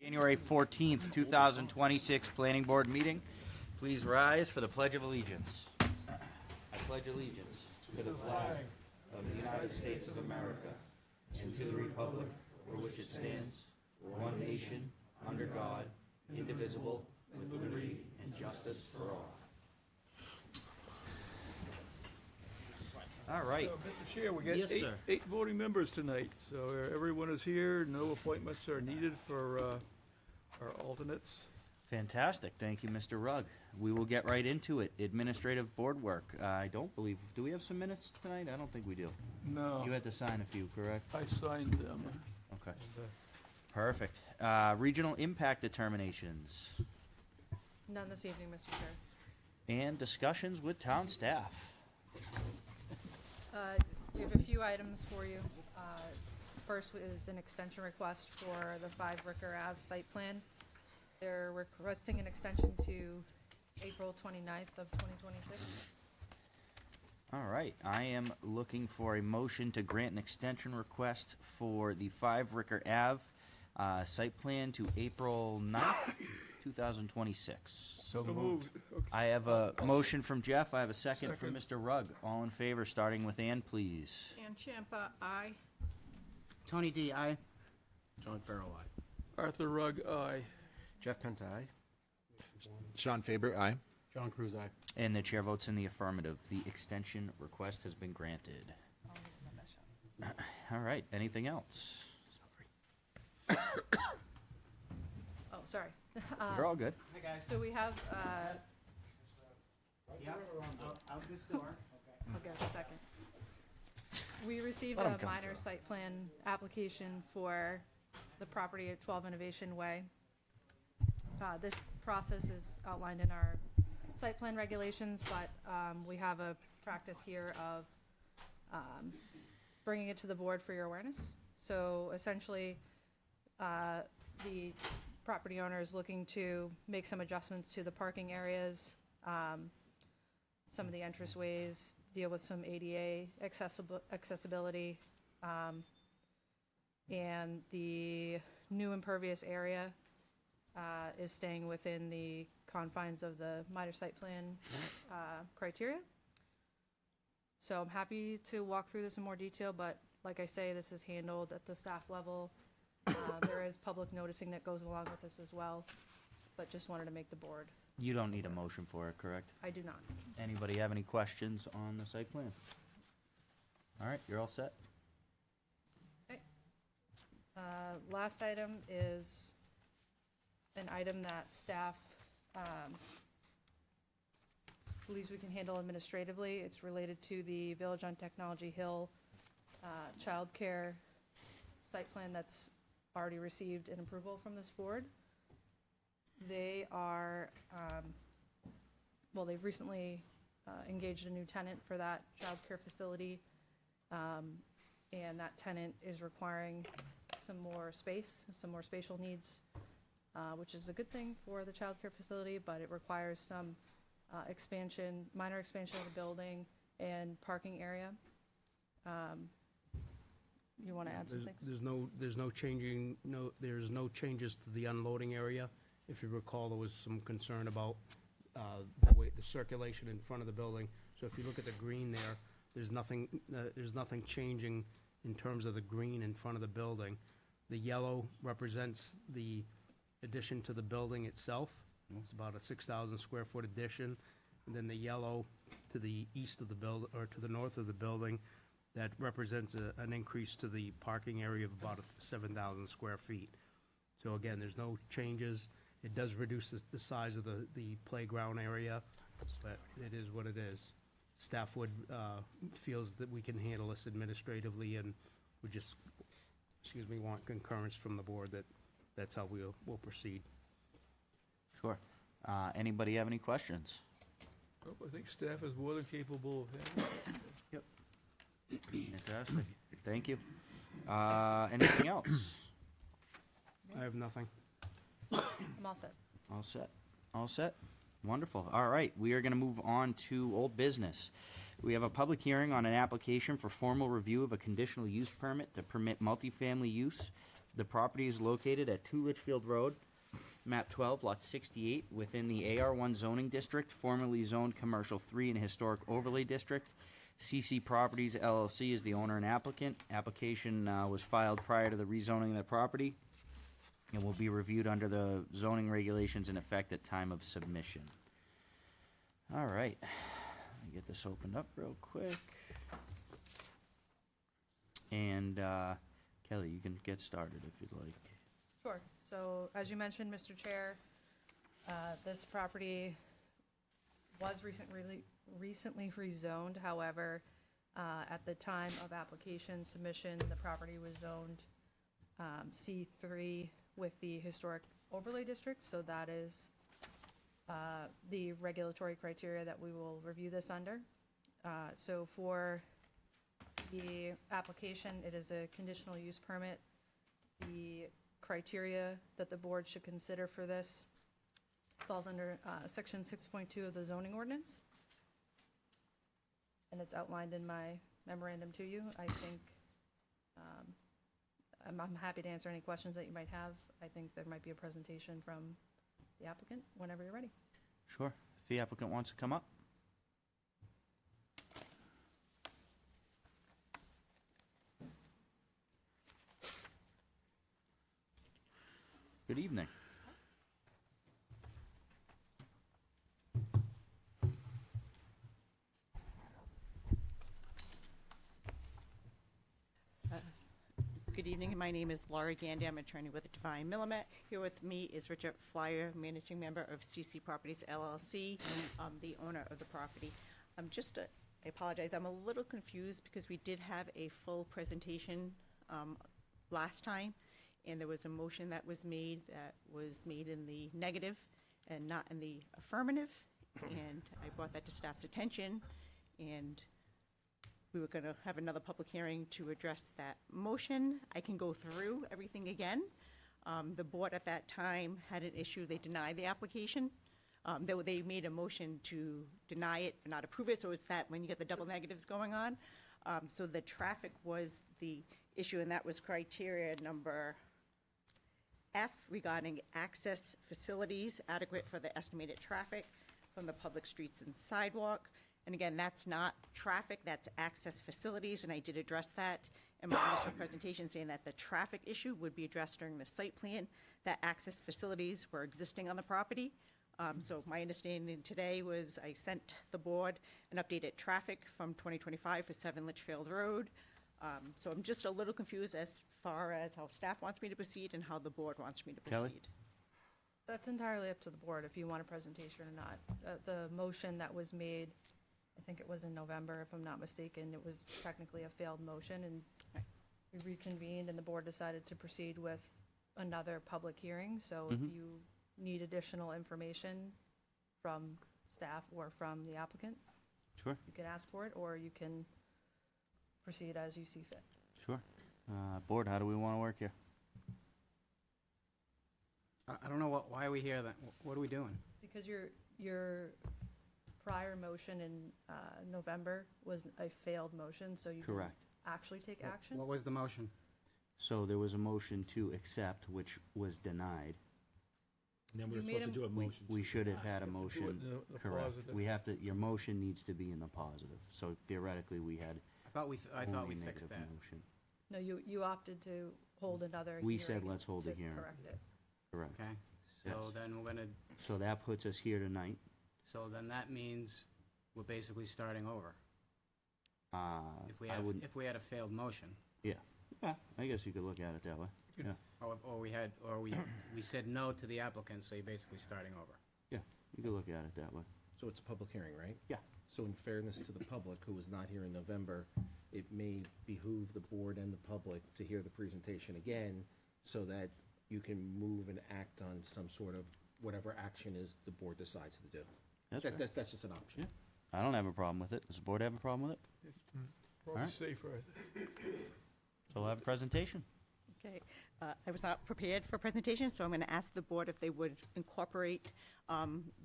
January 14th, 2026 Planning Board meeting. Please rise for the Pledge of Allegiance. I pledge allegiance to the flag of the United States of America and to the republic for which it stands, one nation, under God, indivisible, with liberty and justice for all. All right. So, Mr. Chair, we got Yes, sir. eight voting members tonight, so everyone is here. No appointments are needed for our alternates. Fantastic. Thank you, Mr. Rugg. We will get right into it. Administrative board work. I don't believe, do we have some minutes tonight? I don't think we do. No, You had to sign a few, correct? I signed them. Okay. Perfect. Regional impact determinations None this evening, Mr. Chair. and discussions with town staff. We have a few items for you. First is an extension request for the 5 Ricker Ave site plan. They're requesting an extension to April 29th of 2026. All right. I am looking for a motion to grant an extension request for the 5 Ricker Ave site plan to April 9th, 2026. So moved. Okay. I have a motion from Jeff. I have a second from Second. Mr. Rugg. All in favor, starting with Ann, please. Ann Champa, aye. Tony D. I. John Farrell, I. Arthur Rugg, aye. Jeff Penta, I. Sean Faber, aye. John Cruz, I. And the chair votes in the affirmative. The extension request has been granted. All right. Anything else? Oh, sorry. You're all good. Hi, guys. So we have, Out this door. I'll get a second. We received Let 'em a come minor site plan application for the property at 12 Innovation Way. This process is outlined in our site plan regulations, but we have a practice here of bringing it to the board for your awareness. So essentially, the property owner is looking to make some adjustments to the parking areas, some of the entranceways, deal with some ADA accessibility, and the new impervious area is staying within the confines of the minor site plan criteria. So I'm happy to walk through this in more detail, but like I say, this is handled at the staff level. There is public noticing that goes along with this as well, but just wanted to make the board. You don't need a motion for it, correct? I do not. Anybody have any questions on the site plan? All right, you're all set. Last item is an item that staff believes we can handle administratively. It's related to the Village on Technology Hill childcare site plan that's already received an approval from this board. They are, they've recently engaged a new tenant for that childcare facility, and that tenant is requiring some more space, some more spatial needs, which is a good thing for the childcare facility, but it requires some expansion, minor expansion of the building and parking area. You want to add some things? There's no changes to the unloading area. If you recall, there was some concern about the circulation in front of the building. So if you look at the green there, there's nothing changing in terms of the green in front of the building. The yellow represents the addition to the building itself. It's about a 6,000 square foot addition. And then the yellow to the east of the building, or to the north of the building, that represents an increase to the parking area of about 7,000 square feet. So again, there's no changes. It does reduce the size of the playground area, but it is what it is. Staff feels that we can handle this administratively, and we just, want concurrence from the board that that's how we'll proceed. Sure. Anybody have any questions? Nope, I think staff is more than capable of handling it. Fantastic. Thank you. Anything else? I have nothing. I'm all set. All set. All set. Wonderful. All right, we are going to move on to old business. We have a public hearing on an application for formal review of a conditional use permit to permit multifamily use The property is located at 2 Litchfield Road, map 12, lot 68, within the AR1 zoning district, formerly zoned Commercial 3 and Historic Overlay District. CC Properties LLC is the owner and applicant. Application was filed prior to the rezoning of the property and will be reviewed under the zoning regulations in effect at time of submission. All right, let me get this opened up real quick. And Kelly, you can get started if you'd like. Sure. So, as you mentioned, Mr. Chair, this property was recently rezoned. However, at the time of application submission, the property was zoned C3 with the Historic Overlay District. So that is the regulatory criteria that we will review this under. So for the application, it is a conditional use permit. The criteria that the board should consider for this falls under section 6.2 of the zoning ordinance. And it's outlined in my memorandum to you. I think, I'm happy to answer any questions that you might have. I think there might be a presentation from the applicant whenever you're ready. Sure. If the applicant wants to come up. Good evening. Good evening. My name is Laura Gandy. I'm an attorney with Divine Millimet. Here with me is Richard Flyer, managing member of CC Properties LLC, the owner of the property. I apologize. I'm a little confused because we did have a full presentation last time, and there was a motion that was made in the negative and not in the affirmative. And I brought that to staff's attention, and we were going to have another public hearing to address that motion. I can go through everything again. The board at that time had an issue. They denied the application. They made a motion to deny it and not approve it, so it's that when you get the double negatives going on. So the traffic was the issue, and that was criteria number F regarding access facilities adequate for the estimated traffic from the public streets and sidewalk. And again, that's not traffic, that's access facilities, and I did address that in my initial presentation, saying that the traffic issue would be addressed during the site plan, that access facilities were existing on the property. So my understanding today was I sent the board an updated traffic from 2025 for 7 Litchfield Road. So I'm just a little confused as far as how staff wants me to proceed and how the board wants me to Kelly? proceed. That's entirely up to the board if you want a presentation or not. The motion that was made, I think it was in November, if I'm not mistaken, it was technically a failed motion, and we reconvened, and the board decided to proceed with another public hearing. So if you need additional information from staff or from the applicant, Sure. you can ask for it, or you can proceed as you see fit. Sure. Board, how do we want to work here? I don't know why are we here then? What are we doing? Because your prior motion in November was a failed motion, so you can Correct. actually take action. What was the motion? So there was a motion to accept, which was denied. And then we You were made supposed to do a We, motion. we to should have deny. had a Do it motion, in the correct. positive. We have to, your motion needs to be in the positive. So theoretically, we had I thought we only fixed negative that. motion. No, you opted to hold another We hearing said let's hold a to hearing. correct it. Correct. Okay, Yes. so then we're gonna, So that puts us here tonight. so then that means we're basically starting over. If we I had, wouldn't, if we had a failed motion, yeah, I guess you could look at it that way. Yeah, or we said no to the applicant, so you're basically starting over. you could look at it that way. So it's a public hearing, right? Yeah. So in fairness to the public who was not here in November, it may behoove the board and the public to hear the presentation again so that you can move and act on some sort of whatever action is the board decides to do. That's fair. That's just an option. Yeah. I don't have a problem with it. Does the board have a problem with it? Probably Alright. safer, I think. So we'll have a presentation. Okay, I was not prepared for a presentation, so I'm going to ask the board if they would incorporate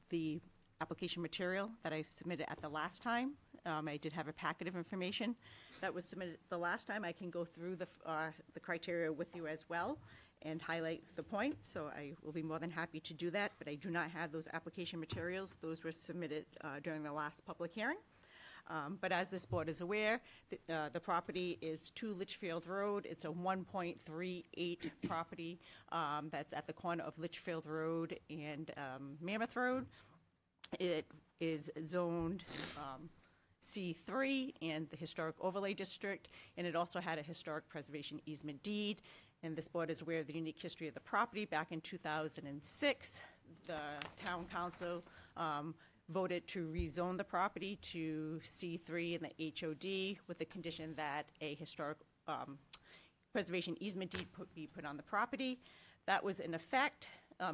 the application material that I submitted at the last time I did have a packet of information that was submitted the last time. I can go through the criteria with you as well and highlight the points, so I will be more than happy to do that, but I do not have those application materials. Those were submitted during the last public hearing. But as this board is aware, the property is 2 Litchfield Road. It's a 1.38 property that's at the corner of Litchfield Road and Mammoth Road. It is zoned C3 and the Historic Overlay District, and it also had a historic preservation easement deed. And this board is aware of the unique history of the property. Back in 2006, the town council voted to rezone the property to C3 in the HOD with the condition that a historic preservation easement deed be put on the property. That was in effect.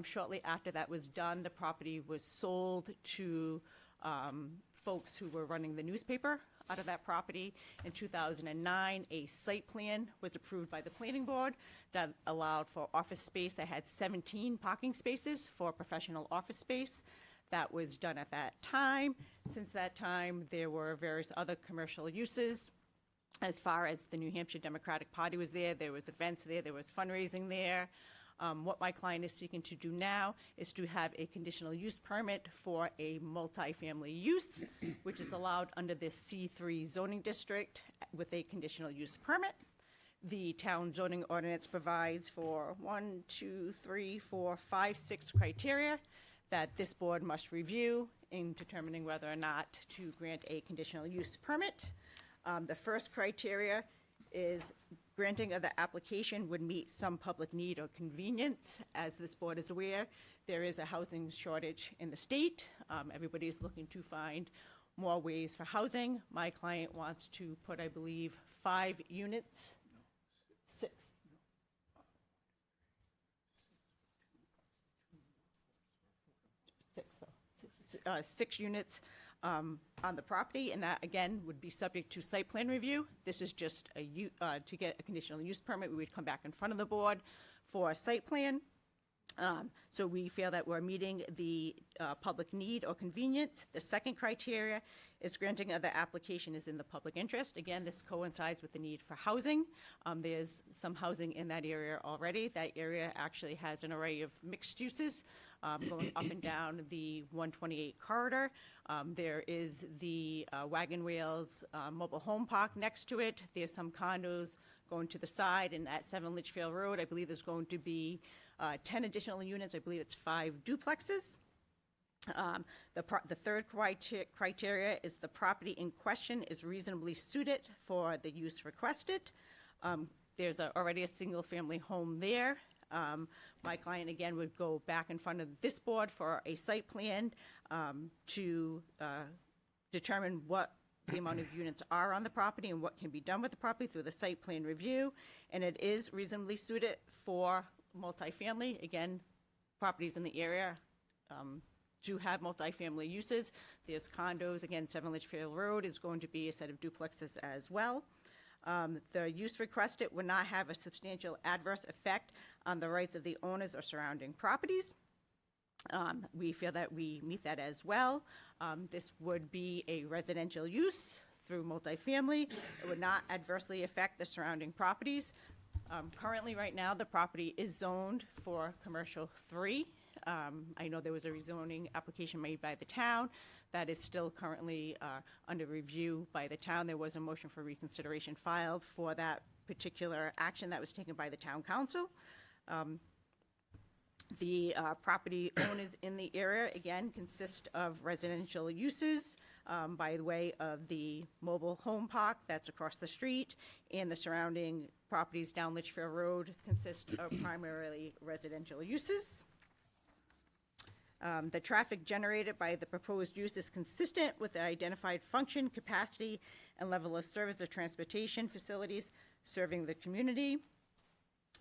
Shortly after that was done, the property was sold to folks who were running the newspaper out of that property. In 2009, a site plan was approved by the planning board that allowed for office space that had 17 parking spaces for professional office space. That was done at that time. Since that time, there were various other commercial uses. As far as the New Hampshire Democratic Party was there was events there was fundraising there. What my client is seeking to do now is to have a conditional use permit for a multifamily use, which is allowed under this C3 zoning district with a conditional use permit. The town zoning ordinance provides for 6 criteria that this board must review in determining whether or not to grant a conditional use permit. The first criteria is granting of the application would meet some public need or convenience. As this board is aware, there is a housing shortage in the state. Everybody is looking to find more ways for housing. My client wants to put, I believe, 5 units. 6. 6 units on the property, and that, again, would be subject to site plan review. This is just to get a conditional use permit, we would come back in front of the board for a site plan. So we feel that we're meeting the public need or convenience. The second criteria is granting of the application is in the public interest. Again, this coincides with the need for housing. There's some housing in that area already. That area actually has an array of mixed uses going up and down the 128 corridor. There is the Wagon Wheels mobile home park next to it. There's some condos going to the side, and at 7 Litchfield Road, I believe there's going to be 10 additional units. I believe it's 5 duplexes. The third criteria is the property in question is reasonably suited for the use requested. There's already a single-family home there. My client, again, would go back in front of this board for a site plan to determine what the amount of units are on the property and what can be done with the property through the site plan review. And it is reasonably suited for multifamily. Again, properties in the area do have multifamily uses. There's condos. Again, 7 Litchfield Road is going to be a set of duplexes as well. The use requested would not have a substantial adverse effect on the rights of the owners or surrounding properties. We feel that we meet that as well. This would be a residential use through multifamily. It would not adversely affect the surrounding properties. Currently, right now, the property is zoned for commercial 3. I know there was a rezoning application made by the town that is still currently under review by the town. There was a motion for reconsideration filed for that particular action that was taken by the town council. The property owners in the area, again, consist of residential uses by the way of the mobile home park that's across the street, and the surrounding properties down Litchfield Road consist of primarily residential uses. The traffic generated by the proposed use is consistent with the identified function, capacity, and level of service of transportation facilities serving the community.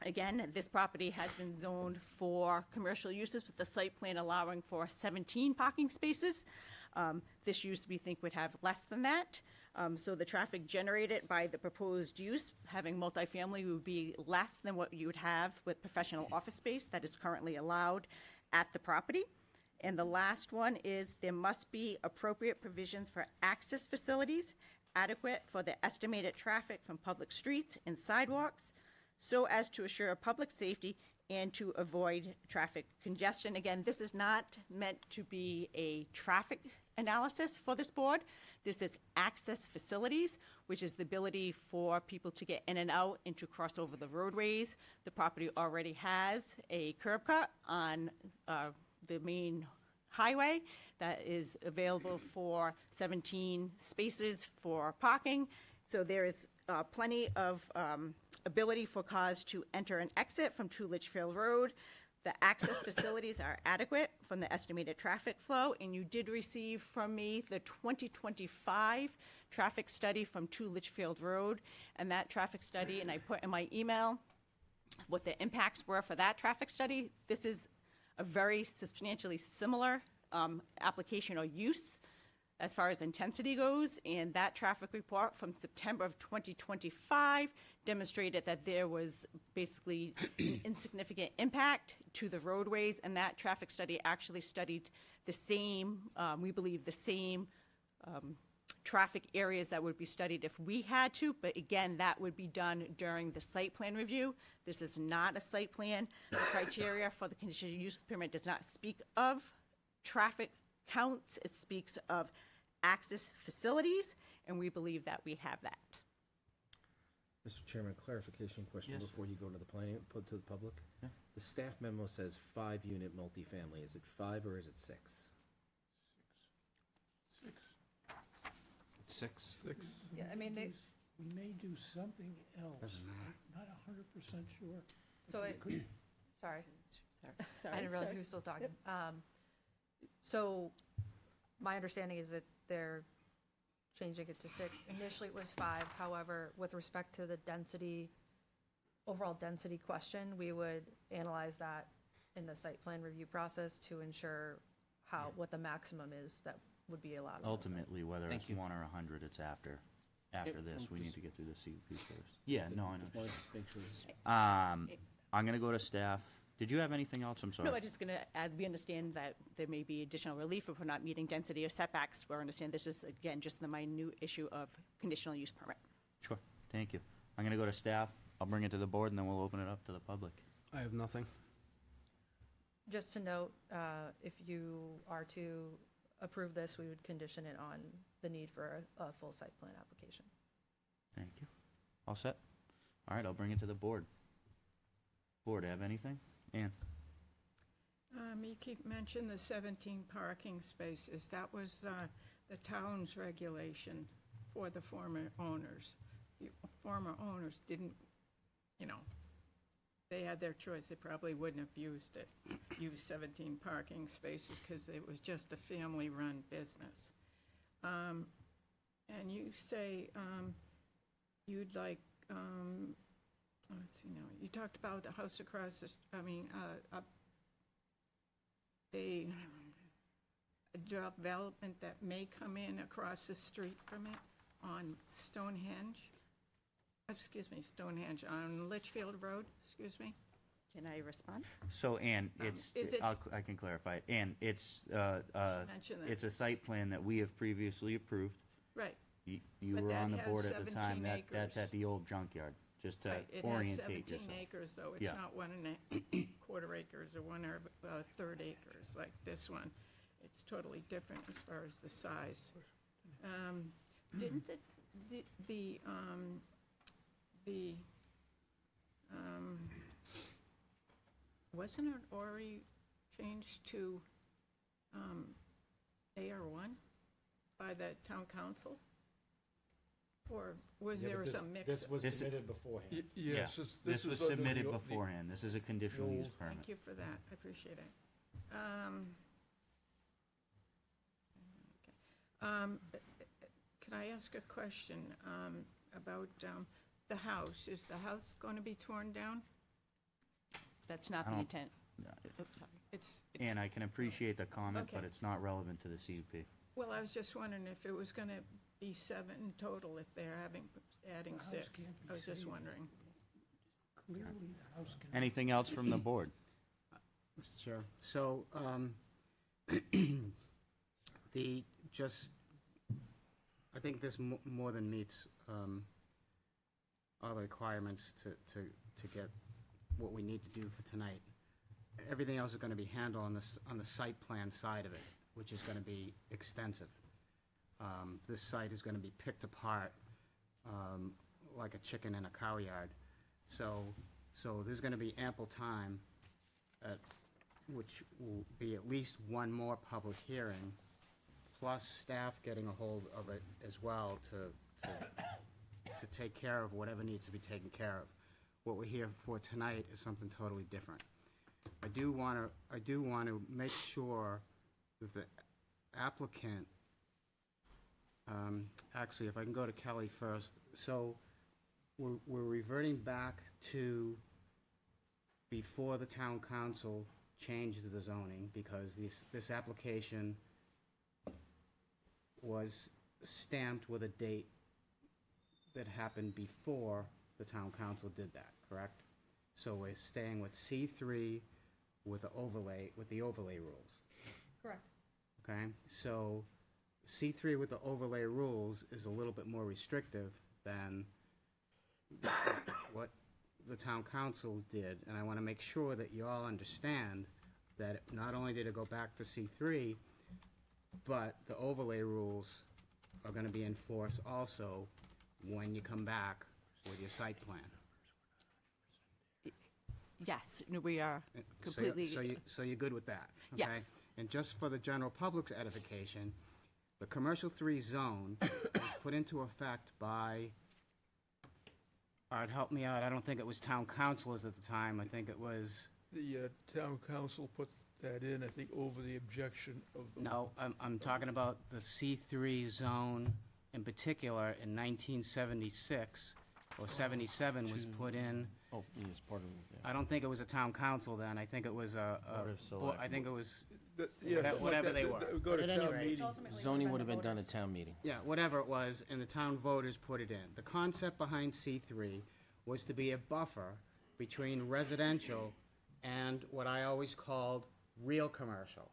Again, this property has been zoned for commercial uses with the site plan allowing for 17 parking spaces. This use, we think, would have less than that. So the traffic generated by the proposed use, having multifamily, would be less than what you would have with professional office space that is currently allowed at the property. And the last one is there must be appropriate provisions for access facilities adequate for the estimated traffic from public streets and sidewalks so as to assure public safety and to avoid traffic congestion. Again, this is not meant to be a traffic analysis for this board. This is access facilities, which is the ability for people to get in and out and to cross over the roadways. The property already has a curb cut on the main highway that is available for 17 spaces for parking. So there is plenty of ability for cars to enter and exit from 2 Litchfield Road. The access facilities are adequate from the estimated traffic flow, and you did receive from me the 2025 traffic study from 2 Litchfield Road. And that traffic study, and I put in my email what the impacts were for that traffic study. This is a very substantially similar application or use as far as intensity goes, and that traffic report from September of 2025 demonstrated that there was basically an insignificant impact to the roadways, and that traffic study actually studied the same, we believe, the same traffic areas that would be studied if we had to, but again, that would be done during the site plan review. This is not a site plan. The criteria for the conditional use permit does not speak of traffic counts. It speaks of access facilities, and we believe that we have that. Mr. Chairman, clarification question Yes, before you go to the planning, put to the public. Yeah. The staff memo says 5-unit multifamily. Is it 5 or is it 6? 6. 6. 6. Yeah, I mean, they, We may do something else. Doesn't matter. Not 100% sure. so it, sorry. Sorry. I didn't realize he was still talking. So my understanding is that they're changing it to 6. Initially, it was 5. However, with respect to the density, overall density question, we would analyze that in the site plan review process to ensure what the maximum is that would be allowed. on the site. Ultimately, whether Thank it's you. 1 or 100, it's after this. We need to get through the CUP first. Yeah, Okay, no, I know. just wanted to make sure this is- I'm gonna go to staff. Did you have anything else? I'm sorry. No, I'm just going to add, we understand that there may be additional relief if we're not meeting density or setbacks. We understand this is, again, just the minute issue of conditional use permit. Sure, thank you. I'm gonna go to staff. I'll bring it to the board, and then we'll open it up to the public. I have nothing. Just to note, if you are to approve this, we would condition it on the need for a full site plan application. Thank you. All set? All right, I'll bring it to the board. Board, have anything? Ann? You keep mentioning the 17 parking spaces. That was the town's regulation for the former owners. The former owners didn't, they had their choice. They probably wouldn't have used 17 parking spaces because it was just a family-run business. And you say you'd like, let's see now, you talked about the house across the, a development that may come in across the street from it on Stonehenge, on Litchfield Road, excuse me. Can I respond? So, Ann, it's, is it- I can clarify it. Ann, it's, Mention that. it's a site plan that we have previously approved. Right, You But were that on the has board at the time. 17 That's acres. at the old junkyard, just to right. It has orientate 17 yourself. acres, though. Yeah. It's not 1.25 acres or 1/3 acres like this one. It's totally different as far as the size. Didn't wasn't it already changed to AR1 by the town council? Or was there some mix-up? This was This is- submitted beforehand. Yeah, Yes, this was is under submitted the- beforehand. This is a conditional use old- permit. Thank you for that, I appreciate it. Can I ask a question about the house? Is the house going to be torn down? That's not I the don't- intent. No, Oops, sorry. It's, Ann, I can appreciate the comment, but Okay. it's not relevant to the CUP. well, I was just wondering if it was going to be 7 total, if they're adding The house 6. can't be I was just saved. wondering. Clearly, the house can. Anything else from the board? Mr. Chair, so, I think this more than meets all the requirements to get what we need to do for tonight. Everything else is going to be handled on the site plan side of it, which is going to be extensive. This site is going to be picked apart like a chicken in a cow yard. So there's going to be ample time, which will be at least one more public hearing, plus staff getting a hold of it as well to take care of whatever needs to be taken care of. What we're here for tonight is something totally different. I do want to make sure that the applicant, actually, if I can go to Kelly first. So we're reverting back to before the town council changed the zoning, because this application was stamped with a date that happened before the town council did that, correct? So we're staying with C3 with the overlay rules, Correct. okay? So C3 with the overlay rules is a little bit more restrictive than what the town council did, and I want to make sure that you all understand that not only did it go back to C3, but the overlay rules are going to be enforced also when you come back with your site plan. Yes, no, we are completely. So you're good with that? Okay? Yes. And just for the general public's edification, the commercial 3 zone was put into effect by, all right, help me out, I don't think it was town councilors at the time, I think it was, The town council put that in, I think, over the objection of the. no, I'm talking about the C3 zone in particular in 1976 or 77 was put in. Oh, it's part of, yeah. I don't think it was a town council then, I think it was I think it was, Yeah, whatever they were. Go to At any town rate, meeting. Zoning would have been done at town meeting. yeah, whatever it was, and the town voters put it in. The concept behind C3 was to be a buffer between residential and what I always called real commercial.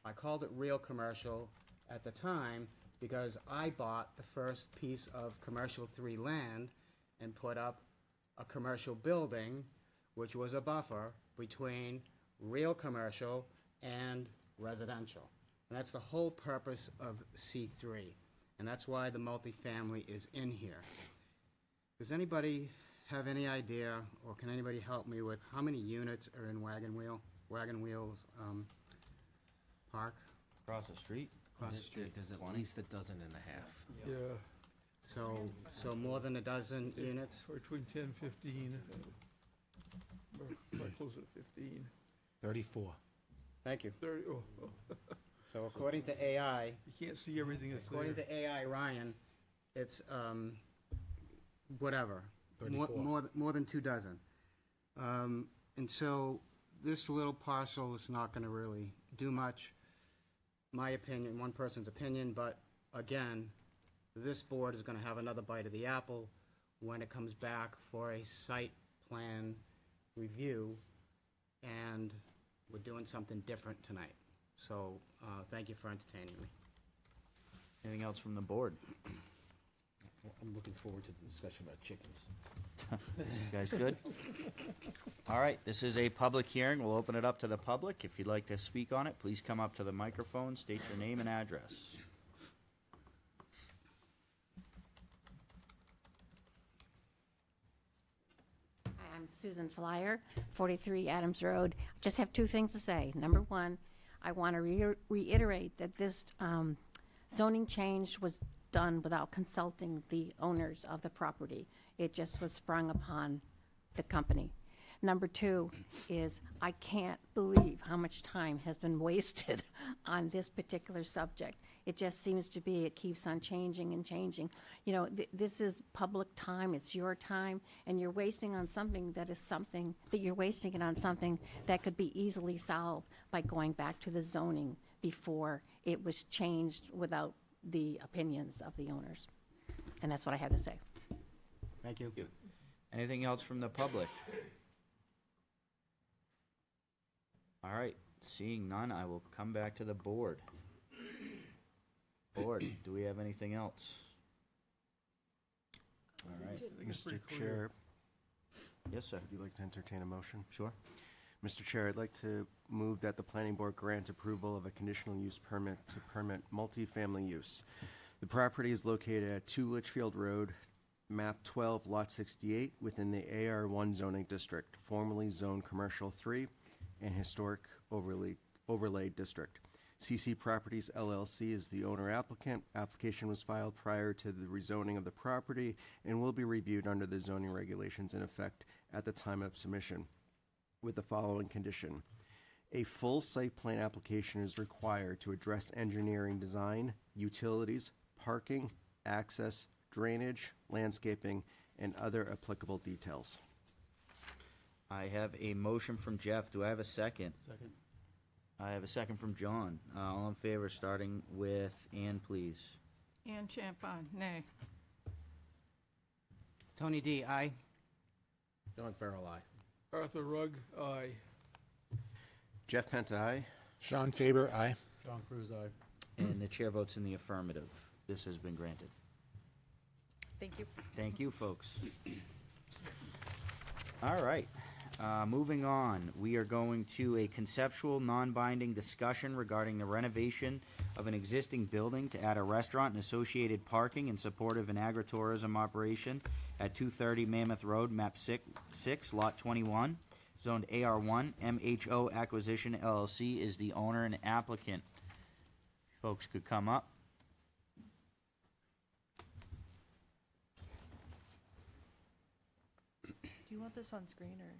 I called it real commercial at the time because I bought the first piece of commercial 3 land and put up a commercial building, which was a buffer between real commercial and residential. And that's the whole purpose of C3. And that's why the multifamily is in here. Does anybody have any idea, or can anybody help me with how many units are in Wagon Wheel's Park? Across the street? Across the street. There's at least a dozen and a half. Yeah, So more than a dozen units? between 10, 15, or probably closer to 15. 34. Thank you. 30, So according to AI, you can't see everything that's there. according to AI Ryan, it's, whatever, 34. more than 2 dozen. And so this little parcel is not gonna really do much, my opinion, one person's opinion, but again, this board is gonna have another bite of the apple when it comes back for a site plan review, and we're doing something different tonight. So, thank you for entertaining me. Anything else from the board? Well, I'm looking forward to the discussion about chickens. You guys good? All right, this is a public hearing. We'll open it up to the public. If you'd like to speak on it, please come up to the microphone, state your name and address. Hi, I'm Susan Flyer, 43 Adams Road. Just have 2 things to say. Number one, I want to reiterate that this zoning change was done without consulting the owners of the property. It just was sprung upon the company. Number 2 is I can't believe how much time has been wasted on this particular subject. It just seems to be, it keeps on changing and changing. You know, this is public time, it's your time, and you're wasting on something that is something, that you're wasting it on something that could be easily solved by going back to the zoning before it was changed without the opinions of the owners. And that's what I had to say. Thank you. Anything else from the public? All right, Seeing none, I will come back to the board. Board, do we have anything else? All right. pretty Mr. clear. Chair, Yes, sir. would you like to entertain a motion? Sure. Mr. Chair, I'd like to move that the planning board grant approval of a conditional use permit to permit multifamily use. The property is located at 2 Litchfield Road, map 12, lot 68, within the AR1 zoning district, formerly zoned Commercial 3 and Historic Overlay District. CC Properties LLC is the owner applicant. Application was filed prior to the rezoning of the property and will be reviewed under the zoning regulations in effect at the time of submission, with the following condition. A full site plan application is required to address engineering design, utilities, parking, access, drainage, landscaping, and other applicable details. I have a motion from Jeff. Do I have a second? Second. I have a second from John. All in favor, starting with Ann, please. Ann Champon, nay. Tony D, aye. John Farrell, aye. Arthur Rugg, aye. Jeff Penta, aye. Sean Faber, aye. John Cruz, aye. And the chair votes in the affirmative. This has been granted. Thank you. Thank you, folks. All right. Moving on, we are going to a conceptual, non-binding discussion regarding the renovation of an existing building to add a restaurant and associated parking in support of an agritourism operation at 230 Mammoth Road, map 6, lot 21, zoned AR1. MHO Acquisition LLC is the owner and applicant. Folks could come up. Do you want this on screen or?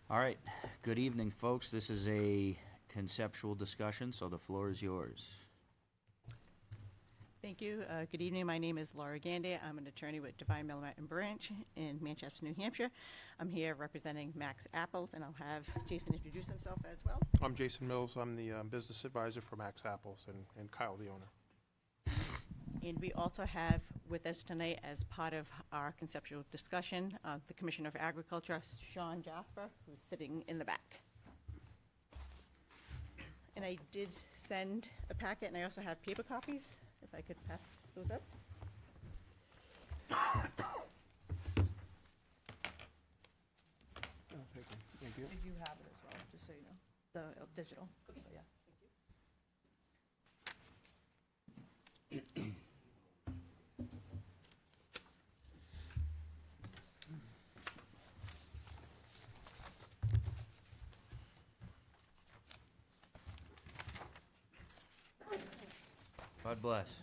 All right. Good evening, folks. This is a conceptual discussion, so the floor is yours. Thank you. Good evening. My name is Laura Gandy. I'm an attorney with Divine Millamette and Branch in Manchester, New Hampshire. I'm here representing Max Apples, and I'll have Jason introduce himself as well. I'm Jason Mills. I'm the business advisor for Max Apples, and Kyle, the owner. And we also have with us tonight, as part of our conceptual discussion, the Commissioner of Agriculture, Sean Jasper, who's sitting in the back. And I did send a packet, and I also have paper copies, if I could pass those up. Thank you. You have it as well, just so you know, the digital. Okay. Yeah. God bless.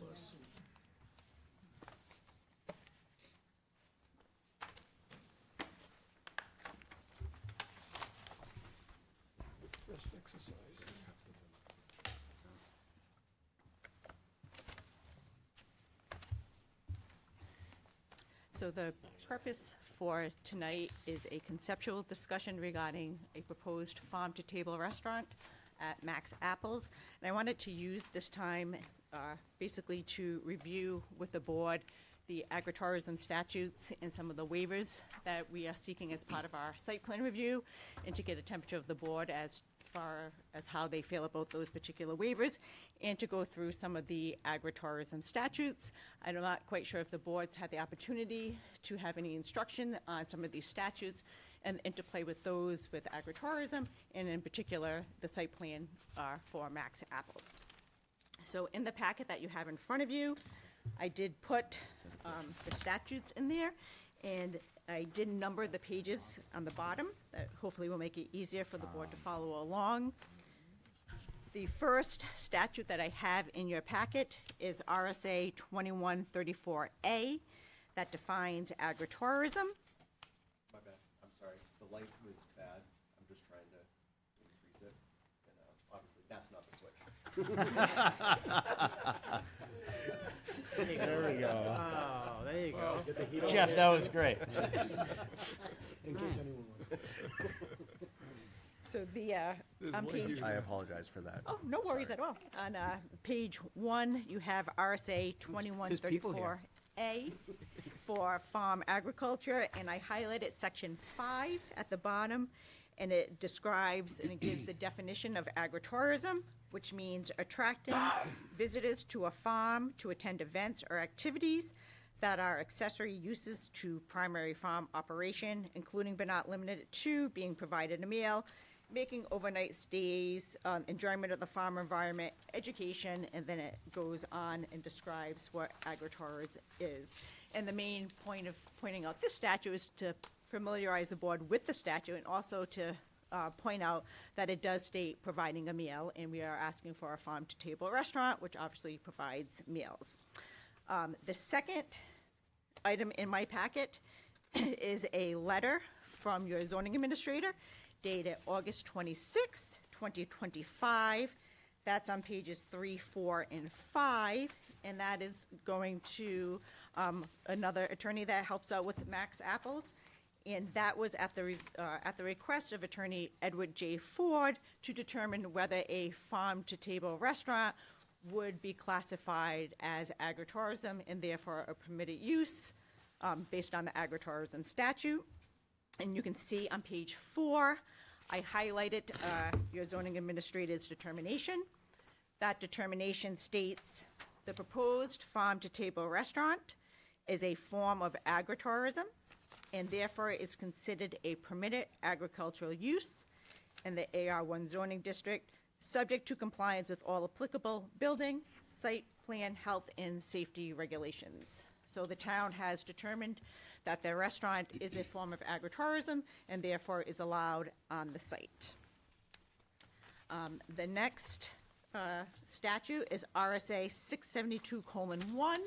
Rest exercise. So the purpose for tonight is a conceptual discussion regarding a proposed farm-to-table restaurant at Max Apples. And I wanted to use this time basically to review with the board the agritourism statutes and some of the waivers that we are seeking as part of our site plan review, and to get a temperature of the board as far as how they feel about those particular waivers, and to go through some of the agritourism statutes. I'm not quite sure if the board's had the opportunity to have any instruction on some of these statutes and interplay with those with agritourism, and in particular, the site plan for Max Apples. So in the packet that you have in front of you, I did put the statutes in there, and I did number the pages on the bottom. That hopefully will make it easier for the board to follow along. The first statute that I have in your packet is RSA 2134A, that defines agritourism. My bad, I'm sorry, the light was bad, I'm just trying to increase it, and obviously that's not the switch. There we go. Oh, there you go. Jeff, that was great. In case anyone wants. So the, There's on one page, here. I apologize for that. oh, no worries at all. On page 1, you have RSA There's people 2134. A for farm agriculture, and I highlighted section 5 at the bottom, and it describes and it gives the definition of agritourism, which means attracting visitors to a farm to attend events or activities that are accessory uses to primary farm operation, including but not limited to being provided a meal, making overnight stays, enjoyment of the farm environment, education, and then it goes on and describes what agritourism is. And the main point of pointing out this statute is to familiarize the board with the statute and also to point out that it does state providing a meal, and we are asking for a farm-to-table restaurant, which obviously provides meals. The second item in my packet is a letter from your zoning administrator dated August 26th, 2025. That's on pages 3, 4, and 5, and that is going to another attorney that helps out with Max Apples. And that was at the request of attorney Edward J. Ford to determine whether a farm-to-table restaurant would be classified as agritourism and therefore a permitted use based on the agritourism statute. And you can see on page 4, I highlighted your zoning administrator's determination. That determination states the proposed farm-to-table restaurant is a form of agritourism and therefore is considered a permitted agricultural use in the AR1 zoning district, subject to compliance with all applicable building, site plan, health, and safety regulations. So the town has determined that their restaurant is a form of agritourism and therefore is allowed on the site. The next statute is RSA 672:1,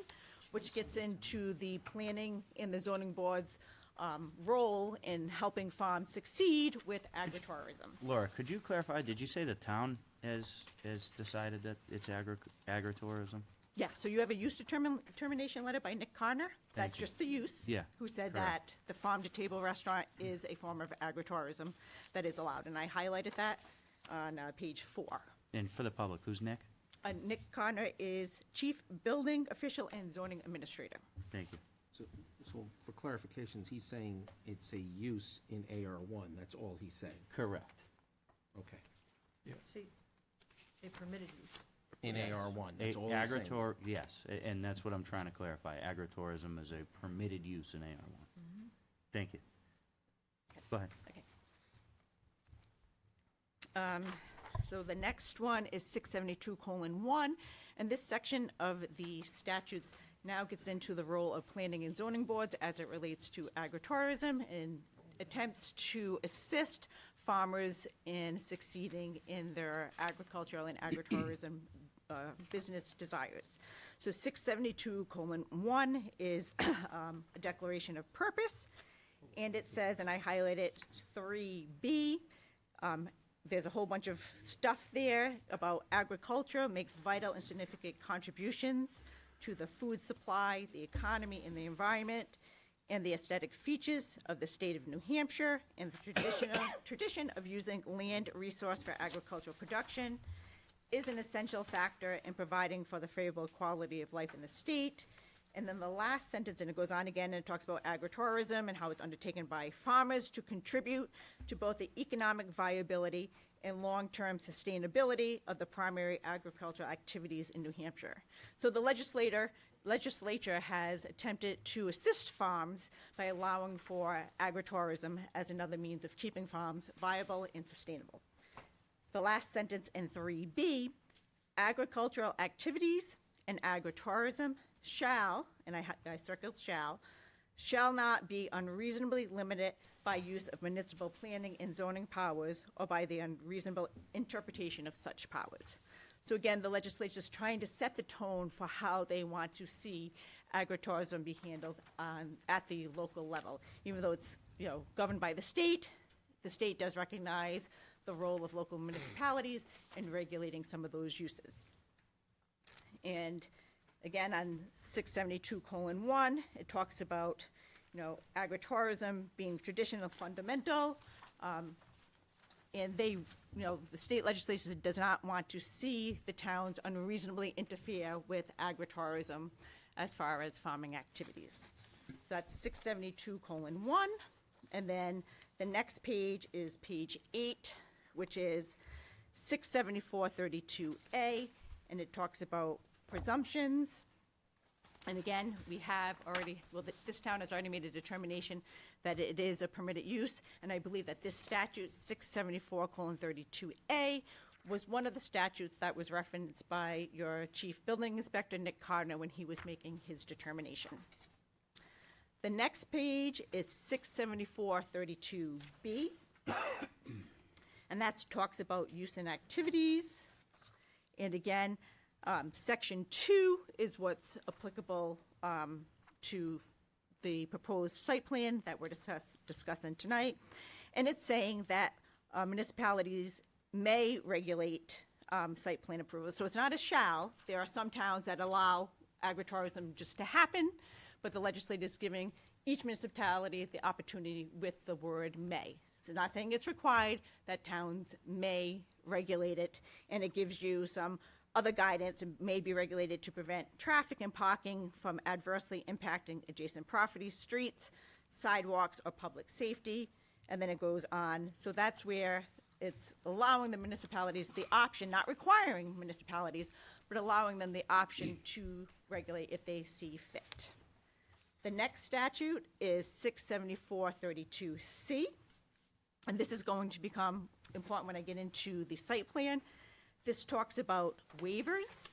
which gets into the planning and the zoning board's role in helping farms succeed with agritourism. Laura, could you clarify, did you say the town has decided that it's agritourism? Yeah, so you have a use determination letter by Nick Connor. That's you. just the use. Yeah, Who said correct. that the farm-to-table restaurant is a form of agritourism that is allowed. And I highlighted that on page 4. And for the public, who's Nick? Nick Connor is Chief Building Official and Zoning Administrator. Thank you. So for clarifications, he's saying it's a use in AR1, that's all he's saying? Correct. Okay. See, a permitted use. In AR1, that's all he's saying? Yes, and that's what I'm trying to clarify. Agritourism is a permitted use in AR1. Thank you. Go ahead. Okay. So the next one is 672:1, and this section of the statutes now gets into the role of planning and zoning boards as it relates to agritourism and attempts to assist farmers in succeeding in their agricultural and agritourism business desires. So 672:1 is a declaration of purpose, and it says, and I highlighted 3B, there's a whole bunch of stuff there about agriculture makes vital and significant contributions to the food supply, the economy, and the environment, and the aesthetic features of the state of New Hampshire, and the tradition of using land resource for agricultural production is an essential factor in providing for the favorable quality of life in the state. And then the last sentence, and it goes on again, and it talks about agritourism and how it's undertaken by farmers to contribute to both the economic viability and long-term sustainability of the primary agricultural activities in New Hampshire. So the legislature has attempted to assist farms by allowing for agritourism as another means of keeping farms viable and sustainable. The last sentence in 3B, agricultural activities and agritourism shall, and I circled shall not be unreasonably limited by use of municipal planning and zoning powers or by the unreasonable interpretation of such powers. So again, the legislature is trying to set the tone for how they want to see agritourism be handled at the local level. Even though it's governed by the state does recognize the role of local municipalities in regulating some of those uses. And again, on 672:1, it talks about, agritourism being traditional, fundamental, And they, the state legislature does not want to see the towns unreasonably interfere with agritourism as far as farming activities. So that's 672:1. And then the next page is page 8, which is 674:32A, and it talks about presumptions. And again, we have already, this town has already made a determination that it is a permitted use, and I believe that this statute, 674:32A, was one of the statutes that was referenced by your chief building inspector, Nick Cardinal, when he was making his determination. The next page is 674:32B, and that talks about use and activities. And again, Section 2 is what's applicable to the proposed site plan that we're discussing tonight. And it's saying that municipalities may regulate site plan approval. So it's not a shall. There are some towns that allow agritourism just to happen, but the legislature is giving each municipality the opportunity with the word may. So not saying it's required, that towns may regulate it, and it gives you some other guidance. It may be regulated to prevent traffic and parking from adversely impacting adjacent properties, streets, sidewalks, or public safety. And then it goes on. So that's where it's allowing the municipalities the option, not requiring municipalities, but allowing them the option to regulate if they see fit. The next statute is 674:32C, and this is going to become important when I get into the site plan. This talks about waivers.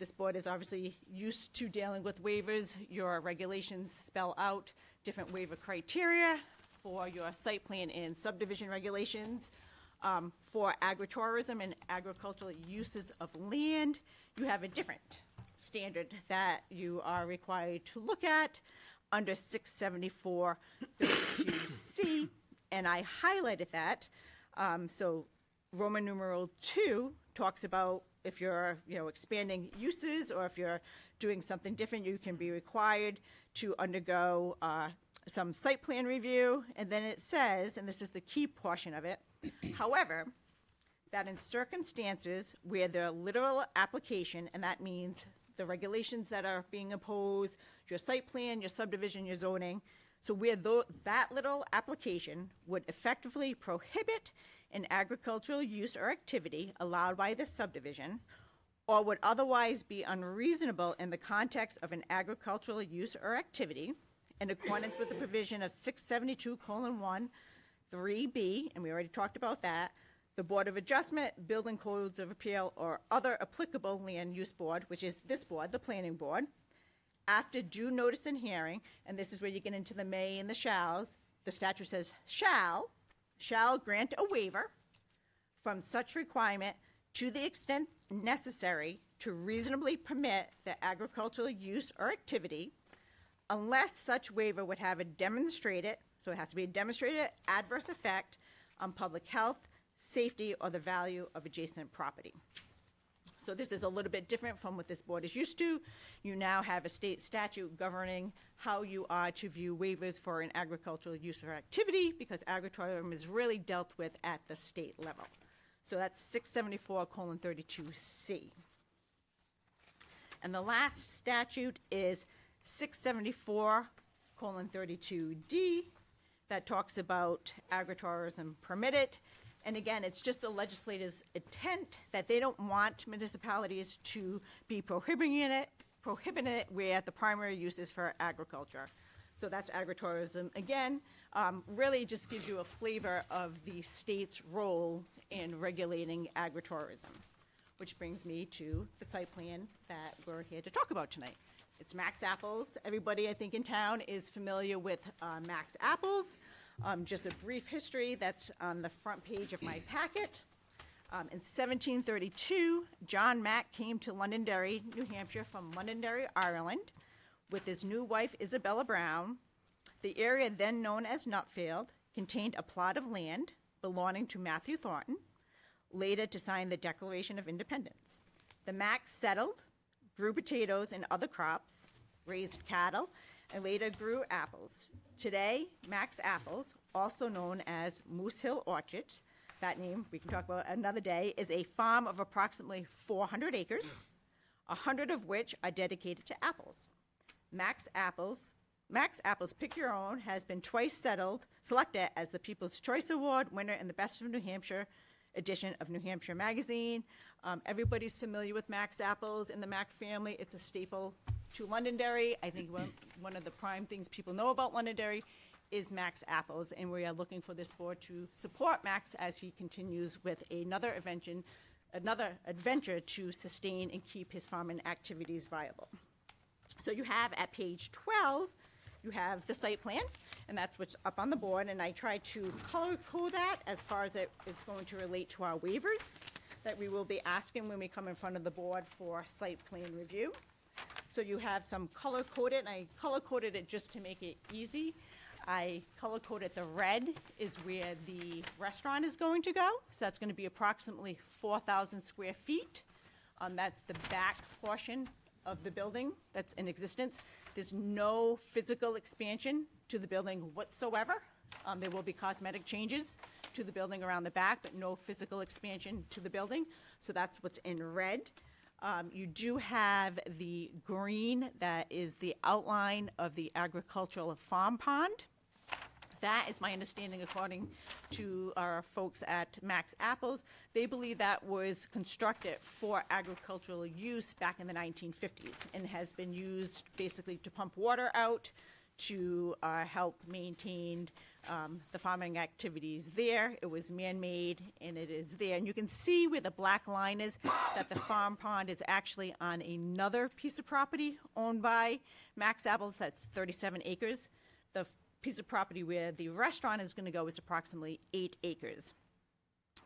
This board is obviously used to dealing with waivers. Your regulations spell out different waiver criteria for your site plan and subdivision regulations. For agritourism and agricultural uses of land, you have a different standard that you are required to look at under 674:32C, and I highlighted that. So Roman numeral 2 talks about if you're, expanding uses, or if you're doing something different, you can be required to undergo some site plan review. And then it says, and this is the key portion of it, however, that in circumstances where the literal application, and that means the regulations that are being imposed, your site plan, your subdivision, your zoning, so where that little application would effectively prohibit an agricultural use or activity allowed by this subdivision, or would otherwise be unreasonable in the context of an agricultural use or activity, in accordance with the provision of 672:1, 3B, and we already talked about that, the Board of Adjustment, Building Codes of Appeal, or other applicable land use board, which is this board, the planning board, after due notice and hearing, and this is where you get into the may and the shalls, the statute says shall grant a waiver from such requirement to the extent necessary to reasonably permit the agricultural use or activity, unless such waiver would have a demonstrated, so it has to be a demonstrated adverse effect on public health, safety, or the value of adjacent property. So this is a little bit different from what this board is used to. You now have a state statute governing how you are to view waivers for an agricultural use or activity, because agritourism is really dealt with at the state level. So that's 674:32C. And the last statute is 674:32D, that talks about agritourism permitted. And again, it's just the legislature's intent that they don't want municipalities to be prohibiting it where the primary use is for agriculture. So that's agritourism. Again, really just gives you a flavor of the state's role in regulating agritourism, which brings me to the site plan that we're here to talk about tonight. It's Max Apples. Everybody, I think, in town is familiar with Max Apples. Just a brief history that's on the front page of my packet. In 1732, John Mack came to Londonderry, New Hampshire from Londonderry, Ireland, with his new wife Isabella Brown. The area then known as Nutfield contained a plot of land belonging to Matthew Thornton, later to sign the Declaration of Independence. The Macks settled, grew potatoes and other crops, raised cattle, and later grew apples. Today, Max Apples, also known as Moose Hill Orchards, that name, we can talk about another day, is a farm of approximately 400 acres, 100 of which are dedicated to apples. Max Apples Pick Your Own has been twice selected as the People's Choice Award winner in the Best of New Hampshire edition of New Hampshire Magazine. Everybody's familiar with Max Apples in the Mac family. It's a staple to Londonderry. I think one of the prime things people know about Londonderry is Max Apples, and we are looking for this board to support Max as he continues with another adventure to sustain and keep his farming activities viable. So you have at page 12, you have the site plan, and that's what's up on the board, and I tried to color code that as far as it's going to relate to our waivers that we will be asking when we come in front of the board for site plan review. So you have some color coded, and I color coded it just to make it easy. I color coded the red is where the restaurant is going to go, so that's going to be approximately 4,000 square feet. That's the back portion of the building that's in existence. There's no physical expansion to the building whatsoever. There will be cosmetic changes to the building around the back, but no physical expansion to the building. So that's what's in red. You do have the green, that is the outline of the agricultural farm pond. That is my understanding, according to our folks at Max Apples. They believe that was constructed for agricultural use back in the 1950s and has been used basically to pump water out to help maintain the farming activities there. It was man-made, and it is there. And you can see where the black line is, that the farm pond is actually on another piece of property owned by Max Apples. That's 37 acres. The piece of property where the restaurant is going to go is approximately 8 acres.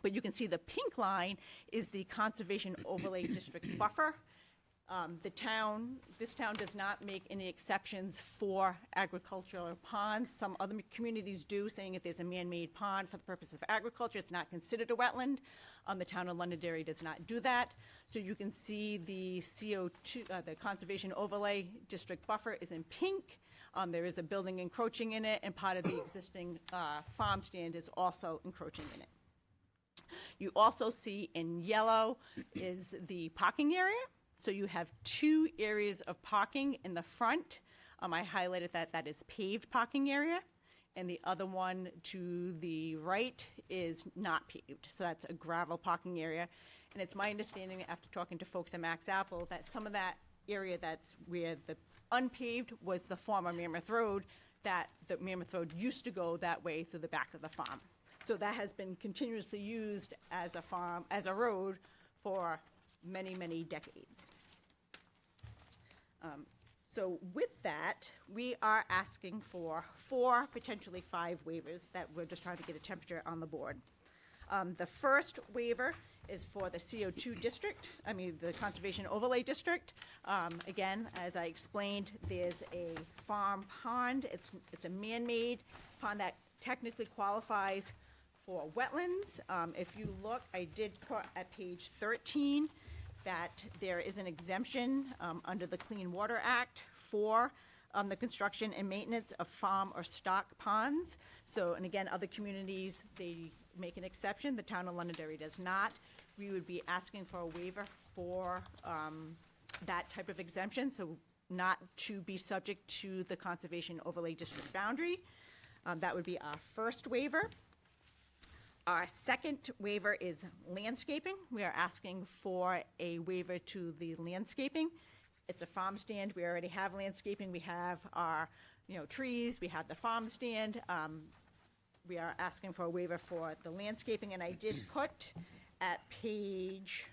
But you can see the pink line is the Conservation Overlay District buffer. This town does not make any exceptions for agricultural ponds. Some other communities do, saying if there's a man-made pond for the purpose of agriculture, it's not considered a wetland. The town of Londonderry does not do that. So you can see the CO2, the Conservation Overlay District buffer is in pink. There is a building encroaching in it, and part of the existing farm stand is also encroaching in it. You also see in yellow is the parking area. So you have 2 areas of parking in the front. I highlighted that is paved parking area, and the other one to the right is not paved. So that's a gravel parking area. And it's my understanding, after talking to folks at Max Apple, that some of that area that's where the unpaved was the former Mammoth Road, that the Mammoth Road used to go that way through the back of the farm. So that has been continuously used as a farm, as a road for many, many decades. So with that, we are asking for 4, potentially 5 waivers that we're just trying to get a temperature on the board. The first waiver is for the CO2 district, the Conservation Overlay District. Again, as I explained, there's a farm pond. It's a man-made pond that technically qualifies for wetlands. If you look, I did put at page 13 that there is an exemption under the Clean Water Act for the construction and maintenance of farm or stock ponds. So, and again, other communities, they make an exception. The town of Londonderry does not. We would be asking for a waiver for that type of exemption, so not to be subject to the Conservation Overlay District boundary. That would be our first waiver. Our second waiver is landscaping. We are asking for a waiver to the landscaping. It's a farm stand. We already have landscaping. We have our, trees. We have the farm stand. We are asking for a waiver for the landscaping, and I did put at page,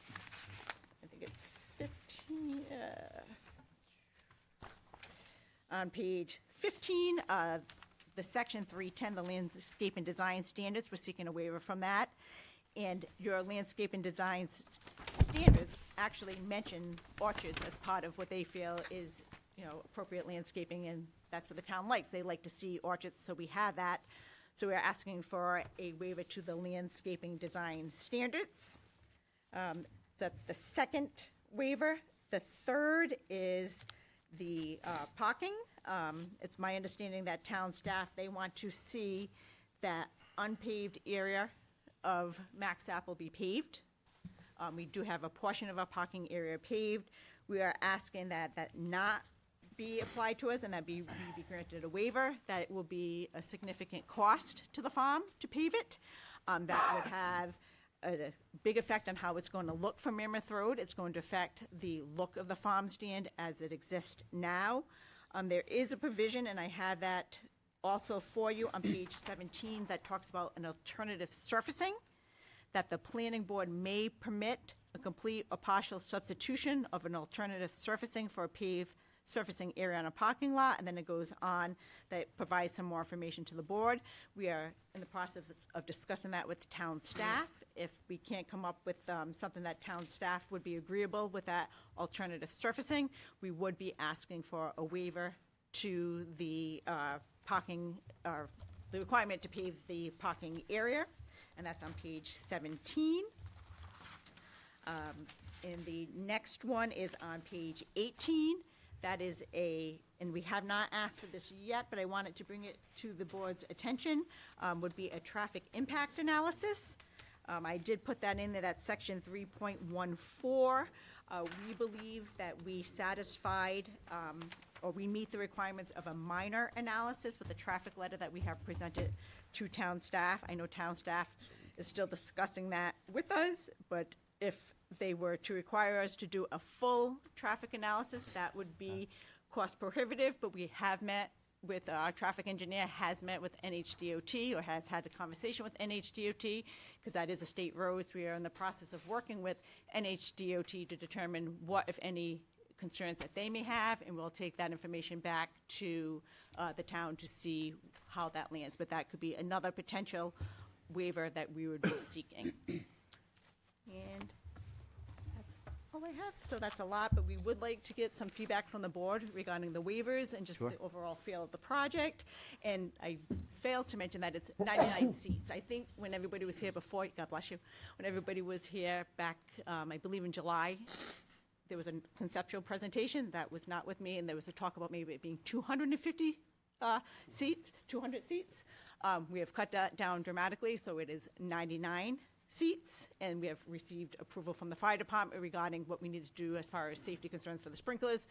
I think it's 15, on page 15, the section 310, the landscape and design standards, we're seeking a waiver from that. And your landscape and design standards actually mention orchards as part of what they feel is, appropriate landscaping, and that's what the town likes. They like to see orchards, so we have that. So we're asking for a waiver to the landscaping design standards. That's the second waiver. The third is the parking. It's my understanding that town staff, they want to see that unpaved area of Max Apple be paved. We do have a portion of our parking area paved. We are asking that that not be applied to us and that we be granted a waiver, that it will be a significant cost to the farm to pave it. That would have a big effect on how it's going to look from Mammoth Road. It's going to affect the look of the farm stand as it exists now. There is a provision, and I have that also for you on page 17, that talks about an alternative surfacing, that the planning board may permit a complete or partial substitution of an alternative surfacing for a paved surfacing area on a parking lot, and then it goes on that provides some more information to the board. We are in the process of discussing that with town staff. If we can't come up with something that town staff would be agreeable with that alternative surfacing, we would be asking for a waiver to the parking, or the requirement to pave the parking area, and that's on page 17. And the next one is on page 18. That is and we have not asked for this yet, but I wanted to bring it to the board's attention, would be a traffic impact analysis. I did put that in there, that's section 3.14. We believe that we satisfied, or we meet the requirements of a minor analysis with the traffic letter that we have presented to town staff. I know town staff is still discussing that with us, but if they were to require us to do a full traffic analysis, that would be cost prohibitive, but we have met with, our traffic engineer has met with NHDOT, or has had a conversation with NHDOT, because that is a state road. We are in the process of working with NHDOT to determine what, if any, concerns that they may have, and we'll take that information back to the town to see how that lands. But that could be another potential waiver that we would be seeking. And that's all I have. So that's a lot, but we would like to get some feedback from the board regarding the waivers and just the overall feel of the project. And I failed to mention that it's 99 seats. I think when everybody was here before, God bless you, when everybody was here back, I believe in July, there was a conceptual presentation that was not with me, and there was a talk about maybe it being 250 seats, 200 seats. We have cut that down dramatically, so it is 99 seats, and we have received approval from the fire department regarding what we need to do as far as safety concerns for the sprinklers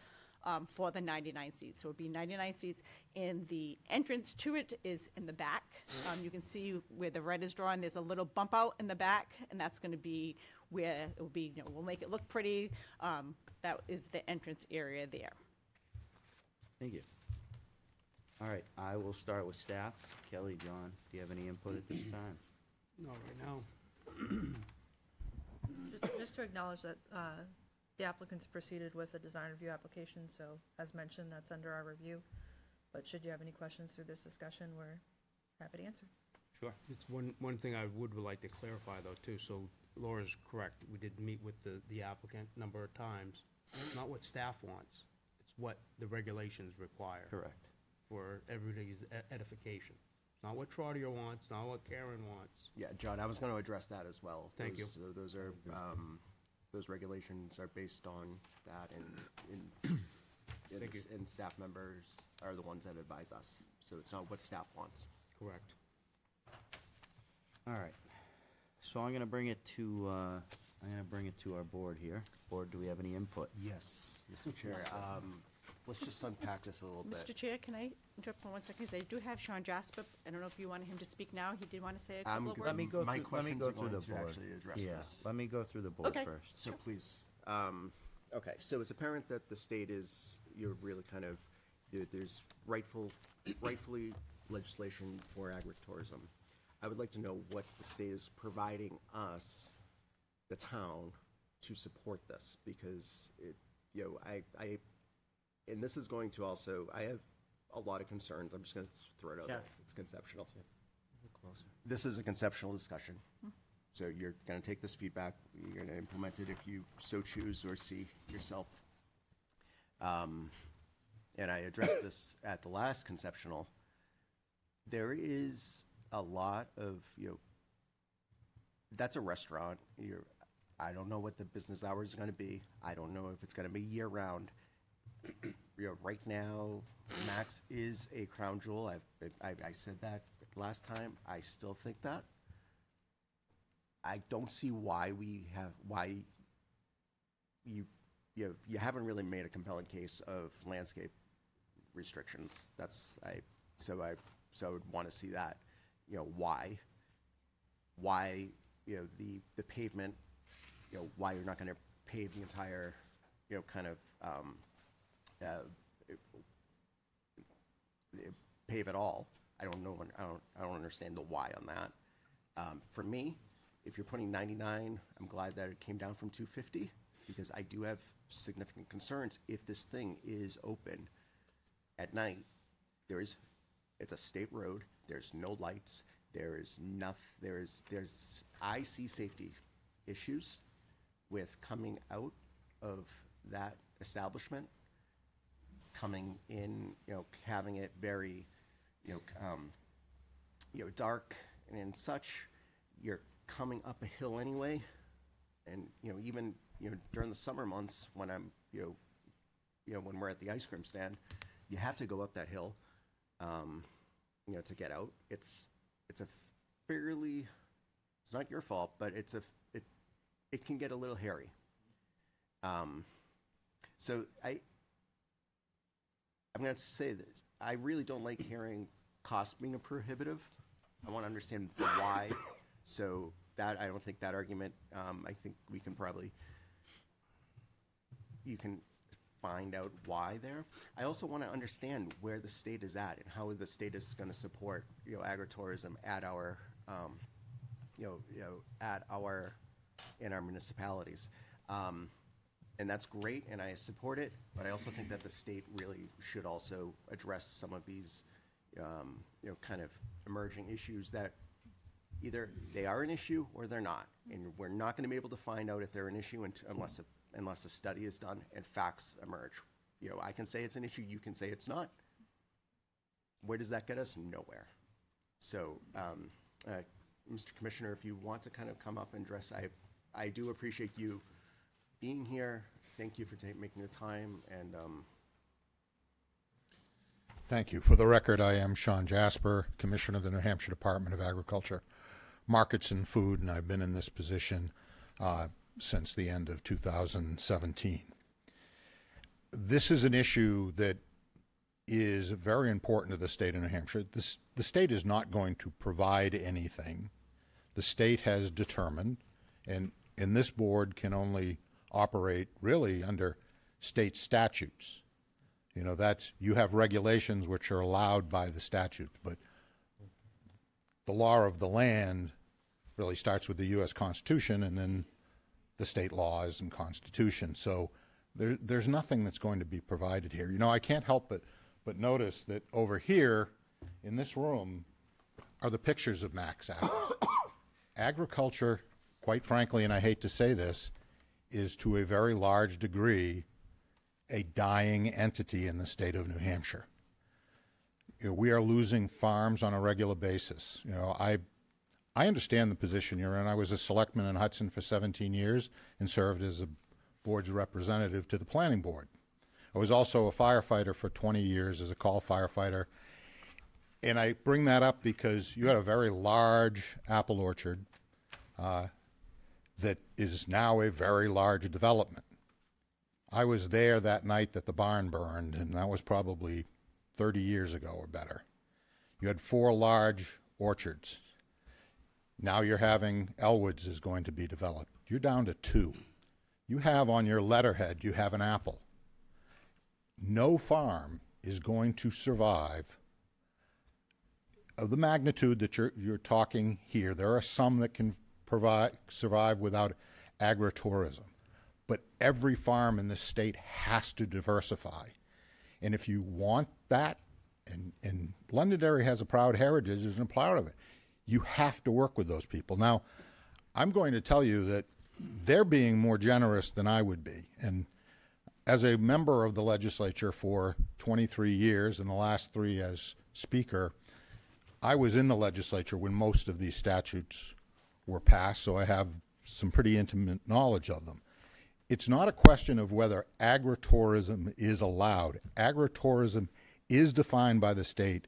for the 99 seats. So it would be 99 seats, and the entrance to it is in the back. You can see where the red is drawn. There's a little bump out in the back, and that's going to be where it will be, we'll make it look pretty. That is the entrance area there. Thank you. All right, I will start with staff. Kelly, John, do you have any input at this time? No, right now. Just to acknowledge that the applicants proceeded with a design review application, so as mentioned, that's under our review. But should you have any questions through this discussion, we're happy to answer. Sure. It's one thing I would like to clarify, though, too. So Laura's correct. We did meet with the applicant a number of times. It's not what staff wants. It's what the regulations require. Correct. For everybody's edification. It's not what Trotter wants, not what Karen wants. Yeah, John, I was going to address that as well. Thank you. Those are, those regulations are based on that, and Thank you. and staff members are the ones that advise us. So it's not what staff wants. Correct. All right. So I'm gonna bring it to our board here. Board, do we have any input? Yes, Mr. Chair. Let's just unpack this a little bit. Mr. Chair, can I interrupt for 1 second? 'Cause I do have Sean Jasper. I don't know if you wanted him to speak now. He did want to say a couple of words. Let me go My through, let me questions go are through going the to board. actually address Yes, this. let me go through the board Okay. first. So please, okay, so it's apparent that the state is, you're really kind of, there's rightfully legislation for agritourism. I would like to know what the state is providing us, the town, to support this, because it, and this is going to also, I have a lot of concerns, I'm just gonna throw it out there. Jeff. It's conceptual. This is a conceptual discussion. So you're gonna take this feedback, you're gonna implement it if you so choose or see yourself. And I addressed this at the last conceptual. There is a lot of, that's a restaurant, I don't know what the business hours are gonna be, I don't know if it's gonna be year-round. Right now, Max is a crown jewel, I said that last time. I still think that. I don't see why you haven't really made a compelling case of landscape restrictions. So I would want to see that. Why, the pavement, why you're not going to pave the entire, kind of, pave it all. I don't know. I don't understand the why on that. For me, if you're putting 99, I'm glad that it came down from 250 because I do have significant concerns if this thing is open at night. It's a state road. There's no lights. There's nothing. I see safety issues with coming out of that establishment, coming in, having it very, dark and such. You're coming up a hill anyway, and even during the summer months when I'm when we're at the ice cream stand, you have to go up that hill, to get out. It's a fairly, it's not your fault, but it can get a little hairy. So I'm going to say this. I really don't like hearing cost being prohibitive. I want to understand the why. So I don't think that argument, I think we can you can find out why there. I also want to understand where the state is at and how the state is going to support, agritourism at our, in our municipalities. And that's great, and I support it, but I also think that the state really should also address some of these, kind of emerging issues that either they are an issue or they're not. And we're not going to be able to find out if they're an issue unless a study is done and facts emerge. I can say it's an issue, you can say it's not. Where does that get us? Nowhere. So, Mr. Commissioner, if you want to kind of come up and address, I do appreciate you being here. Thank you for making the time. And Thank you. For the record, I am Sean Jasper, Commissioner of the New Hampshire Department of Agriculture, Markets and Food, and I've been in this position since the end of 2017. This is an issue that is very important to the state of New Hampshire. The state is not going to provide anything. The state has determined, and this board can only operate really under state statutes. You have regulations which are allowed by the statute, but the law of the land really starts with the U.S. Constitution and then the state laws and Constitution. So there's nothing that's going to be provided here. I can't help but notice that over here in this room are the pictures of Max Apples. Agriculture, quite frankly, and I hate to say this, is to a very large degree a dying entity in the state of New Hampshire. We are losing farms on a regular basis. I understand the position you're in. I was a selectman in Hudson for 17 years and served as a board's representative to the planning board. I was also a firefighter for 20 years as a call firefighter. And I bring that up because you had a very large apple orchard that is now a very large development. I was there that night that the barn burned, and that was probably 30 years ago or better. You had 4 large orchards. Now you're having Elwoods is going to be developed. You're down to 2. You have on your letterhead, you have an apple. No farm is going to survive of the magnitude that you're talking here. There are some that can survive without agritourism. But every farm in this state has to diversify. And if you want that, and Londonderry has a proud heritage, and proud of it, you have to work with those people. Now, I'm going to tell you that they're being more generous than I would be. And as a member of the legislature for 23 years, and the last 3 as speaker, I was in the legislature when most of these statutes were passed, so I have some pretty intimate knowledge of them. It's not a question of whether agritourism is allowed. Agritourism is defined by the state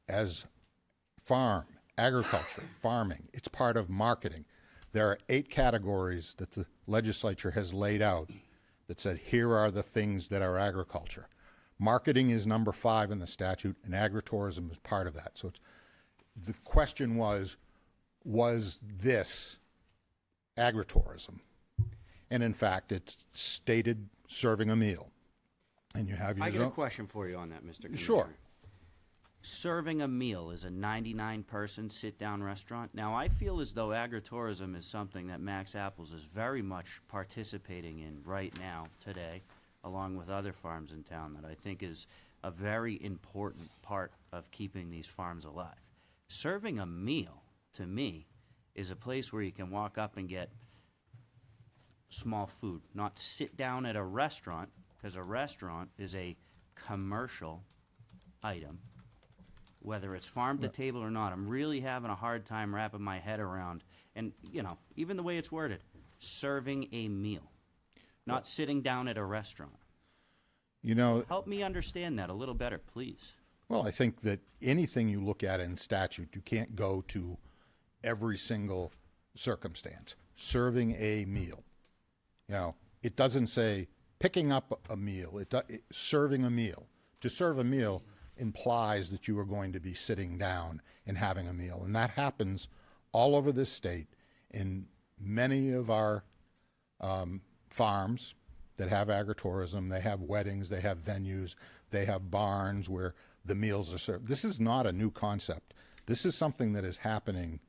as farm, agriculture, farming. It's part of marketing. There are 8 categories that the legislature has laid out that said, here are the things that are agriculture. Marketing is number 5 in the statute, and agritourism is part of that. So the question was this agritourism? And in fact, it's stated serving a meal. And you have your I got a question for you on that, Mr. Commissioner. Sure. Serving a meal is a 99-person sit-down restaurant. Now, I feel as though agritourism is something that Max Apples is very much participating in right now, today, along with other farms in town, that I think is a very important part of keeping these farms alive. Serving a meal, to me, is a place where you can walk up and get small food, not sit down at a restaurant, because a restaurant is a commercial item. Whether it's farm to table or not, I'm really having a hard time wrapping my head around, and, you know, even the way it's worded, serving a meal, not sitting down at a restaurant. You know, Help me understand that a little better, please. well, I think that anything you look at in statute, you can't go to every single circumstance. Serving a meal. You know, it doesn't say picking up a meal, serving a meal. To serve a meal implies that you are going to be sitting down and having a meal. And that happens all over this state in many of our farms that have agritourism. They have weddings, they have venues, they have barns where the meals are served. This is not a new concept. This is something that is happening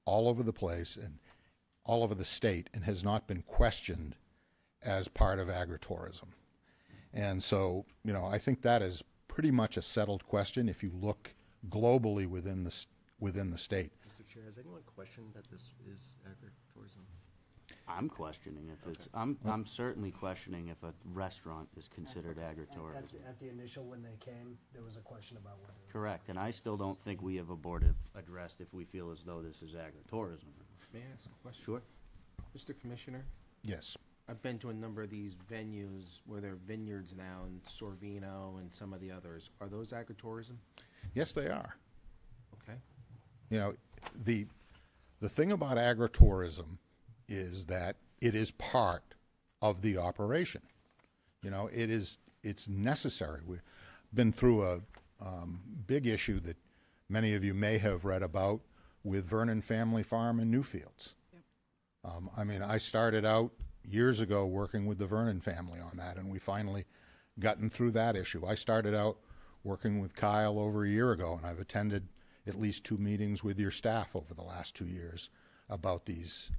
all over the place and all over the state and has not been questioned as part of agritourism. And so, you know, I think that is pretty much a settled question if you look globally within the state. Mr. Chair, has anyone questioned that this is agritourism? I'm questioning if it's, I'm certainly questioning if a restaurant is considered agritourism. At the initial, when they came, there was a question about whether. Correct, and I still don't think we have abortive addressed if we feel as though this is agritourism. May I ask a question? Sure. Mr. Commissioner, Yes. I've been to a number of these venues where there are vineyards now, and Sorvino and some of the others. Are those agritourism? Yes, they are. Okay. You know, the thing about agritourism is that it is part of the operation. You know, it's necessary. We've been through a big issue that many of you may have read about with Vernon Family Farm in Newfields. I mean, I started out years ago working with the Vernon family on that, and we finally gotten through that issue. I started out working with Kyle over a year ago, and I've attended at least 2 meetings with your staff over the last 2 years about these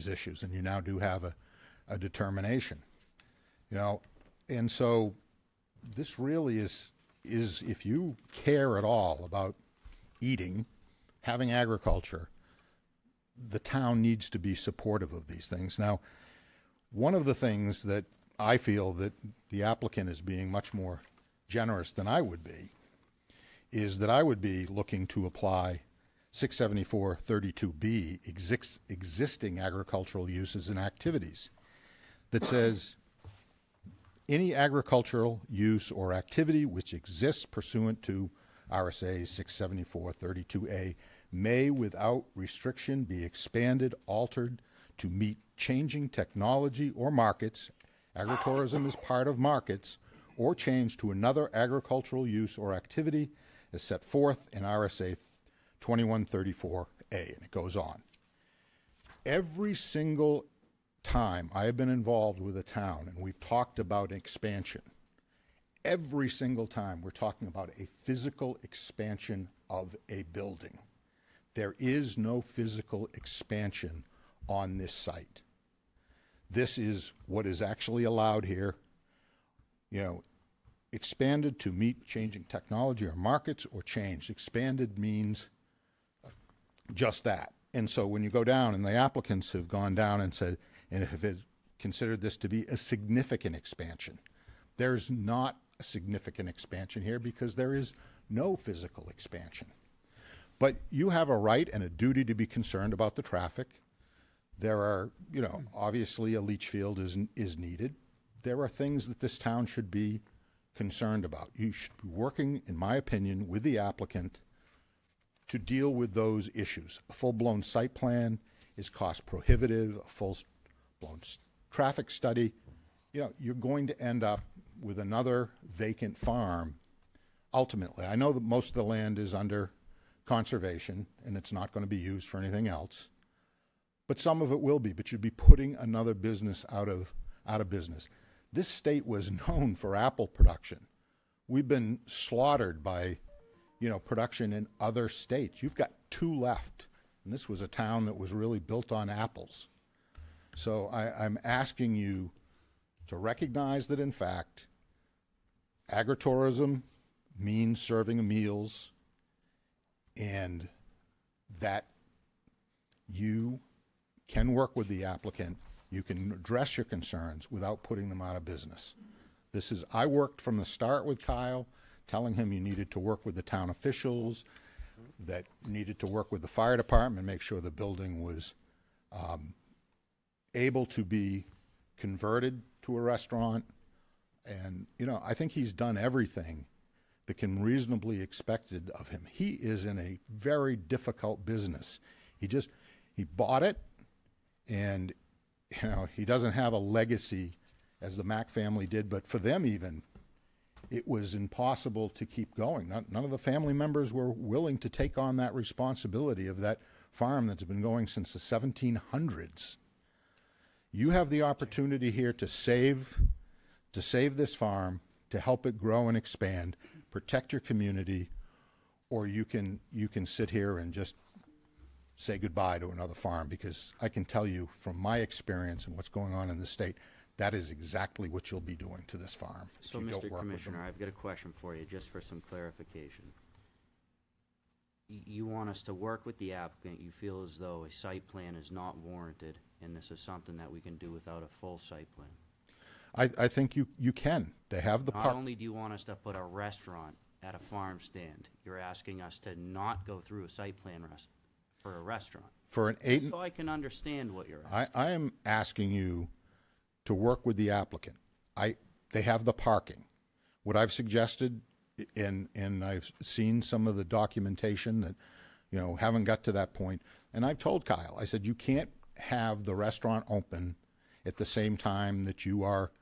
issues, and you now do have a determination. You know, and so this really is if you care at all about eating, having agriculture, the town needs to be supportive of these things. Now, one of the things that I feel that the applicant is being much more generous than I would be is that I would be looking to apply 674-32B, existing agricultural uses and activities, that says any agricultural use or activity which exists pursuant to RSA 674-32A may without restriction be expanded, altered to meet changing technology or markets, agritourism is part of markets, or changed to another agricultural use or activity as set forth in RSA 2134A, and it goes on. Every single time I have been involved with a town and we've talked about expansion, every single time we're talking about a physical expansion of a building. There is no physical expansion on this site. This is what is actually allowed here. You know, expanded to meet changing technology or markets, or changed. Expanded means just that. And so when you go down, and the applicants have gone down and said, and have considered this to be a significant expansion. There's not a significant expansion here because there is no physical expansion. But you have a right and a duty to be concerned about the traffic. There are, you know, obviously a leach field is needed. There are things that this town should be concerned about. You should be working, in my opinion, with the applicant to deal with those issues. A full-blown site plan is cost prohibitive, a full-blown traffic study. You know, you're going to end up with another vacant farm ultimately. I know that most of the land is under conservation and it's not going to be used for anything else, but some of it will be. But you'd be putting another business out of business. This state was known for apple production. We've been slaughtered by, you know, production in other states. You've got 2 left, and this was a town that was really built on apples. So I'm asking you to recognize that, in fact, agritourism means serving meals, and that you can work with the applicant, you can address your concerns without putting them out of business. I worked from the start with Kyle, telling him you needed to work with the town officials, that needed to work with the fire department, make sure the building was able to be converted to a restaurant. And, you know, I think he's done everything that can reasonably be expected of him. He is in a very difficult business. He bought it, and, you know, he doesn't have a legacy as the Mack family did, but for them even, it was impossible to keep going. None of the family members were willing to take on that responsibility of that farm that's been going since the 1700s. You have the opportunity here to save this farm, to help it grow and expand, protect your community, or you can sit here and just say goodbye to another farm, because I can tell you from my experience and what's going on in the state, that is exactly what you'll be doing to this farm. if So, you don't Mr. work with Commissioner, them. I've got a question for you, just for some clarification. You want us to work with the applicant, you feel as though a site plan is not warranted, and this is something that we can do without a full site plan. I think you can. They have the Not park. only do you want us to put a restaurant at a farm stand, you're asking us to not go through a site plan for a restaurant. For an 8, So I can understand what you're asking. I am asking you to work with the applicant. They have the parking. What I've suggested, and I've seen some of the documentation that, you know, haven't got to that point, and I've told Kyle, I said, you can't have the restaurant open at the same time that you are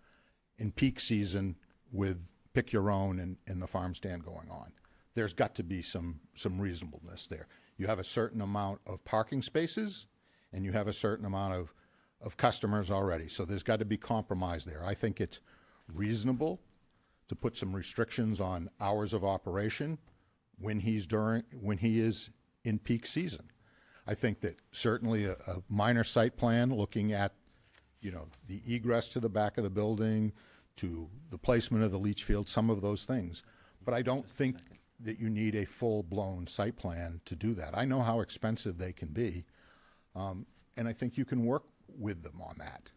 in peak season with pick your own and the farm stand going on. There's got to be some reasonableness there. You have a certain amount of parking spaces, and you have a certain amount of customers already. So there's got to be compromise there. I think it's reasonable to put some restrictions on hours of operation when he is in peak season. I think that certainly a minor site plan looking at, you know, the egress to the back of the building, to the placement of the leach field, some of those things. But I don't think that you need a full-blown site plan to do that. I know how expensive they can be, and I think you can work with them on that.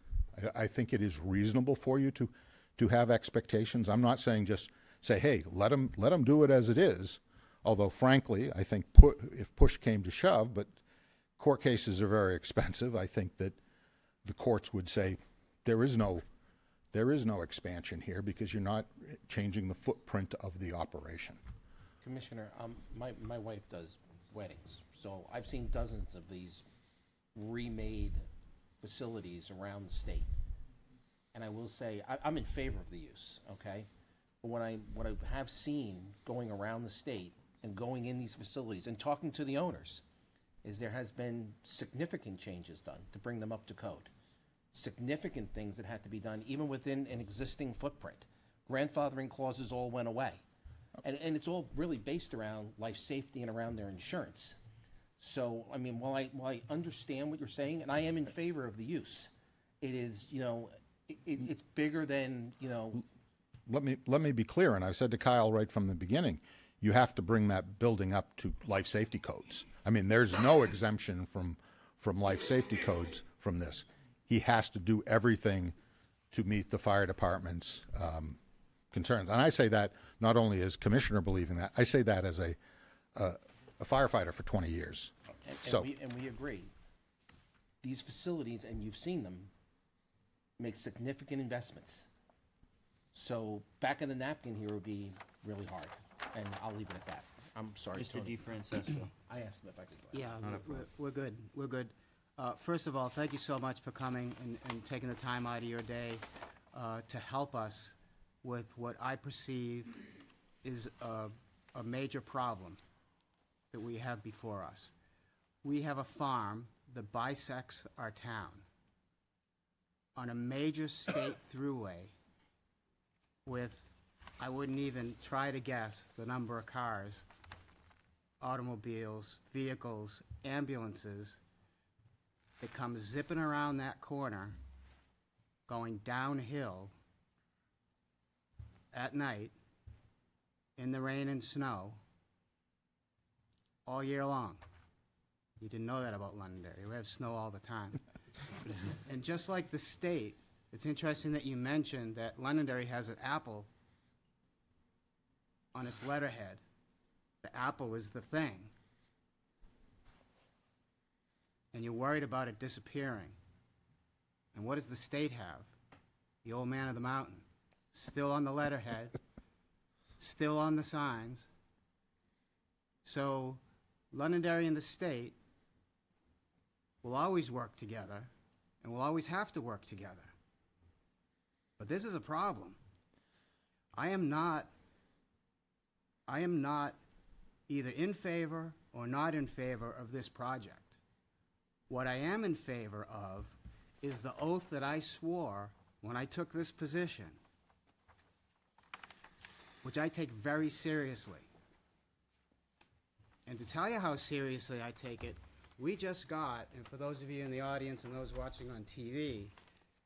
I think it is reasonable for you to have expectations. I'm not saying just say, hey, let them do it as it is, although frankly, I think if push came to shove, but court cases are very expensive, I think that the courts would say there is no expansion here because you're not changing the footprint of the operation. Commissioner, my wife does weddings, so I've seen dozens of these remade facilities around the state. And I will say, I'm in favor of the use, okay? But what I have seen going around the state and going in these facilities and talking to the owners is there has been significant changes done to bring them up to code. Significant things that had to be done even within an existing footprint. Grandfathering clauses all went away. And it's all really based around life safety and around their insurance. So, I mean, while I understand what you're saying, and I am in favor of the use, it is, you know, it's bigger than, you know. Let me be clear, and I've said to Kyle right from the beginning, you have to bring that building up to life safety codes. I mean, there's no exemption from life safety codes from this. He has to do everything to meet the fire department's concerns. And I say that not only as commissioner believing that, I say that as a firefighter for 20 years. And we agree. These facilities, and you've seen them, make significant investments. So back in the napkin here would be really hard, and I'll leave it at that. I'm sorry, Mr. Tony. DeFrancesco. I asked him if I could. Yeah, Not a we're good, we're good. First of all, thank you so much for coming and taking the time out of your day to help us with what I perceive is a major problem that we have before us. We have a farm that bisects our town on a major state thruway with, I wouldn't even try to guess the number of cars, automobiles, vehicles, ambulances that come zipping around that corner, going downhill at night in the rain and snow all year long. You didn't know that about Londonderry. We have snow all the time. And just like the state, it's interesting that you mentioned that Londonderry has an apple on its letterhead. The apple is the thing. And you're worried about it disappearing. And what does the state have? The old man of the mountain. Still on the letterhead. Still on the signs. So Londonderry and the state will always work together, and will always have to work together. But this is a problem. I am not either in favor or not in favor of this project. What I am in favor of is the oath that I swore when I took this position, which I take very seriously. And to tell you how seriously I take it, we just got, and for those of you in the audience and those watching on TV,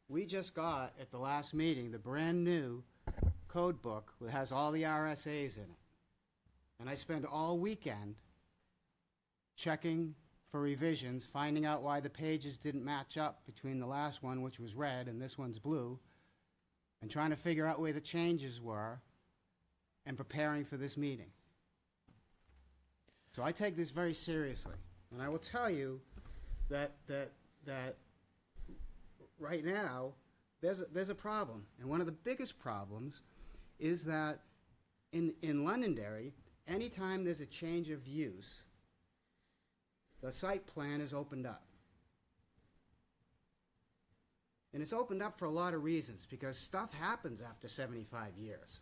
we just got at the last meeting the brand new code book that has all the RSAs in it. And I spent all weekend checking for revisions, finding out why the pages didn't match up between the last one, which was red, and this one's blue, and trying to figure out where the changes were and preparing for this meeting. So I take this very seriously. And I will tell you that right now there's a problem. And one of the biggest problems is that in Londonderry, anytime there's a change of use, the site plan is opened up. And it's opened up for a lot of reasons, because stuff happens after 75 years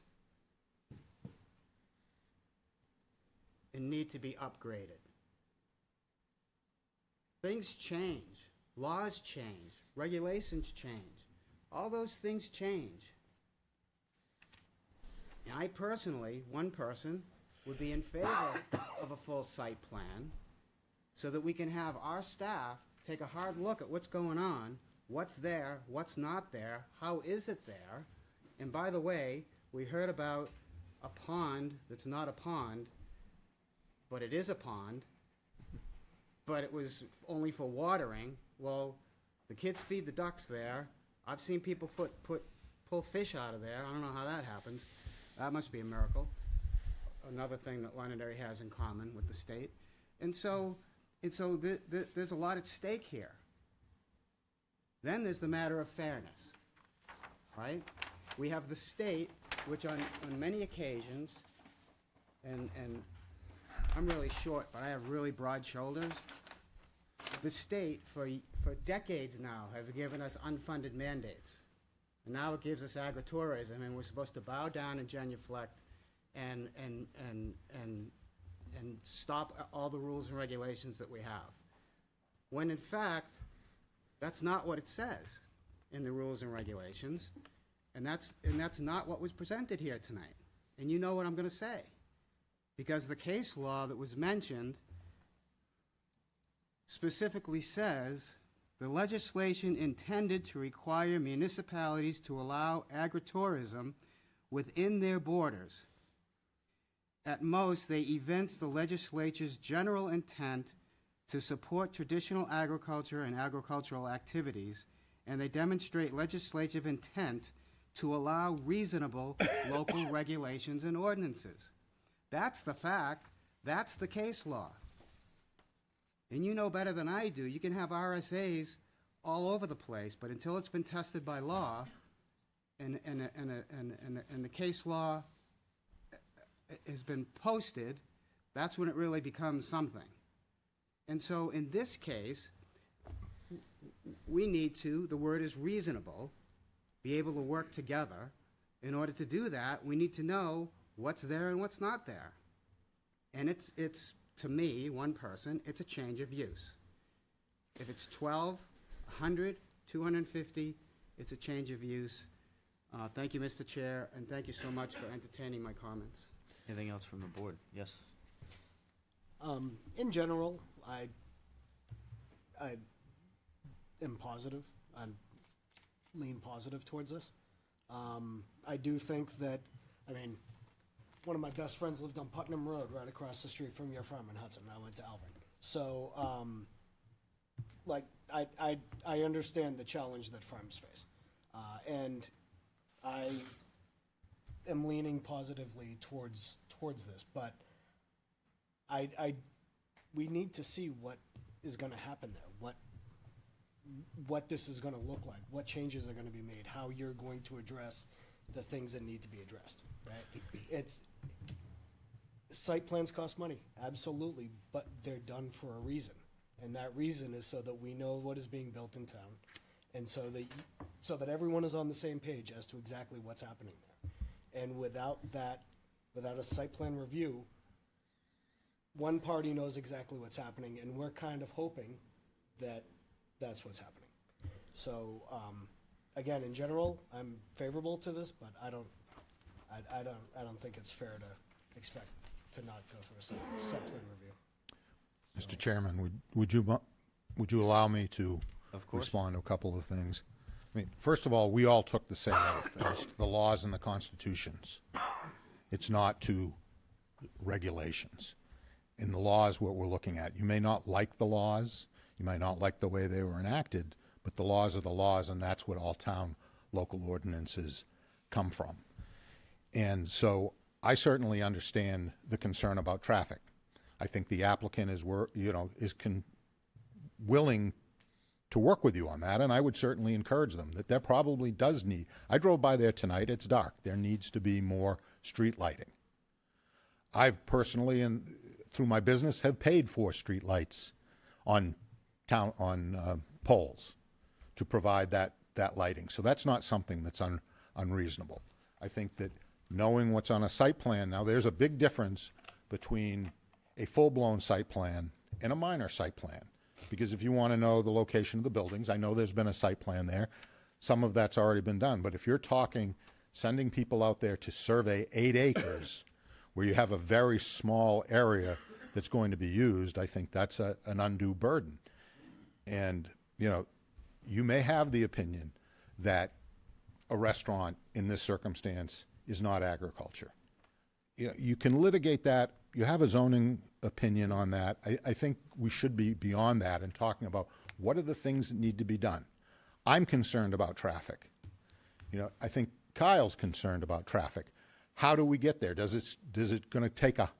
and need to be upgraded. Things change, laws change, regulations change. All those things change. And I personally, one person, would be in favor of a full site plan so that we can have our staff take a hard look at what's going on, what's there, what's not there, how is it there. And by the way, we heard about a pond that's not a pond, but it is a pond, but it was only for watering. Well, the kids feed the ducks there. I've seen people pull fish out of there. I don't know how that happens. That must be a miracle. Another thing that Londonderry has in common with the state. And so there's a lot at stake here. Then there's the matter of fairness, right? We have the state, which on many occasions, and I'm really short, but I have really broad shoulders. The state, for decades now, have given us unfunded mandates. And now it gives us agritourism, and we're supposed to bow down and genuflect and stop all the rules and regulations that we have. When in fact, that's not what it says in the rules and regulations, and that's not what was presented here tonight. And you know what I'm going to say. Because the case law that was mentioned specifically says the legislation intended to require municipalities to allow agritourism within their borders. At most, they evince the legislature's general intent to support traditional agriculture and agricultural activities, and they demonstrate legislative intent to allow reasonable local regulations and ordinances. That's the fact. That's the case law. And you know better than I do, you can have RSAs all over the place, but until it's been tested by law, and the case law has been posted, That's when it really becomes something. And so in this case, we need to, the word is reasonable, be able to work together. In order to do that, we need to know what's there and what's not there. And it's to me, one person, it's a change of use. If it's 12, 100, 250, it's a change of use. Thank you, Mr. Chair, and thank you so much for entertaining my comments. Anything else from the board? Yes? In general, I am positive. I lean positive towards this. I do think that, I mean, one of my best friends lived on Putnam Road, right across the street from your farm in Hudson. I went to Alvin. So, like, I understand the challenge that farms face. And I am leaning positively towards this, but we need to see what is going to happen there, what this is going to look like, what changes are going to be made, how you're going to address the things that need to be addressed. Right? Site plans cost money, absolutely, but they're done for a reason, and that reason is so that we know what is being built in town, and so that everyone is on the same page as to exactly what's happening there. And without a site plan review, one party knows exactly what's happening, and we're kind of hoping that that's what's happening. So, again, in general, I'm favorable to this, but I don't think it's fair to expect to not go through a site plan review. Mr. Chairman, would you allow me to Of course. respond to a couple of things? I mean, first of all, we all took the same oath as to the laws and the constitutions. It's not to regulations. In the laws, what we're looking at, you may not like the laws, you might not like the way they were enacted, but the laws are the laws, and that's what all town local ordinances come from. And so I certainly understand the concern about traffic. I think the applicant is willing to work with you on that, and I would certainly encourage them that there probably does need. I drove by there tonight. It's dark. There needs to be more street lighting. I've personally, and through my business, have paid for street lights on poles to provide that lighting. So that's not something that's unreasonable. I think that knowing what's on a site plan, now there's a big difference between a full-blown site plan and a minor site plan. Because if you want to know the location of the buildings, I know there's been a site plan there. Some of that's already been done. But if you're talking sending people out there to survey 8 acres where you have a very small area that's going to be used, I think that's an undue burden. And, you may have the opinion that a restaurant in this circumstance is not agriculture. You can litigate that. You have a zoning opinion on that. I think we should be beyond that and talking about what are the things that need to be done. I'm concerned about traffic. I think Kyle's concerned about traffic. How do we get there? Is it going to take a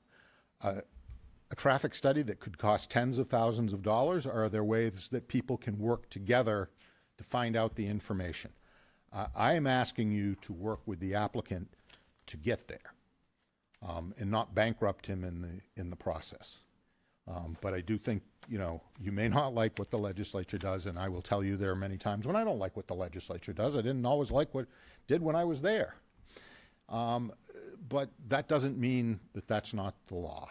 traffic study that could cost tens of thousands of dollars, or are there ways that people can work together to find out the information? I am asking you to work with the applicant to get there, and not bankrupt him in the process. But I do think, you may not like what the legislature does, and I will tell you there are many times when I don't like what the legislature does. I didn't always like what it did when I was there. But that doesn't mean that that's not the law.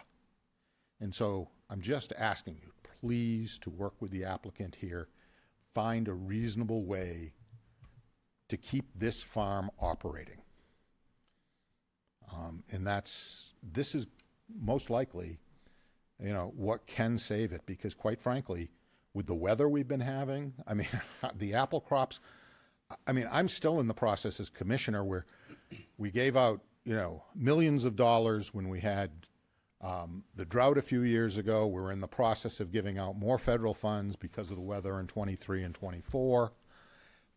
And so I'm just asking you, please, to work with the applicant here, find a reasonable way to keep this farm operating. And this is most likely, what can save it, because quite frankly, with the weather we've been having, the apple crops, I'm still in the process as commissioner where we gave out, millions of dollars when we had the drought a few years ago. We're in the process of giving out more federal funds because of the weather in 23 and 24.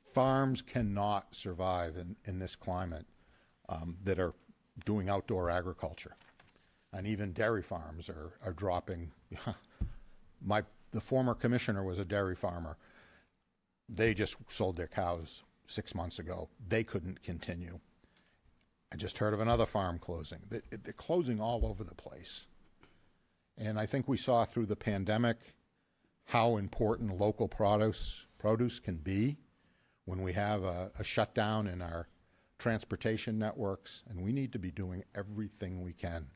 Farms cannot survive in this climate that are doing outdoor agriculture. And even dairy farms are dropping. The former commissioner was a dairy farmer. They just sold their cows 6 months ago. They couldn't continue. I just heard of another farm closing. They're closing all over the place. And I think we saw through the pandemic how important local produce can be when we have a shutdown in our transportation networks, and we need to be doing everything we can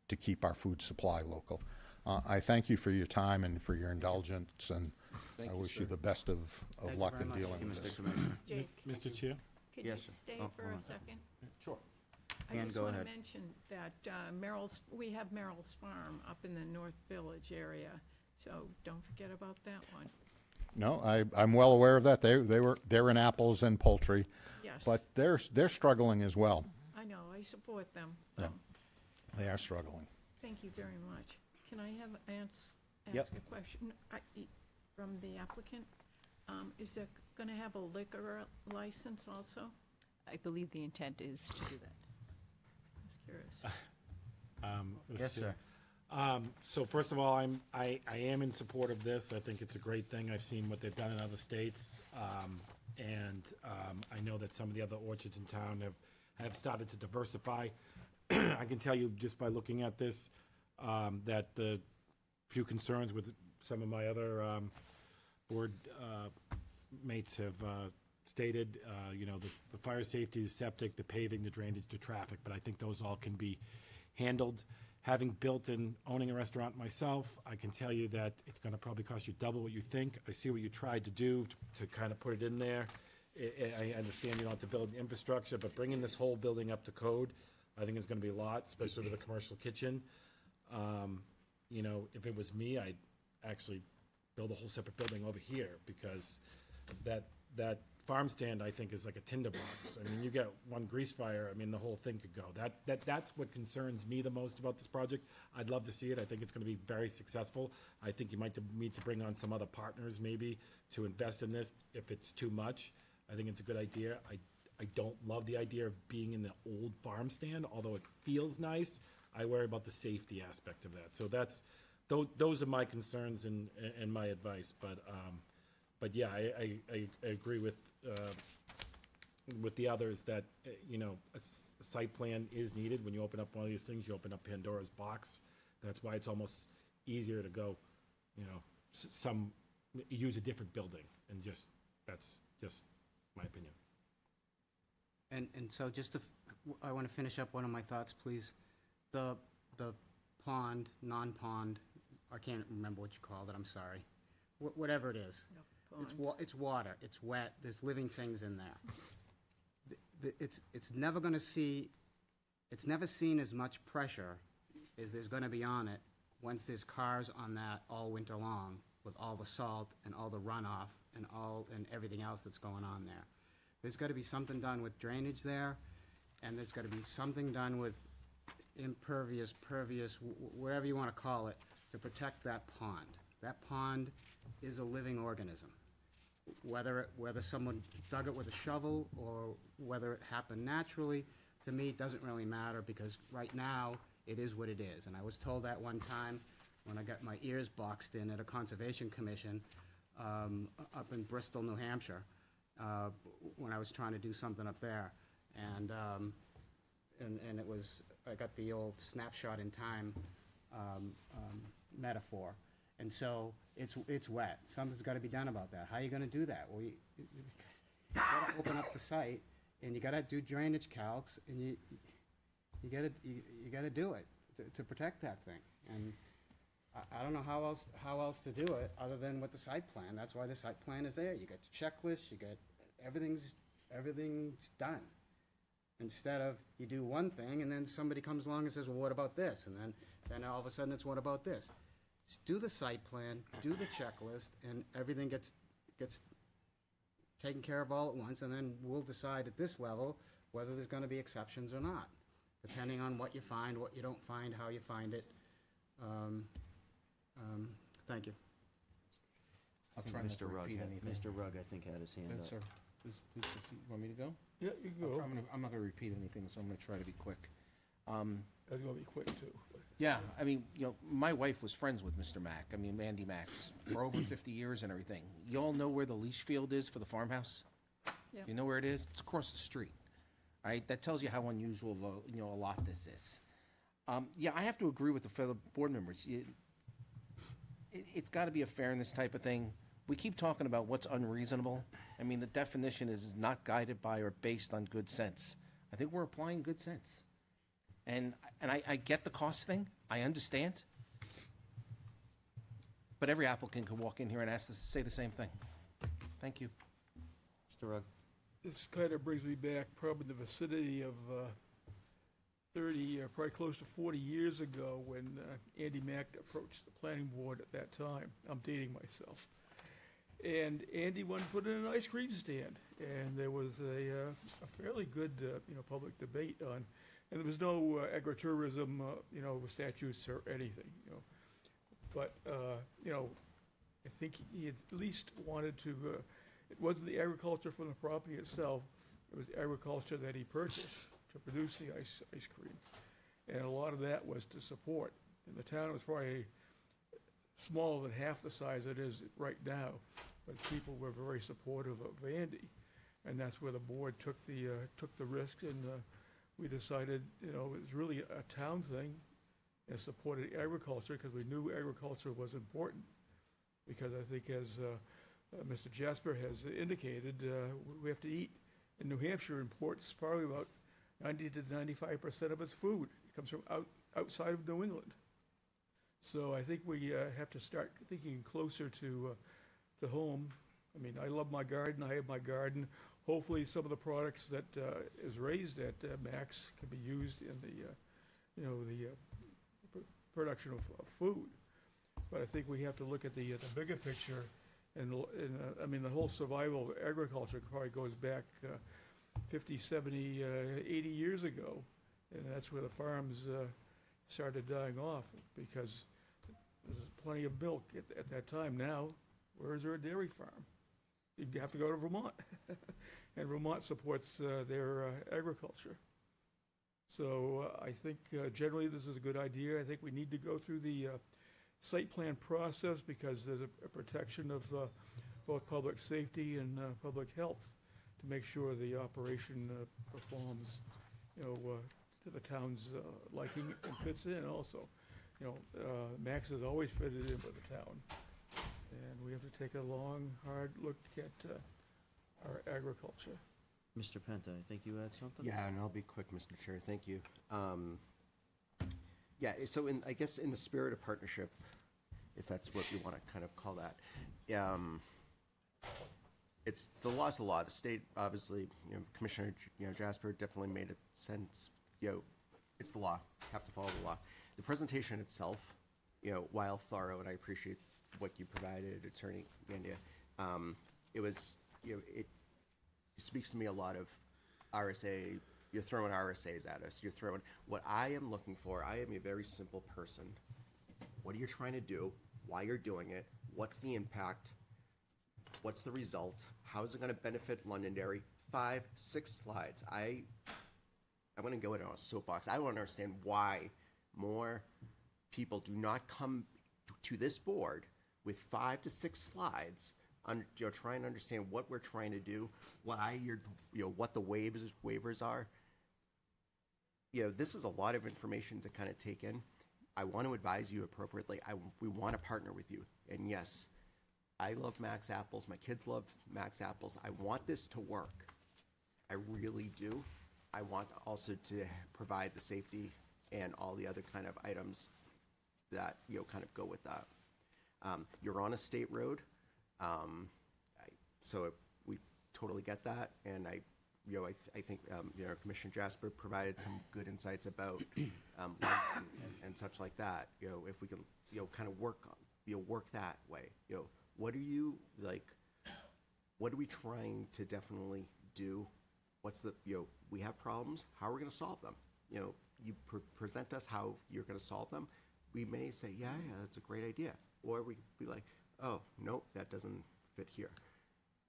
to keep our food supply local. I thank you for your time and for your indulgence, and Thank I you, wish you sir. the best of Thank you luck very in much. dealing Thank with you, this. Mr. Commissioner. Jake, Mr. Chair? could Yes, you sir. stay Oh, for hold a on. second? Sure. I Ann, just go want to ahead. mention that we have Merrill's Farm up in the North Village area, so don't forget about that one. No, I'm well aware of that. They're in apples and poultry, Yes. but they're struggling as well. I know, I support them. Yeah. They are struggling. Thank you very much. Can I have, Yep. ask a question from the applicant? Is it going to have a liquor license also? I believe the intent is to do that. Just curious. Mr. Yes, Chair. sir. So first of all, I am in support of this. I think it's a great thing. I've seen what they've done in other states. I know that some of the other orchards in town have started to diversify. I can tell you just by looking at this, that the few concerns with some of my other board mates have stated, the fire safety, the septic, the paving, the drainage, the traffic, but I think those all can be handled. Having built and owning a restaurant myself, I can tell you that it's gonna probably cost you double what you think. I see what you tried to do to kind of put it in there. I understand you don't have to build infrastructure, but bringing this whole building up to code, I think it's gonna be a lot, especially with a commercial kitchen. If it was me, I'd actually build a whole separate building over here, because that farm stand, I think, is like a tinderbox. I mean, you get one grease fire, I mean, the whole thing could go. That's what concerns me the most about this project. I'd love to see it. I think it's gonna be very successful. I think you might need to bring on some other partners maybe to invest in this if it's too much. I think it's a good idea. I don't love the idea of being in the old farm stand, although it feels nice. I worry about the safety aspect of that. So those are my concerns and my advice. But yeah, I agree with the others that, a site plan is needed. When you open up one of these things, you open up Pandora's box. That's why it's almost easier to go, use a different building, and that's just my opinion. And so I want to finish up one of my thoughts, please. The pond, non-pond, I can't remember what you called it, I'm sorry. Whatever it is. It's water, it's wet, there's living things in there. It's never seen as much pressure as there's gonna be on it once there's cars on that all winter long with all the salt and all the runoff and everything else that's going on there. There's gotta be something done with drainage there, and there's gotta be something done with impervious, pervious, whatever you wanna call it, to protect that pond. That pond is a living organism. Whether someone dug it with a shovel or whether it happened naturally, to me, it doesn't really matter, because right now, it is what it is. And I was told that one time when I got my ears boxed in at a conservation commission up in Bristol, New Hampshire, when I was trying to do something up there. And it was, I got the old snapshot in time metaphor. And so it's wet. Something's got to be done about that. How are you going to do that? Well, you got to open up the site, and you got to do drainage calcs, and you got to do it to protect that thing. And I don't know how else to do it other than with the site plan. That's why the site plan is there. You got the checklist. You got everything's done. Instead of you do one thing and then somebody comes along and says, well, what about this? And then all of a sudden it's, what about this? Just do the site plan, do the checklist, and everything gets taken care of all at once, and then we'll decide at this level whether there's gonna be exceptions or not, depending on what you find, what you don't find, how you find it. Thank you. I'll try not to Mr. Rugg, repeat anything. Mr. Rugg, I think, had his hand Good, up. sir. Please proceed. Want me to go? Yeah, you can go. I'm not gonna repeat anything, so I'm gonna try to be quick. That's gonna be quick, too. Yeah, I mean, my wife was friends with Mr. Mack, Mandy Mack, for over 50 years and everything. You all know where the leach field is for the farmhouse? Yep. You know where it is? It's across the street. All right, that tells you how unusual, a lot this is. Yeah, I have to agree with the fellow board members. it's gotta be a fairness type of thing. We keep talking about what's unreasonable. I mean, the definition is not guided by or based on good sense. I think we're applying good sense. And I get the cost thing, I understand. But every applicant could walk in here and ask us to say the same thing. Thank you. Mr. Rugg? This kind of brings me back probably in the vicinity of 30, probably close to 40 years ago when Andy Mack approached the planning board at that time. I'm dating myself. And Andy wanted to put in an ice cream stand, and there was a fairly good, public debate on, and there was no agritourism, statutes or anything, But, I think he at least wanted to, it wasn't the agriculture from the property itself, it was agriculture that he purchased to produce the ice cream. And a lot of that was to support. And the town was probably smaller than half the size it is right now, but people were very supportive of Andy. And that's where the board took the risk, and we decided, it was really a town thing, and supported agriculture because we knew agriculture was important. Because I think, as Mr. Jasper has indicated, we have to eat. And New Hampshire imports probably about 90 to 95% of its food. It comes from outside of New England. So I think we have to start thinking closer to home. I mean, I love my garden. I have my garden. Hopefully, some of the products that is raised at Max can be used in the production of food. But I think we have to look at the bigger picture, and I mean, the whole survival of agriculture probably goes back 50, 70, 80 years ago, and that's where the farms started dying off, because there's plenty of milk at that time. Now, where is there a dairy farm? You have to go to Vermont, and Vermont supports their agriculture. So I think generally this is a good idea. I think we need to go through the site plan process, because there's a protection of both public safety and public health to make sure the operation performs, to the town's liking and fits in also. Max has always fitted in with the town, and we have to take a long, hard look at our agriculture. Mr. Penta, I think you had something? Yeah, and I'll be quick, Mr. Chair. Thank you. Yeah, so I guess in the spirit of partnership, if that's what you want to kind of call that, it's the law's the law. The state, obviously, Commissioner, Jasper definitely made it sense. It's the law. Have to follow the law. The presentation itself, while thorough, and I appreciate what you provided, Attorney Gandia, it was, it speaks to me a lot of RSA. You're throwing RSAs at us. You're throwing what I am looking for. I am a very simple person. What are you trying to do? Why you're doing it? What's the impact? What's the result? How is it going to benefit Londonderry? 5, 6 slides. I'm going to go into a soapbox. I don't understand why more people do not come to this board with 5 to 6 slides, trying to understand what we're trying to do, what the waivers are. This is a lot of information to kind of take in. I want to advise you appropriately. We want to partner with you. And yes, I love Max apples. My kids love Max apples. I want this to work. I really do. I want also to provide the safety and all the other kind of items that kind of go with that. You're on a state road, so we totally get that, and I think Commissioner Jasper provided some good insights about lights and such like that. If we can kind of work that way. What are you like? What are we trying to definitely do? What's the we have problems. How are we going to solve them? You present us how you're going to solve them. We may say, yeah, that's a great idea, or we be like, oh, nope, that doesn't fit here.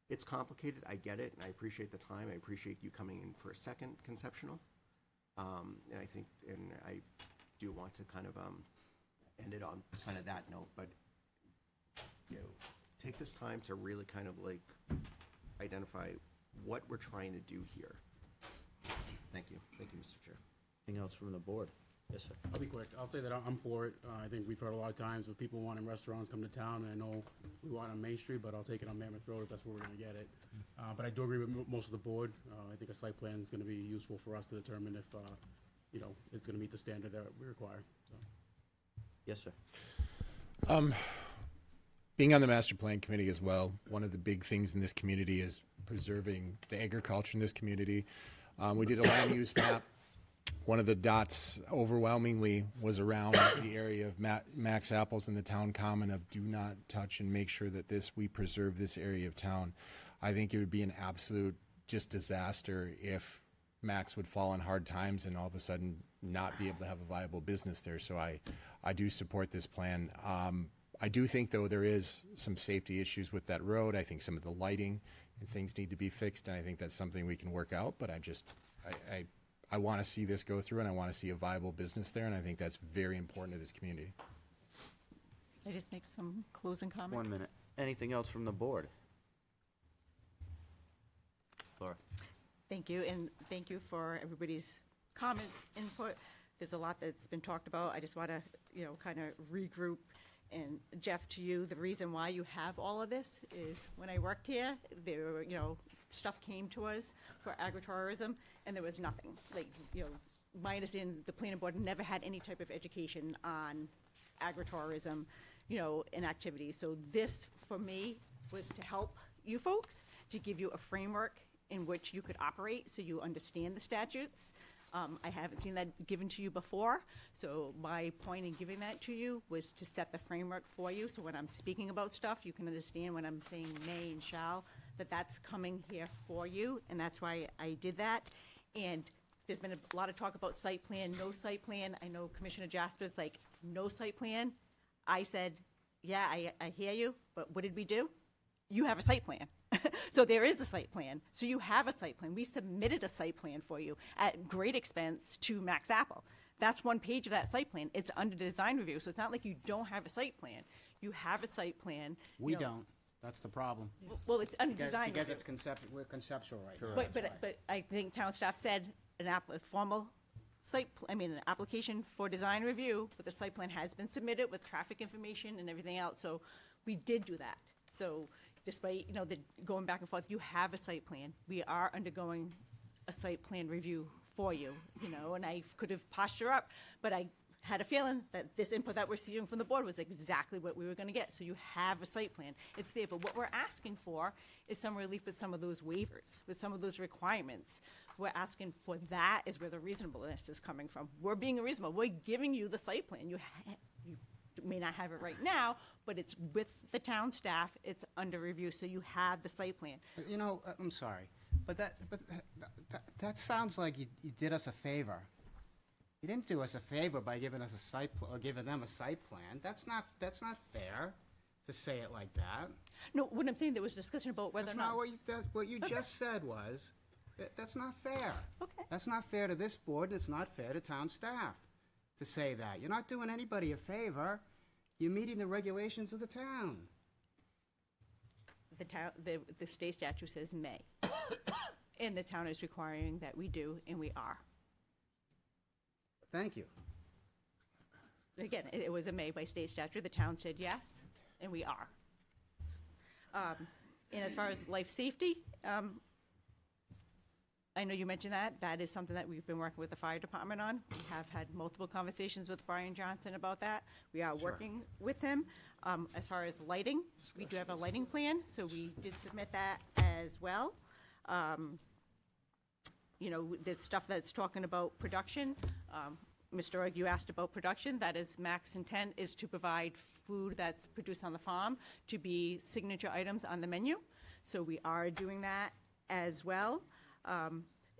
It's complicated. I get it, and I appreciate the time. I appreciate you coming in for a second conceptual. And I think, and I do want to kind of end it on kind of that note, but take this time to really kind of like identify what we're trying to do here. Thank you. Thank you, Mr. Chair. Anything else from the board? Yes, sir. I'll be quick. I'll say that I'm for it. I think we've heard a lot of times with people wanting restaurants come to town, and I know we want it on Main Street, but I'll take it on Mammoth Road if that's where we're gonna get it. But I do agree with most of the board. I think a site plan is gonna be useful for us to determine if, you know, it's gonna meet the standard that we require, so. Yes, sir. Being on the master plan committee as well, one of the big things in this community is preserving the agriculture in this community. We did a land use map. One of the dots overwhelmingly was around the area of Max Apples in the town common of do not touch and make sure that we preserve this area of town. I think it would be an absolute just disaster if Max would fall on hard times and all of a sudden not be able to have a viable business there. So I do support this plan. I do think, though, there is some safety issues with that road. I think some of the lighting and things need to be fixed, and I think that's something we can work out. But I want to see this go through, and I want to see a viable business there, and I think that's very important to this community. Can I just make some closing comments? 1 minute. Anything else from the board? Laura? Thank you, and thank you for everybody's comments, input. There's a lot that's been talked about. I just want to, kind of regroup. And Jeff, to you, the reason why you have all of this is when I worked here, there were, stuff came to us for agritourism, and there was nothing. Like, my understanding, the planning board never had any type of education on agritourism, and activities. So this, for me, was to help you folks, to give you a framework in which you could operate so you understand the statutes. I haven't seen that given to you before, so my point in giving that to you was to set the framework for you, so when I'm speaking about stuff, you can understand when I'm saying may and shall, that's coming here for you, and that's why I did that. And there's been a lot of talk about site plan, no site plan. I know Commissioner Jasper's like, no site plan. I said, yeah, I hear you, but what did we do? You have a site plan. So there is a site plan. So you have a site plan. We submitted a site plan for you at great expense to Max Apple. That's one page of that site plan. It's under design review. So it's not like you don't have a site plan. You have a site plan. We don't. That's the problem. Well, it's under design Because review. it's we're conceptual right now. But I think town staff said a formal an application for design review with a site plan has been submitted with traffic information and everything else. So we did do that. So despite, the going back and forth, you have a site plan. We are undergoing a site plan review for you, and I could have postured up, but I had a feeling that this input that we're seeing from the board was exactly what we were gonna get. So you have a site plan, it's there, but what we're asking for is some relief with some of those waivers, with some of those requirements. We're asking for that is where the reasonableness is coming from. We're being reasonable, we're giving you the site plan. You may not have it right now, but it's with the town staff, it's under review, so you have the site plan. I'm sorry, but that sounds like you did us a favor. You didn't do us a favor by giving us a site, or giving them a site plan. That's not fair to say it like that. No, what I'm saying, there was discussion about whether That's or not. what you just said was, that's not fair. Okay. That's not fair to this board, it's not fair to town staff to say that. You're not doing anybody a favor. You're meeting the regulations of the town. The state statute says may. And the town is requiring that we do, and we are. Thank you. Again, it was a may by state statute. The town said yes, and we are. And as far as life safety, I know you mentioned that. That is something that we've been working with the fire department on. We have had multiple conversations with Brian Johnson about that. We are working with him. As far as lighting, we do have a lighting plan, so we did submit that as well. There's stuff that's talking about production. Mr. Ogg, you asked about production. That is Mac's intent, is to provide food that's produced on the farm to be signature items on the menu. So we are doing that as well.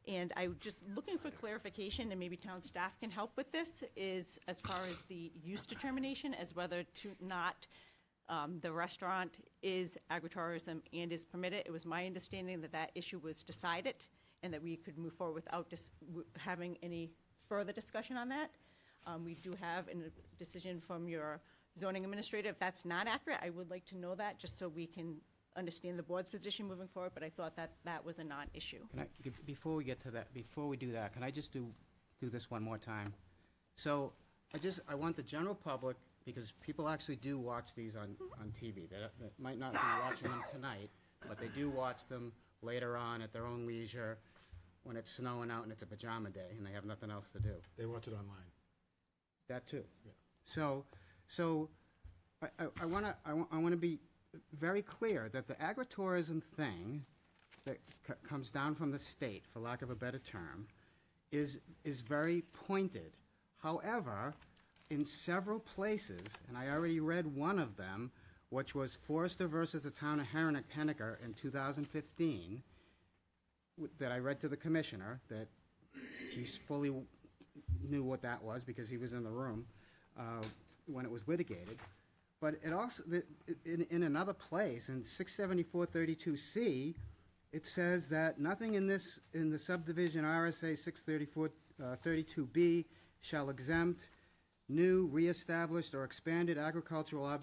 And I'm just looking for clarification, and maybe town staff can help with this, is as far as the use determination, as whether to not, the restaurant is agritourism and is permitted. It was my understanding that that issue was decided and that we could move forward without having any further discussion on that. We do have a decision from your zoning administrator. If that's not accurate, I would like to know that, just so we can understand the board's position moving forward, but I thought that that was a non-issue. Before we get to that, before we do that, can I just do this one more time? So I want the general public, because people actually do watch these on TV. That might not be watching them tonight, but they do watch them later on at their own leisure when it's snowing out and it's a pajama day and they have nothing else to do. They watch it online. That too. So I want to be very clear that the agritourism thing that comes down from the state, for lack of a better term, is very pointed. However, in several places, and I already read one of them, which was Forrester versus the town of Henniker in 2015, that I read to the commissioner, that he fully knew what that was because he was in the room when it was litigated. But it also, in another place, in 674-32C, it says that nothing in the subdivision RSA 634-32B shall exempt new, reestablished, or expanded agricultural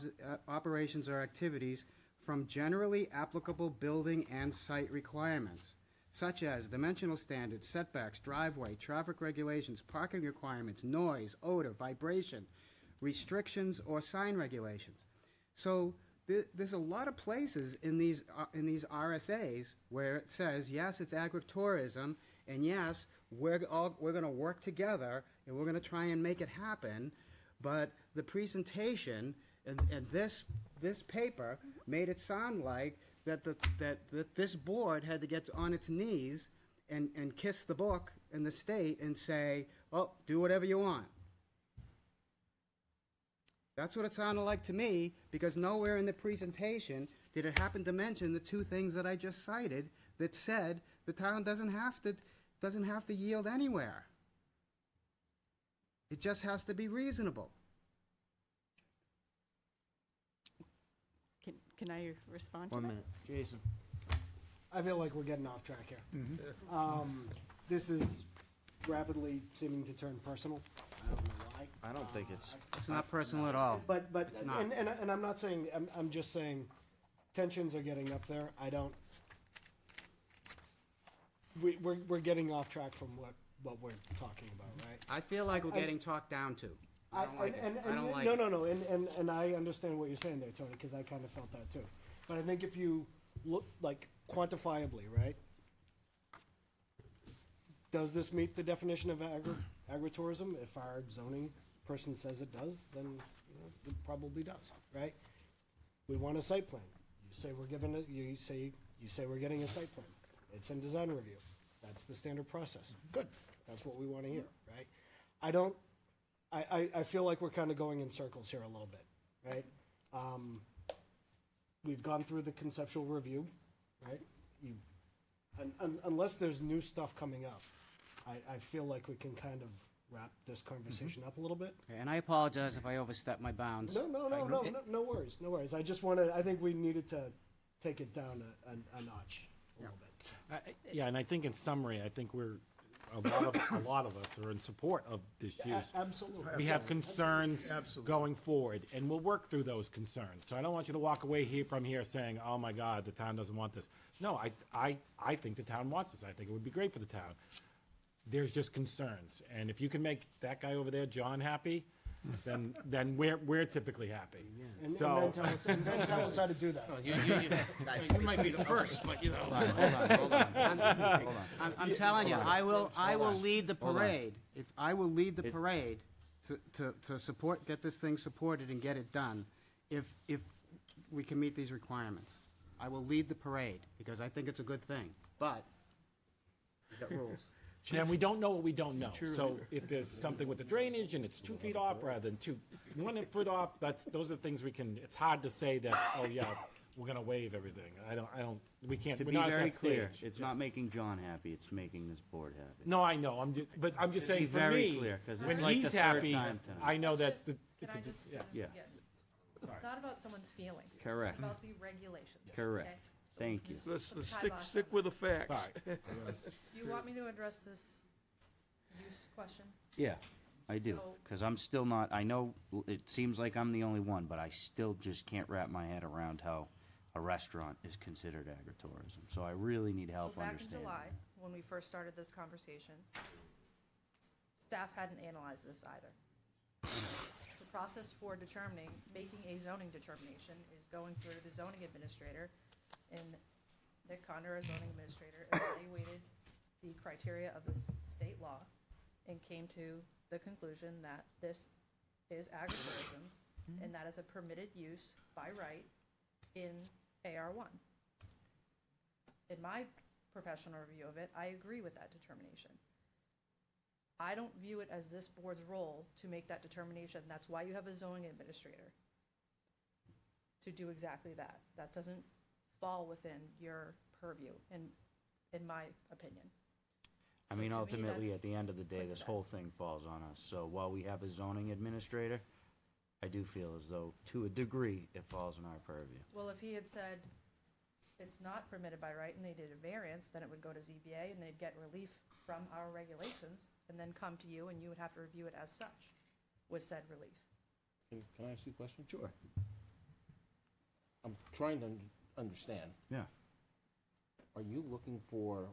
operations or activities from generally applicable building and site requirements, such as dimensional standards, setbacks, driveway, traffic regulations, parking requirements, noise, odor, vibration, restrictions, or sign regulations. So there's a lot of places in these RSAs where it says, yes, it's agritourism, and yes, we're going to work together and we're going to try and make it happen. But the presentation and this paper made it sound like that this board had to get on its knees and kiss the book and the state and say, oh, do whatever you want. That's what it sounded like to me, because nowhere in the presentation did it happen to mention the two things that I just cited that said the town doesn't have to yield anywhere. It just has to be reasonable. Can I respond to 1 that? minute. Jason. I feel like we're getting off track here. This is rapidly seeming to turn personal. I don't know why. I don't think it's. It's not personal at all. But It's not. and I'm not saying, I'm just saying tensions are getting up there. I don't, we're getting off track from what we're talking about, right? I feel like we're getting talked down to. I don't like it. I don't like no, it. no, and I understand what you're saying there, Tony, because I kind of felt that too. But I think if you look, like, quantifiably, right? Does this meet the definition of agritourism? If our zoning person says it does, then, you know, it probably does, right? We want a site plan. You say we're giving it, you say we're getting a site plan. It's in design review. That's the standard process. Good. That's what we want to hear, right? I feel like we're kind of going in circles here a little bit, right? We've gone through the conceptual review, right? Unless there's new stuff coming up, I feel like we can kind of wrap this conversation up a little bit. Okay, and I apologize if I overstepped my bounds. No worries. I just I think we needed to take it down a notch a little bit. Yeah, and I think in summary, I think a lot of us are in support of this use. Absolutely. We have concerns going forward, and we'll work through those concerns. So I don't want you to walk away from here saying, oh my God, the town doesn't want this. No, I think the town wants this. I think it would be great for the town. There's just concerns, and if you can make that guy over there, John, happy, then we're typically happy. And So, then tell us how to do that. You might be the first, but you know. Hold on. I'm telling you, I will lead the parade. If I will lead the parade to support, get this thing supported and get it done, if we can meet these requirements. I will lead the parade, because I think it's a good thing, but we've got rules. and we don't know what we don't know. So if there's something with the drainage and it's 2 feet off rather than 1 foot off, those are things we can, it's hard to say that, oh yeah, we're gonna waive everything. We can't, To we're be not at very that clear, stage. it's not making John happy, it's making this board happy. No, I know, but I'm just To be saying, for very me, clear, 'cause it's when like the he's third happy, time tonight. I know that, Can it's I a, just, Yeah. It's not about someone's feelings. Correct. It's about the regulations. Correct. okay? So Thank you. just Let's kibosh stick on with the facts. sorry. Do you want me to address this use question? Yeah, I do, So- because I'm still not, I know it seems like I'm the only one, but I still just can't wrap my head around how a restaurant is considered agritourism. So I really need help So back in understanding. July, when we first started this conversation, staff hadn't analyzed this either. The process for making a zoning determination is going through the zoning administrator, and Nick Conder, our zoning administrator, evaluated the criteria of the state law and came to the conclusion that this is agritourism, and that is a permitted use by right in AR1. In my professional review of it, I agree with that determination. I don't view it as this board's role to make that determination. That's why you have a zoning administrator to do exactly that. That doesn't fall within your purview, in my opinion. I So mean, to me, ultimately, that's at the end of the day, quite this the whole thing falls on us. So while we have a zoning administrator, I do feel as though, to a degree, it falls in our purview. Well, if he had said it's not permitted by right and they did a variance, then it would go to ZBA and they'd get relief from our regulations and then come to you and you would have to review it as such with said relief. Can I ask you a question? Sure. I'm trying to understand. Yeah. Are you looking for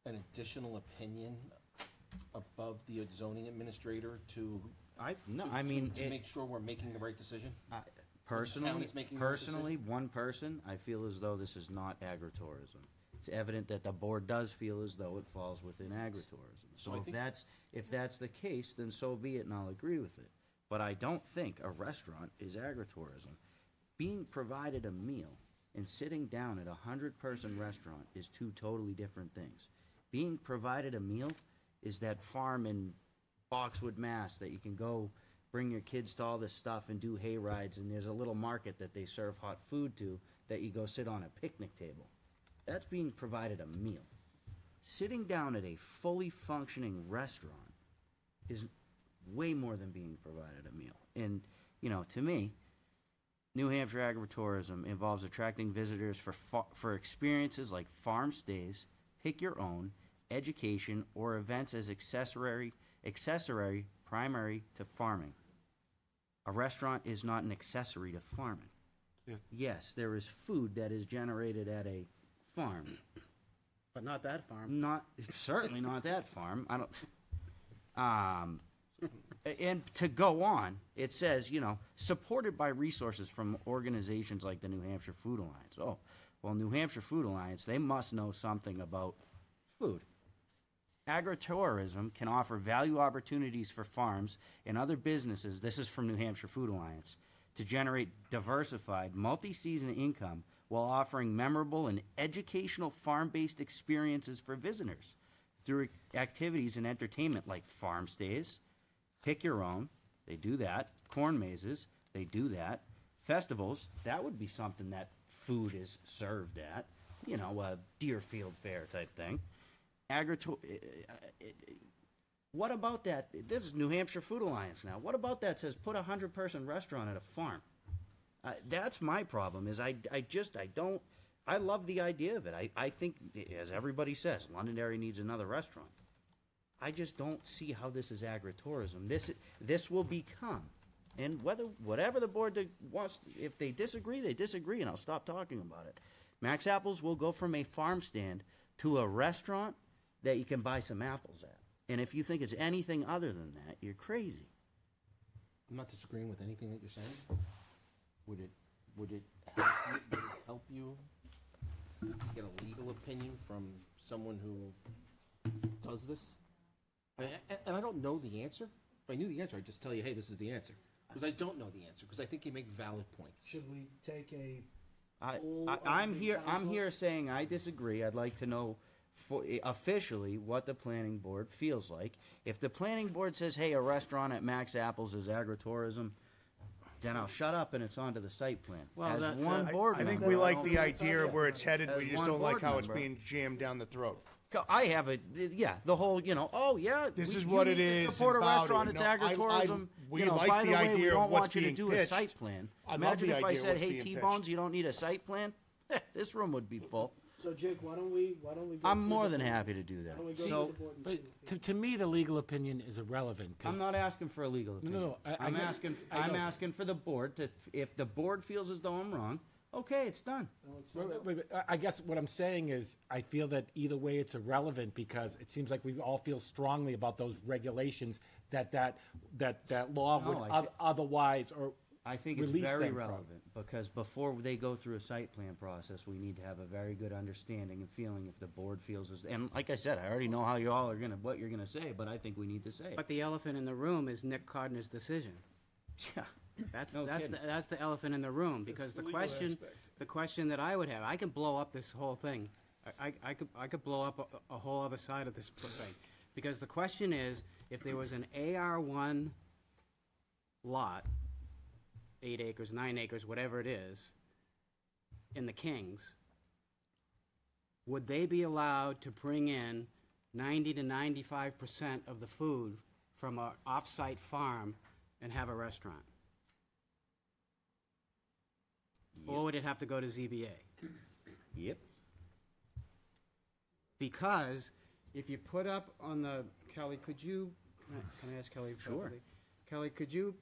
an additional opinion above the zoning administrator to? No, to- I to- mean, To make sure we're making the right decision? Personally, is making the right decision? one person, I feel as though this is not agritourism. It's evident that the board does feel as though it falls within agritourism. So So I if think- that's the case, then so be it, and I'll agree with it. But I don't think a restaurant is agritourism. Being provided a meal and sitting down at a 100-person restaurant is two totally different things. Being provided a meal is that farm in Boxwood, Mass, that you can go bring your kids to all this stuff and do hay rides, and there's a little market that they serve hot food to that you go sit on a picnic table. That's being provided a meal. Sitting down at a fully functioning restaurant is way more than being provided a meal. And, to me, New Hampshire agritourism involves attracting visitors for experiences like farm stays, pick your own, education, or events as accessory primary to farming. A restaurant is not an accessory to farming. Yes, there is food that is generated at a farm. But not that farm. Not, certainly not that farm. I don't, and to go on, it says, supported by resources from organizations like the New Hampshire Food Alliance. Oh, well, New Hampshire Food Alliance, they must know something about food. Agritourism can offer value opportunities for farms and other businesses, this is from New Hampshire Food Alliance, to generate diversified, multi-season income while offering memorable and educational farm-based experiences for visitors through activities and entertainment like farm stays, pick your own, they do that, corn mazes, they do that, festivals, that would be something that food is served at, a Deerfield Fair type thing. What about that? This is New Hampshire Food Alliance now. What about that says put a 100-person restaurant at a farm? That's my problem. Is I don't. I love the idea of it. I think, as everybody says, Londonderry needs another restaurant. I just don't see how this is agritourism. This will become, and whatever the board wants. If they disagree, they disagree, and I'll stop talking about it. Max Apples will go from a farm stand to a restaurant that you can buy some apples at. And if you think it's anything other than that, you're crazy. I'm not disagreeing with anything that you're saying. Would it help you to get a legal opinion from someone who does this? And I don't know the answer. If I knew the answer, I'd just tell you, hey, this is the answer. Because I don't know the answer, because I think you make valid points. Should we take a I'm here saying I disagree. I'd like to know officially what the planning board feels like. If the planning board says, hey, a restaurant at Max Apples is agritourism, then I'll shut up and it's on to the site plan. Well, As that- one I- board I think member, we I like don't the think idea of where it's headed, we As just one don't like board how it's member. being jammed down the throat. I have the whole, oh, yeah. This is you what need it to is Support a about restaurant, it. it's No, I- agritourism. we By like the the way, we idea of don't what's want you to being do a pitched. site plan. I love Imagine the if I idea of said, what's hey, being T-Bones, pitched. you don't need a site plan? This room would be full. So Jake, why don't we go I'm through more the than board? happy to do that. Why don't we go So- through the board and see? But to me, the legal opinion is irrelevant. 'cause- I'm not asking for a legal opinion. no, I I'm get- asking. I I'm know. asking for the board to. If the board feels as though I'm wrong, okay, it's done. I guess what I'm saying is, I feel that either way it's irrelevant, because it seems like we all feel strongly about those regulations that law No, would I thi- otherwise, or I think it's release very them from. relevant, because before they go through a site plan process, we need to have a very good understanding and feeling if the board feels as, and like I said, I already know how you all are gonna, what you're gonna say, but I think we need to say it. But the elephant in the room is Nick Codner's decision. Yeah. That's, No that's, kidding. that's the elephant in the room, because the the legal question, aspect. the question that I would have, I can blow up this whole thing. I could blow up a whole other side of this thing. Because the question is, if there was an AR1 lot, 8 acres, 9 acres, whatever it is, in the Kings, would they be allowed to bring in 90 to 95% of the food from an off-site farm and have a restaurant? Or would it have to go to ZBA? Yep. Because if you put up on the, Kelly, could you, can I ask Kelly? Sure. privately? Kelly, could you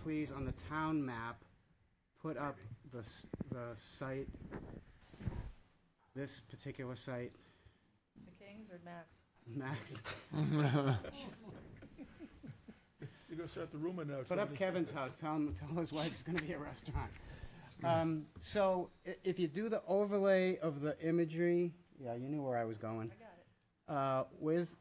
please, on the town map, put up the site, this particular site, The Kings or Max? Max? You're gonna start the rumor now. Put up Tony. Kevin's house, tell his wife it's gonna be a restaurant. So if you do the overlay of the imagery, yeah, you knew where I was going. I got it. Where's,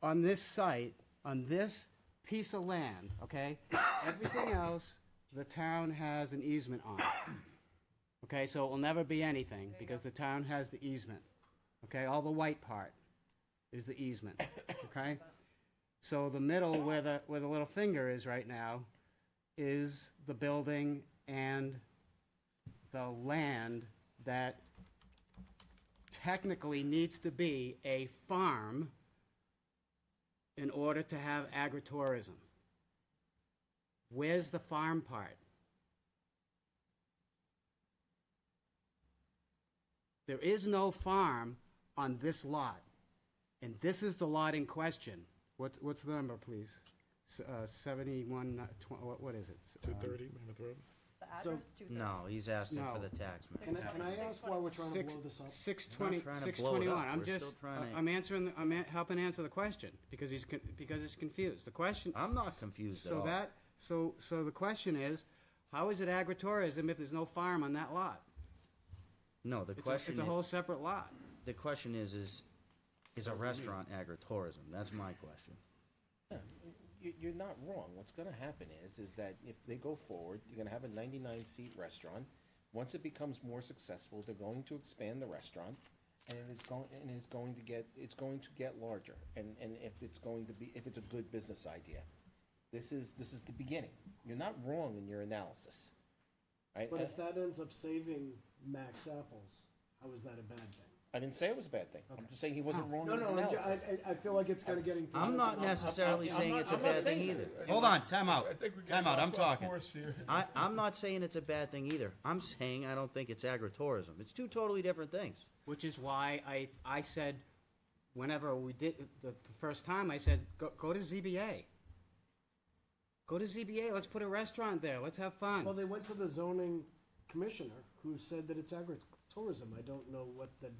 on this site, on this piece of land, okay? Everything else, the town has an easement on. Okay, so it will never be anything, because the town has the easement. Okay, all the white part is the easement, okay? So the middle where the little finger is right now is the building and the land that technically needs to be a farm in order to have agritourism. Where's the farm part? There is no farm on this lot, and this is the lot in question. What's the number, please? 71, what is it? 230 Mammoth Road? The address, 230. No, he's asking for No. the tax map. Can I ask why we're trying to blow this up? 620, We're not trying to blow it 621. up. I'm We're just, still trying to- I'm answering, helping answer the question, because because it's confused. The question, I'm not confused at so all. that, so the question is, how is it agritourism if there's no farm on that lot? No, the question It's a whole separate lot. the question is a restaurant agritourism? That's my question. Yeah, you're not wrong. What's gonna happen is that if they go forward, you're gonna have a 99-seat restaurant. Once it becomes more successful, they're going to expand the restaurant, and it's going to get larger. And if it's a good business idea, this is the beginning. You're not wrong in your analysis, right? But if that ends up saving Max Apples, how is that a bad thing? I didn't say it was a bad thing. I'm just saying he wasn't wrong No, in his no, analysis. I feel like it's kind of getting. I'm not necessarily saying it's a I'm not bad thing saying either. that. Hold on, time out. I think we're Time getting out, I'm off talking. course here. I'm not saying it's a bad thing either. I'm saying I don't think it's agritourism. It's two totally different things. Which is why I said, whenever we did, the first time, I said, go to ZBA. Go to ZBA, let's put a restaurant there, let's have fun. Well, they went to the zoning commissioner, who said that it's agritourism. I don't know what else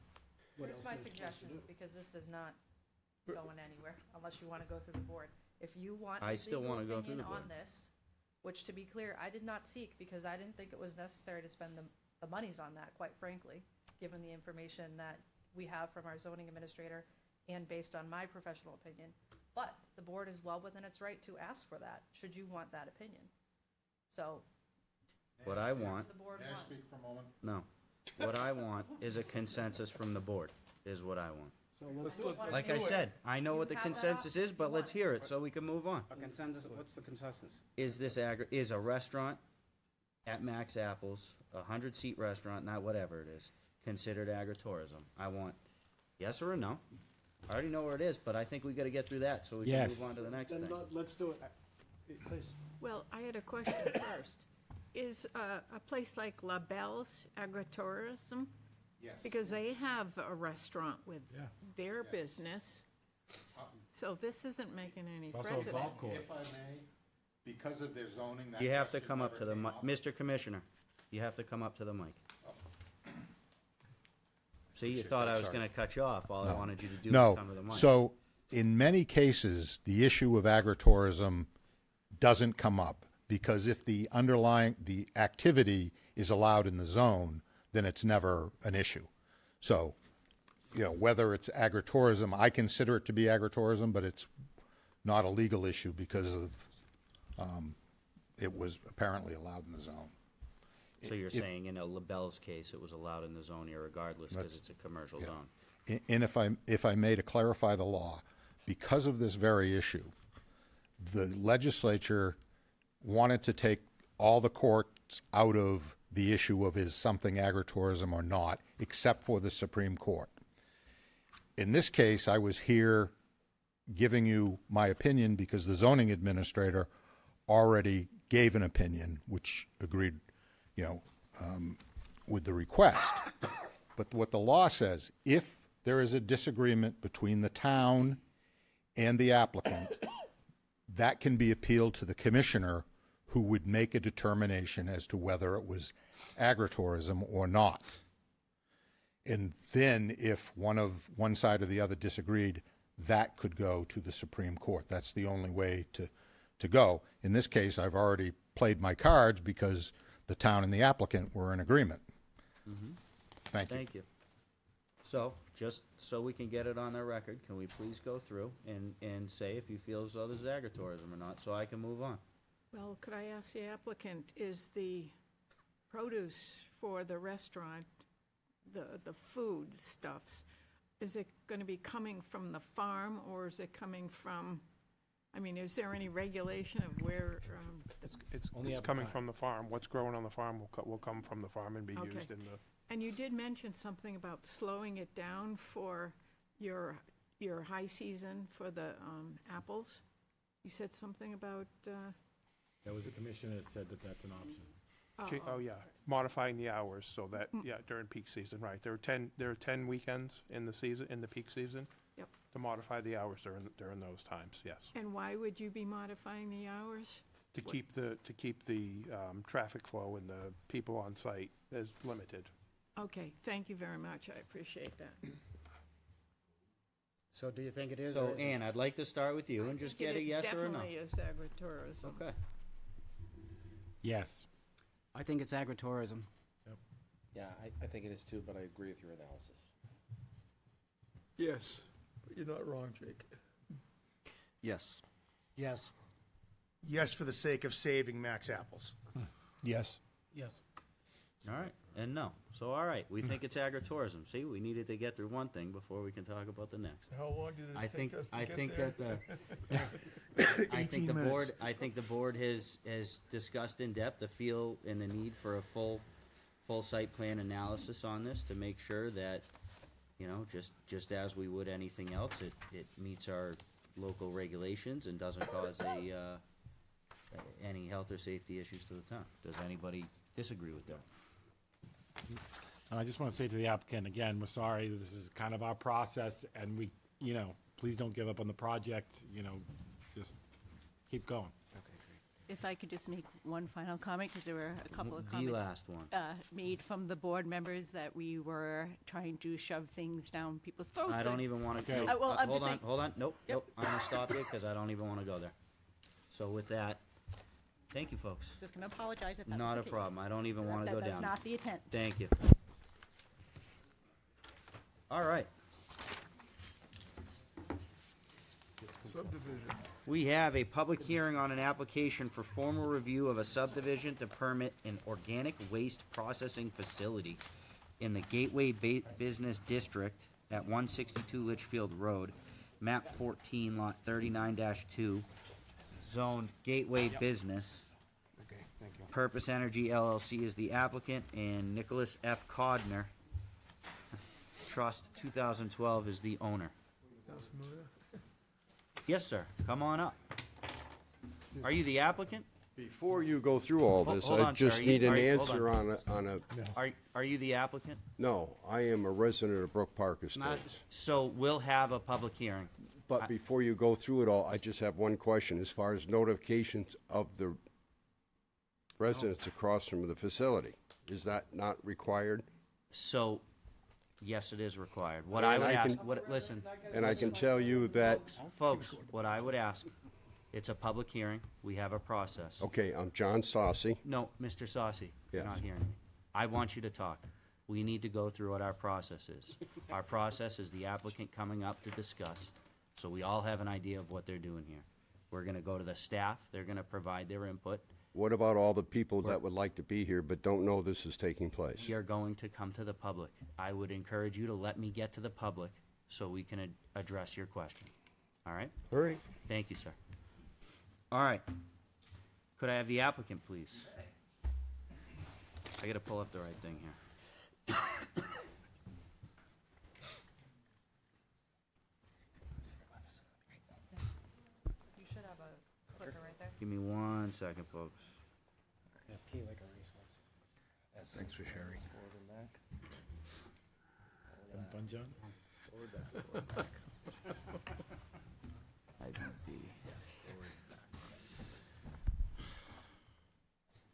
Here's they're my supposed to suggestion, do. because this is not going anywhere unless you want to go through the board. If you want I a still legal wanna go through opinion the on board. this, which to be clear, I did not seek because I didn't think it was necessary to spend the monies on that, quite frankly, given the information that we have from our zoning administrator and based on my professional opinion. But the board is well within its right to ask for that, should you want that opinion. So, What I want, the board May I wants. speak for a moment? no. What I want is a consensus from the board, is what I want. So let's do it. Like I said, I know You what the have that consensus option is, if but you let's want. hear it so we can move on. A consensus, what's the consensus? Is this is a restaurant at Max Apples, a 100-seat restaurant, not whatever it is, considered agritourism? I want yes or a no. I already know where it is, but I think we gotta get through that so we can Yes. move on to the next Then thing. let's do it. Please. Well, I had a question first. Is a place like La Belle's agritourism? Yes. Because they have a restaurant with Yeah. their business. So this isn't making any also a precedent. golf course. If I may, because of their zoning, that You have to question come up never to the, came up. Mr. Commissioner, You have to come up to the mic. See, you Appreciate thought that, I was sorry. gonna cut you off. All I wanted you to do was No, come to the mic. so in many cases, the issue of agritourism doesn't come up because if the activity is allowed in the zone, then it's never an issue. So, whether it's agritourism, I consider it to be agritourism, but it's not a legal issue because of, it was apparently allowed in the zone. So you're saying in a LaBelle's case, it was allowed in the zone regardless because it's a commercial zone? And if I may, to clarify the law, because of this very issue, the legislature wanted to take all the courts out of the issue of is something agritourism or not, except for the Supreme Court. In this case, I was here giving you my opinion because the zoning administrator already gave an opinion, which agreed, with the request. But what the law says, if there is a disagreement between the town and the applicant, that can be appealed to the commissioner who would make a determination as to whether it was agritourism or not. And then if one side or the other disagreed, that could go to the Supreme Court. That's the only way to go. In this case, I've already played my cards because the town and the applicant were in agreement. Thank you. Thank you. So, just so we can get it on the record, can we please go through and say if you feel as though this is agritourism or not, so I can move on? Well, could I ask the applicant, is the produce for the restaurant, the food stuffs, is it going to be coming from the farm or is it coming from, is there any regulation of where? It's coming from the farm. What's grown on the farm will come from the farm and be Okay. used in the. And you did mention something about slowing it down for your high season for the apples. You said something about, That was the commissioner that said that that's an option. Oh, yeah, modifying the hours so that, during peak season, right. There are 10 weekends in the peak season. Yep. To modify the hours during those times, yes. and why would you be modifying the hours? To keep the traffic flow and the people on site as limited. Okay, thank you very much. I appreciate that. So do you think it is? So, or isn't? Ann, I'd like to start with you and just get a yes or a no. Definitely is agritourism. Okay. Yes. I think it's agritourism. Yeah, I think it is too, but I agree with your analysis. Yes, but you're not wrong, Jake. Yes. Yes. Yes, for the sake of saving Max Apples. Yes. Yes. All right, and no. So, all right, we think it's agritourism. See, we needed to get through one thing before we can talk about the next. How long did it take us to I get think there? that I think 18 the minutes. board, I think the board has discussed in depth the feel and the need for a full site plan analysis on this to make sure that, just as we would anything else, it meets our local regulations and doesn't cause any health or safety issues to the town. Does anybody disagree with that? I just want to say to the applicant, again, we're sorry, this is kind of our process, and we, please don't give up on the project, just keep going. If I could just make one final comment, because there were a couple of The comments. last one. Made from the board members that we were trying to shove things down people's throats. I don't even want to. Okay. Well, I'm just saying- Hold on. Nope. Yep. I'm gonna stop you because I don't even want to go there. So with that, thank you, folks. Just going to apologize if that was Not the a case. problem. I don't even want to go down. That's not the intent. Thank you. All right. Subdivision. We have a public hearing on an application for formal review of a subdivision to permit an organic waste processing facility in the Gateway Business District at 162 Litchfield Road, map 14, lot 39-2, zoned Gateway Business. Okay, thank you. Purpose Energy LLC is the applicant, and Nicholas F. Codner, Trust 2012, is the owner. Sounds familiar? Yes, sir. Come on up. Are you the applicant? Before you go through all Hold- this, hold I on, just sir. need an Hold answer on. on a, Are you the applicant? no, I am a resident of Brook Park Estates. So we'll have a public hearing. But before you go through it all, I just have one question. As far as notifications of the residents across from the facility, Is that not required? So, yes, it is required. What I And would I can- ask, listen. And I can tell you that, Folks, what I would ask, it's a public hearing, we have a process. okay, I'm John Saucy. No, Mr. Saucy, you're Yes. not hearing me. I want you to talk. We need to go through what our process is. Our process is the applicant coming up to discuss, so we all have an idea of what they're doing here. We're gonna go to the staff, they're gonna provide their input. What about all the people that would like to be here but don't know this is taking place? We are going to come to the public. I would encourage you to let me get to the public so we can address your question. All right? All right. Thank you, sir. All right. Could I have the applicant, please? I gotta pull up the right thing here. You should have a clicker right there. Give me 1 second, folks. Yeah, pee like a racehorse. Thanks for sharing. Having fun, John?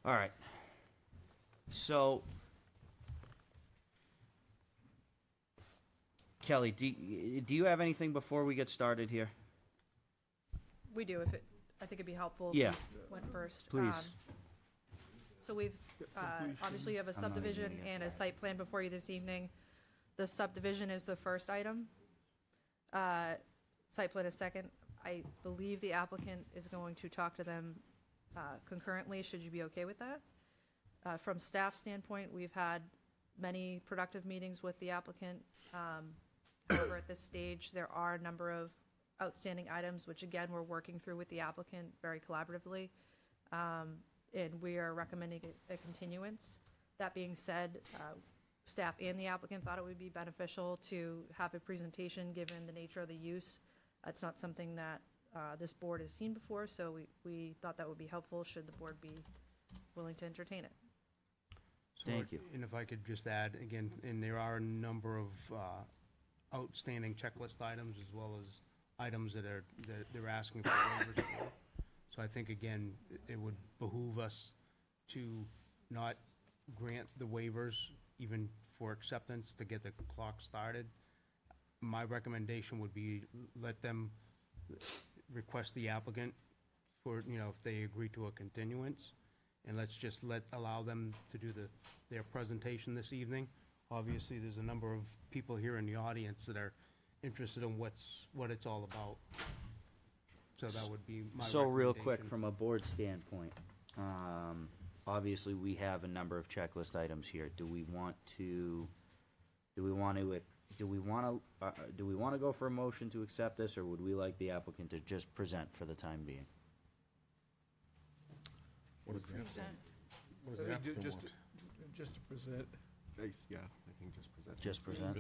All right. So, Kelly, do you have anything before we get started here? We do, if it, I think it'd be helpful if Yeah. you went first. Please. So we've, obviously you have a I'm not even subdivision gonna get and a site plan before you this evening. The subdivision is the first item. Site plan is second. I believe the applicant is going to talk to them concurrently. Should you be okay with that? From staff standpoint, we've had many productive meetings with the applicant. However, at this stage, there are a number of outstanding items, which again, we're working through with the applicant very collaboratively. And we are recommending a continuance. That being said, staff and the applicant thought it would be beneficial to have a presentation, given the nature of the use. It's not something that this board has seen before, so we thought that would be helpful should the board be willing to entertain it. So Thank you. And if I could just add, again, and there are a number of outstanding checklist items as well as items that they're asking for waivers for. So I think, again, it would behoove us to not grant the waivers even for acceptance to get the clock started. My recommendation would be let them request the applicant for, if they agree to a continuance, and let's just allow them to do their presentation this evening. Obviously, there's a number of people here in the audience that are interested in what it's all about. So that would be my So real quick, recommendation. from a board standpoint, obviously, we have a number of checklist items here. Do we want to go for a motion to accept this, or would we like the applicant to just present for the time being? What is that? Present. What I does think the applicant just want? just to present. Yeah, I think just present. Just present?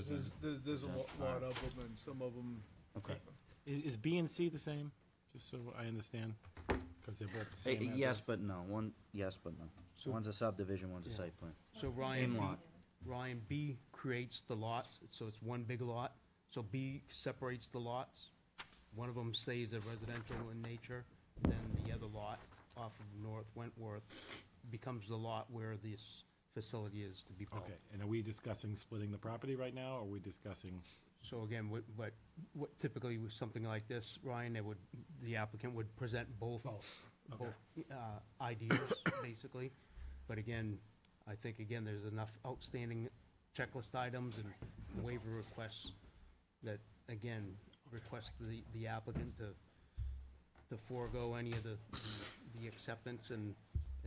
There's a lot of them, and some of them. Okay. Is B and C the same? Just so I understand, because they're both the same Yes, address? but no. Yes, but no. So- One's a subdivision, one's a site plan. So Same lot. Ryan, B creates the lots, so it's one big lot. So B separates the lots. One of them stays as residential in nature, then the other lot off of North Wentworth becomes the lot where this facility is to be built. Okay, and are we discussing splitting the property right now, or are we discussing? So again, what typically with something like this, Ryan, the applicant would present both ideas, basically. But again, I think, there's enough outstanding checklist items and waiver requests that, again, request the applicant to forego any of the acceptance, and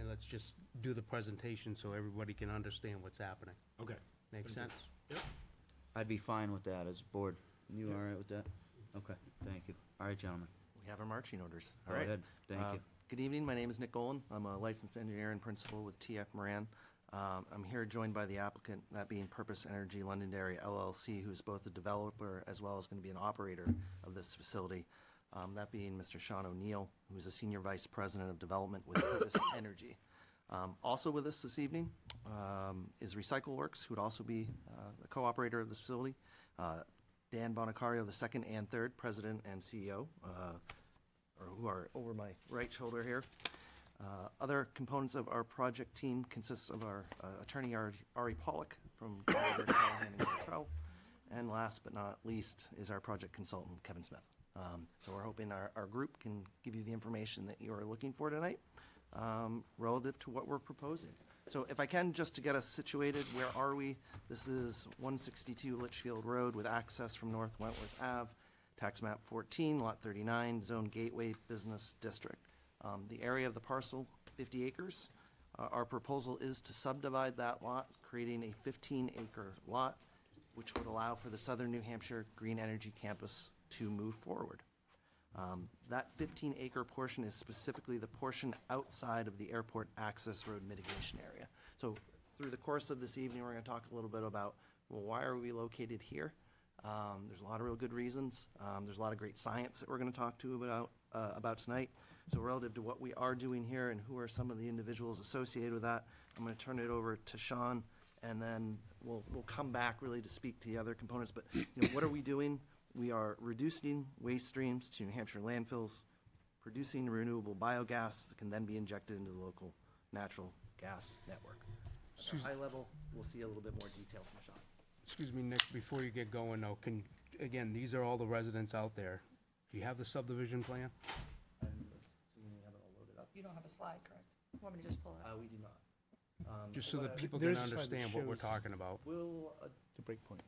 let's just do the presentation so everybody can understand what's happening. Okay. Make sense? Yep. I'd be fine with that as a board. You all right with that? Okay, thank you. All right, gentlemen. We have our marching orders. All Go right. ahead. Thank you. Good evening. My name is Nick Golan. I'm a licensed engineer and principal with TF Moran. I'm here joined by the applicant, that being Purpose Energy Londonderry LLC, who's both a developer as well as going to be an operator of this facility. That being Mr. Sean O'Neill, who's a senior vice president of development with Purpose Energy. Also with us this evening is Recycle Works, who would also be a co-operator of this facility. Dan Bonacario, the second and third president and CEO, or who are over my right shoulder here. Other components of our project team consists of our attorney Ari Pollock from Callahan and Cottrell, and last but not least is our project consultant Kevin Smith. So we're hoping our group can give you the information that you are looking for tonight relative to what we're proposing. So if I can, just to get us situated, where are we? This is 162 Litchfield Road with access from North Wentworth Ave, tax map 14, lot 39, zone gateway business district. The area of the parcel, 50 acres. Our proposal is to subdivide that lot, creating a 15-acre lot, which would allow for the Southern New Hampshire Green Energy Campus to move forward. That 15-acre portion is specifically the portion outside of the airport access road mitigation area. So through the course of this evening, we're going to talk a little bit about, well, why are we located here? There's a lot of real good reasons. There's a lot of great science that we're going to talk to about tonight. So relative to what we are doing here and who are some of the individuals associated with that, I'm going to turn it over to Sean, and then we'll come back really to speak to the other components. But what are we doing? We are reducing waste streams to New Hampshire landfills, producing renewable biogas that can then be injected into the local natural gas network. At a high level, we'll see a little bit more detail from Sean. Excuse me, Nick, before you get going though, again, these are all the residents out there. Do you have the subdivision plan? I'm assuming we have it all loaded up. You don't have a slide, correct? Want me to just pull it up? We do not. Just so that people there's can a slide that understand what we're shows- talking about. We'll, The break point.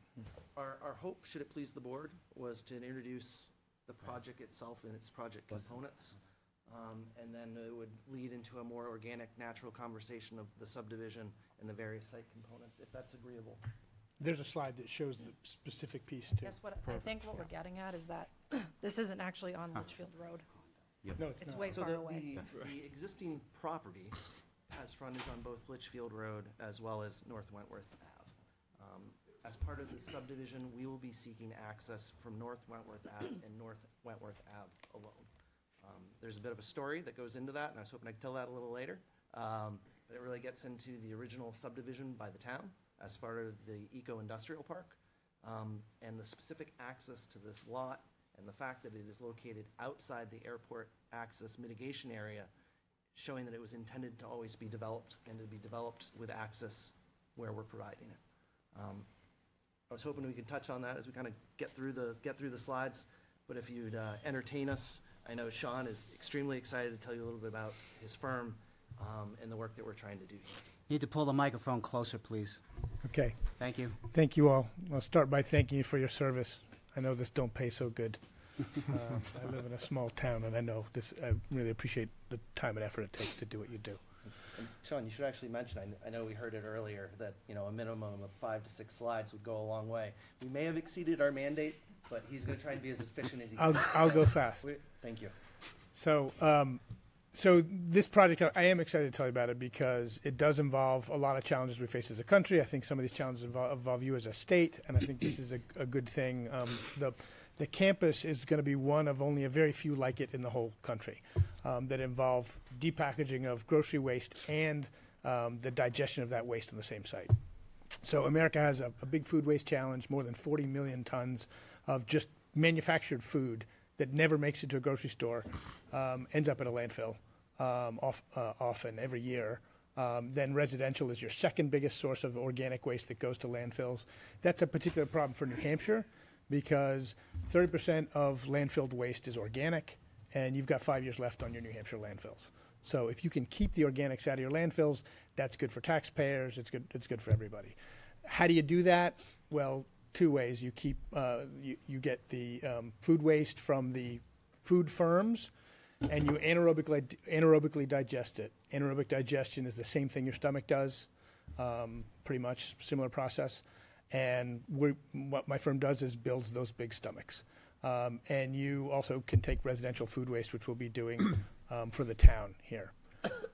our hope, should it please the board, was to introduce the project itself and its project components. And then it would lead into a more organic, natural conversation of the subdivision and the various site components, if that's agreeable. There's a slide that shows the specific piece too. Guess what, I think what we're getting at is that this isn't actually on Litchfield Road. No, it's It's not. way So far away. the existing property has frontage on both Litchfield Road as well as North Wentworth Ave. As part of the subdivision, we will be seeking access from North Wentworth Ave and North Wentworth Ave alone. There's a bit of a story that goes into that, and I was hoping I could tell that a little later. But it really gets into the original subdivision by the town as part of the eco-industrial park, and the specific access to this lot, and the fact that it is located outside the airport access mitigation area, showing that it was intended to always be developed and to be developed with access where we're providing it. I was hoping we could touch on that as we kind of get through the slides, but if you'd entertain us, I know Sean is extremely excited to tell you a little bit about his firm and the work that we're trying to do here. Need to pull the microphone closer, please. Okay. Thank you. Thank you all. I'll start by thanking you for your service. I know this don't pay so good. I live in a small town, and I know this. I really appreciate the time and effort it takes to do what you do. And Sean, you should actually mention, I know we heard it earlier, that a minimum of 5 to 6 slides would go a long way. We may have exceeded our mandate, but he's going to try and be as efficient as he can. I'll go fast. Thank you. So, so this project, I am excited to tell you about it because it does involve a lot of challenges we face as a country. I think some of these challenges involve you as a state, and I think this is a good thing. The campus is going to be one of only a very few like it in the whole country that involve depackaging of grocery waste and the digestion of that waste on the same site. So America has a big food waste challenge, more than 40 million tons of just manufactured food that never makes it to a grocery store, ends up at a landfill often every year. Then residential is your second biggest source of organic waste that goes to landfills. That's a particular problem for New Hampshire because 30% of landfilled waste is organic, and you've got 5 years left on your New Hampshire landfills. So if you can keep the organics out of your landfills, that's good for taxpayers. It's good for everybody. How do you do that? Well, 2 ways. You keep you get the food waste from the food firms, and you anaerobically digest it. Anaerobic digestion is the same thing your stomach does, pretty much similar process. And what my firm does is builds those big stomachs. And you also can take residential food waste, which we'll be doing for the town here.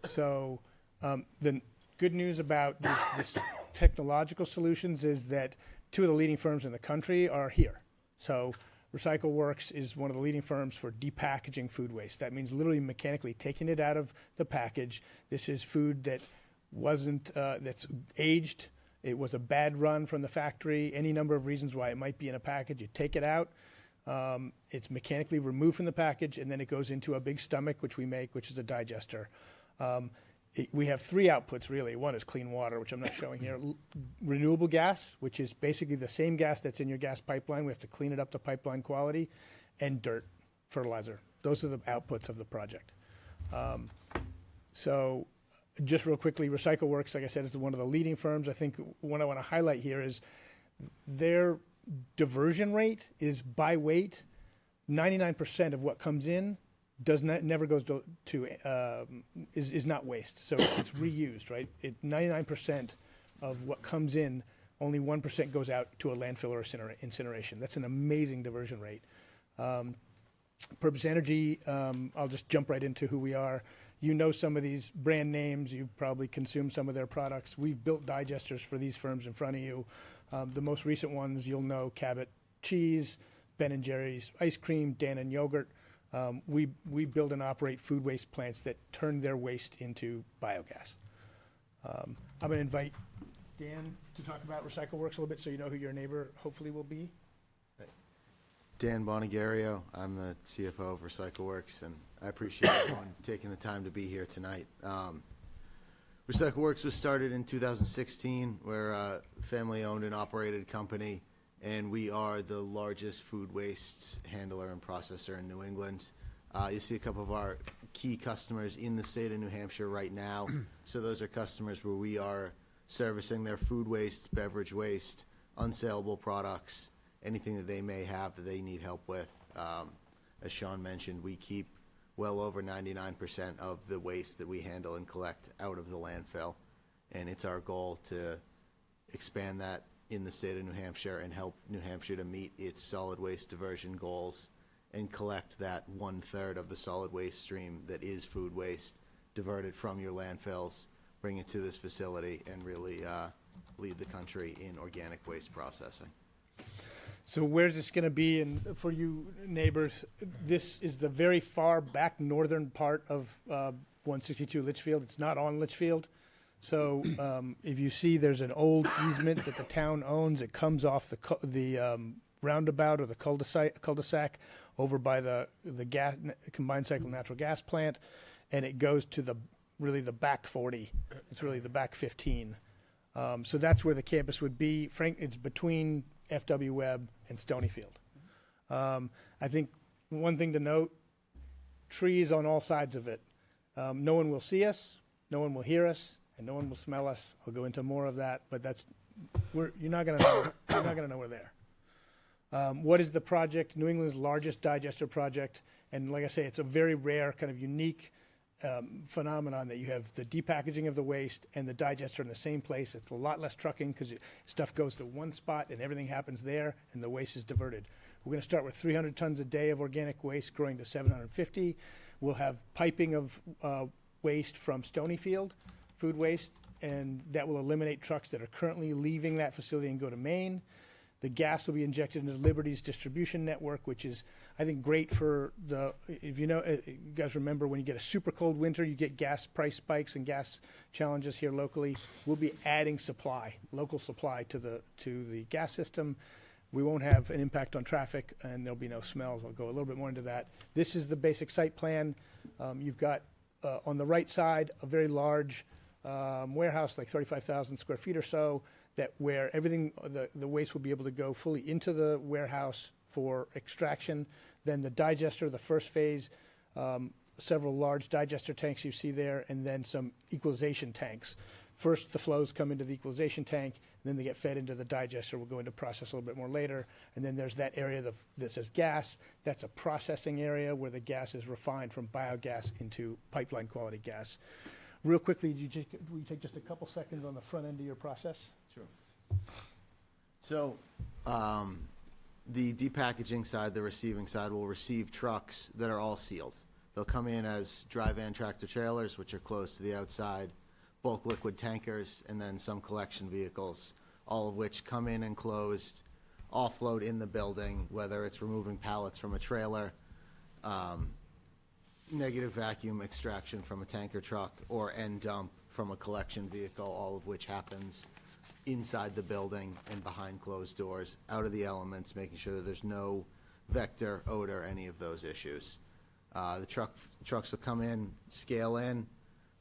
So the good news about this technological solutions is that 2 of the leading firms in the country are here. So RecycleWorks is one of the leading firms for depackaging food waste. That means literally mechanically taking it out of the package. This is food that wasn't, that's aged. It was a bad run from the factory. Any number of reasons why it might be in a package. You take it out. It's mechanically removed from the package, and then it goes into a big stomach, which we make, which is a digester. We have three outputs, really. One is clean water, which I'm not showing here. Renewable gas, which is basically the same gas that's in your gas pipeline. We have to clean it up to pipeline quality. And dirt, fertilizer. Those are the outputs of the project. So just real quickly, RecycleWorks, like I said, is one of the leading firms. I think what I want to highlight here is their diversion rate is by weight. 99% of what comes in never goes is not waste. So it's reused, right? 99% of what comes in, only 1% goes out to a landfill or incineration. That's an amazing diversion rate. Purpose Energy, I'll just jump right into who we are. You know some of these brand names. You've probably consumed some of their products. We've built digesters for these firms in front of you. The most recent ones, you'll know Cabot Cheese, Ben & Jerry's Ice Cream, Dannon Yogurt. We build and operate food waste plants that turn their waste into biogas. I'm going to invite Dan to talk about RecycleWorks a little bit so you know who your neighbor hopefully will be. Dan Bonigario, I'm the CFO of RecycleWorks, and I appreciate everyone taking the time to be here tonight. RecycleWorks was started in 2016. We're a family-owned and operated company, and we are the largest food waste handler and processor in New England. You see a couple of our key customers in the state of New Hampshire right now. So those are customers where we are servicing their food waste, beverage waste, unsaleable products, anything that they may have that they need help with. As Sean mentioned, we keep well over 99% of the waste that we handle and collect out of the landfill. And it's our goal to expand that in the state of New Hampshire and help New Hampshire to meet its solid waste diversion goals and collect that 1/3 of the solid waste stream that is food waste diverted from your landfills, bring it to this facility, and really lead the country in organic waste processing. So where's this going to be? And for you neighbors, this is the very far back northern part of 162 Litchfield. It's not on Litchfield. So if you see there's an old easement that the town owns, it comes off the roundabout or the cul-de-sac over by the gas, combined cycle natural gas plant, and it goes to the back 40. It's really the back 15. So that's where the campus would be. Frank, it's between FW Webb and Stonyfield. I think one thing to note, trees on all sides of it. No one will see us, no one will hear us, and no one will smell us. I'll go into more of that, but you're not gonna know we're there. What is the project? New England's largest digester project, and like I say, it's a very rare, kind of unique phenomenon that you have the depackaging of the waste and the digester in the same place. It's a lot less trucking because stuff goes to one spot and everything happens there and the waste is diverted. We're going to start with 300 tons a day of organic waste growing to 750. We'll have piping of waste from Stonyfield, food waste, and that will eliminate trucks that are currently leaving that facility and go to Maine. The gas will be injected into Liberty's distribution network, which is, I think, great for if you know, you guys remember when you get a super cold winter, you get gas price spikes and gas challenges here locally. We'll be adding local supply to the gas system. We won't have an impact on traffic, and there'll be no smells. I'll go a little bit more into that. This is the basic site plan. You've got, on the right side, a very large warehouse, like 35,000 square feet or so, where everything, the waste will be able to go fully into the warehouse for extraction. Then the digester, the first phase, several large digester tanks you see there, and then some equalization tanks. First, the flows come into the equalization tank, and then they get fed into the digester. We'll go into process a little bit more later. And then there's that area that says gas. That's a processing area where the gas is refined from biogas into pipeline quality gas. Real quickly, will you take just a couple seconds on the front end of your process? Sure. So, the depackaging side, the receiving side, will receive trucks that are all sealed. They'll come in as dry van tractor trailers, which are closed to the outside, bulk liquid tankers, and then some collection vehicles, all of which come in enclosed, offload in the building, whether it's removing pallets from a trailer, negative vacuum extraction from a tanker truck, or end dump from a collection vehicle, all of which happens inside the building and behind closed doors, out of the elements, making sure that there's no vector, odor, any of those issues. The trucks will come in, scale in,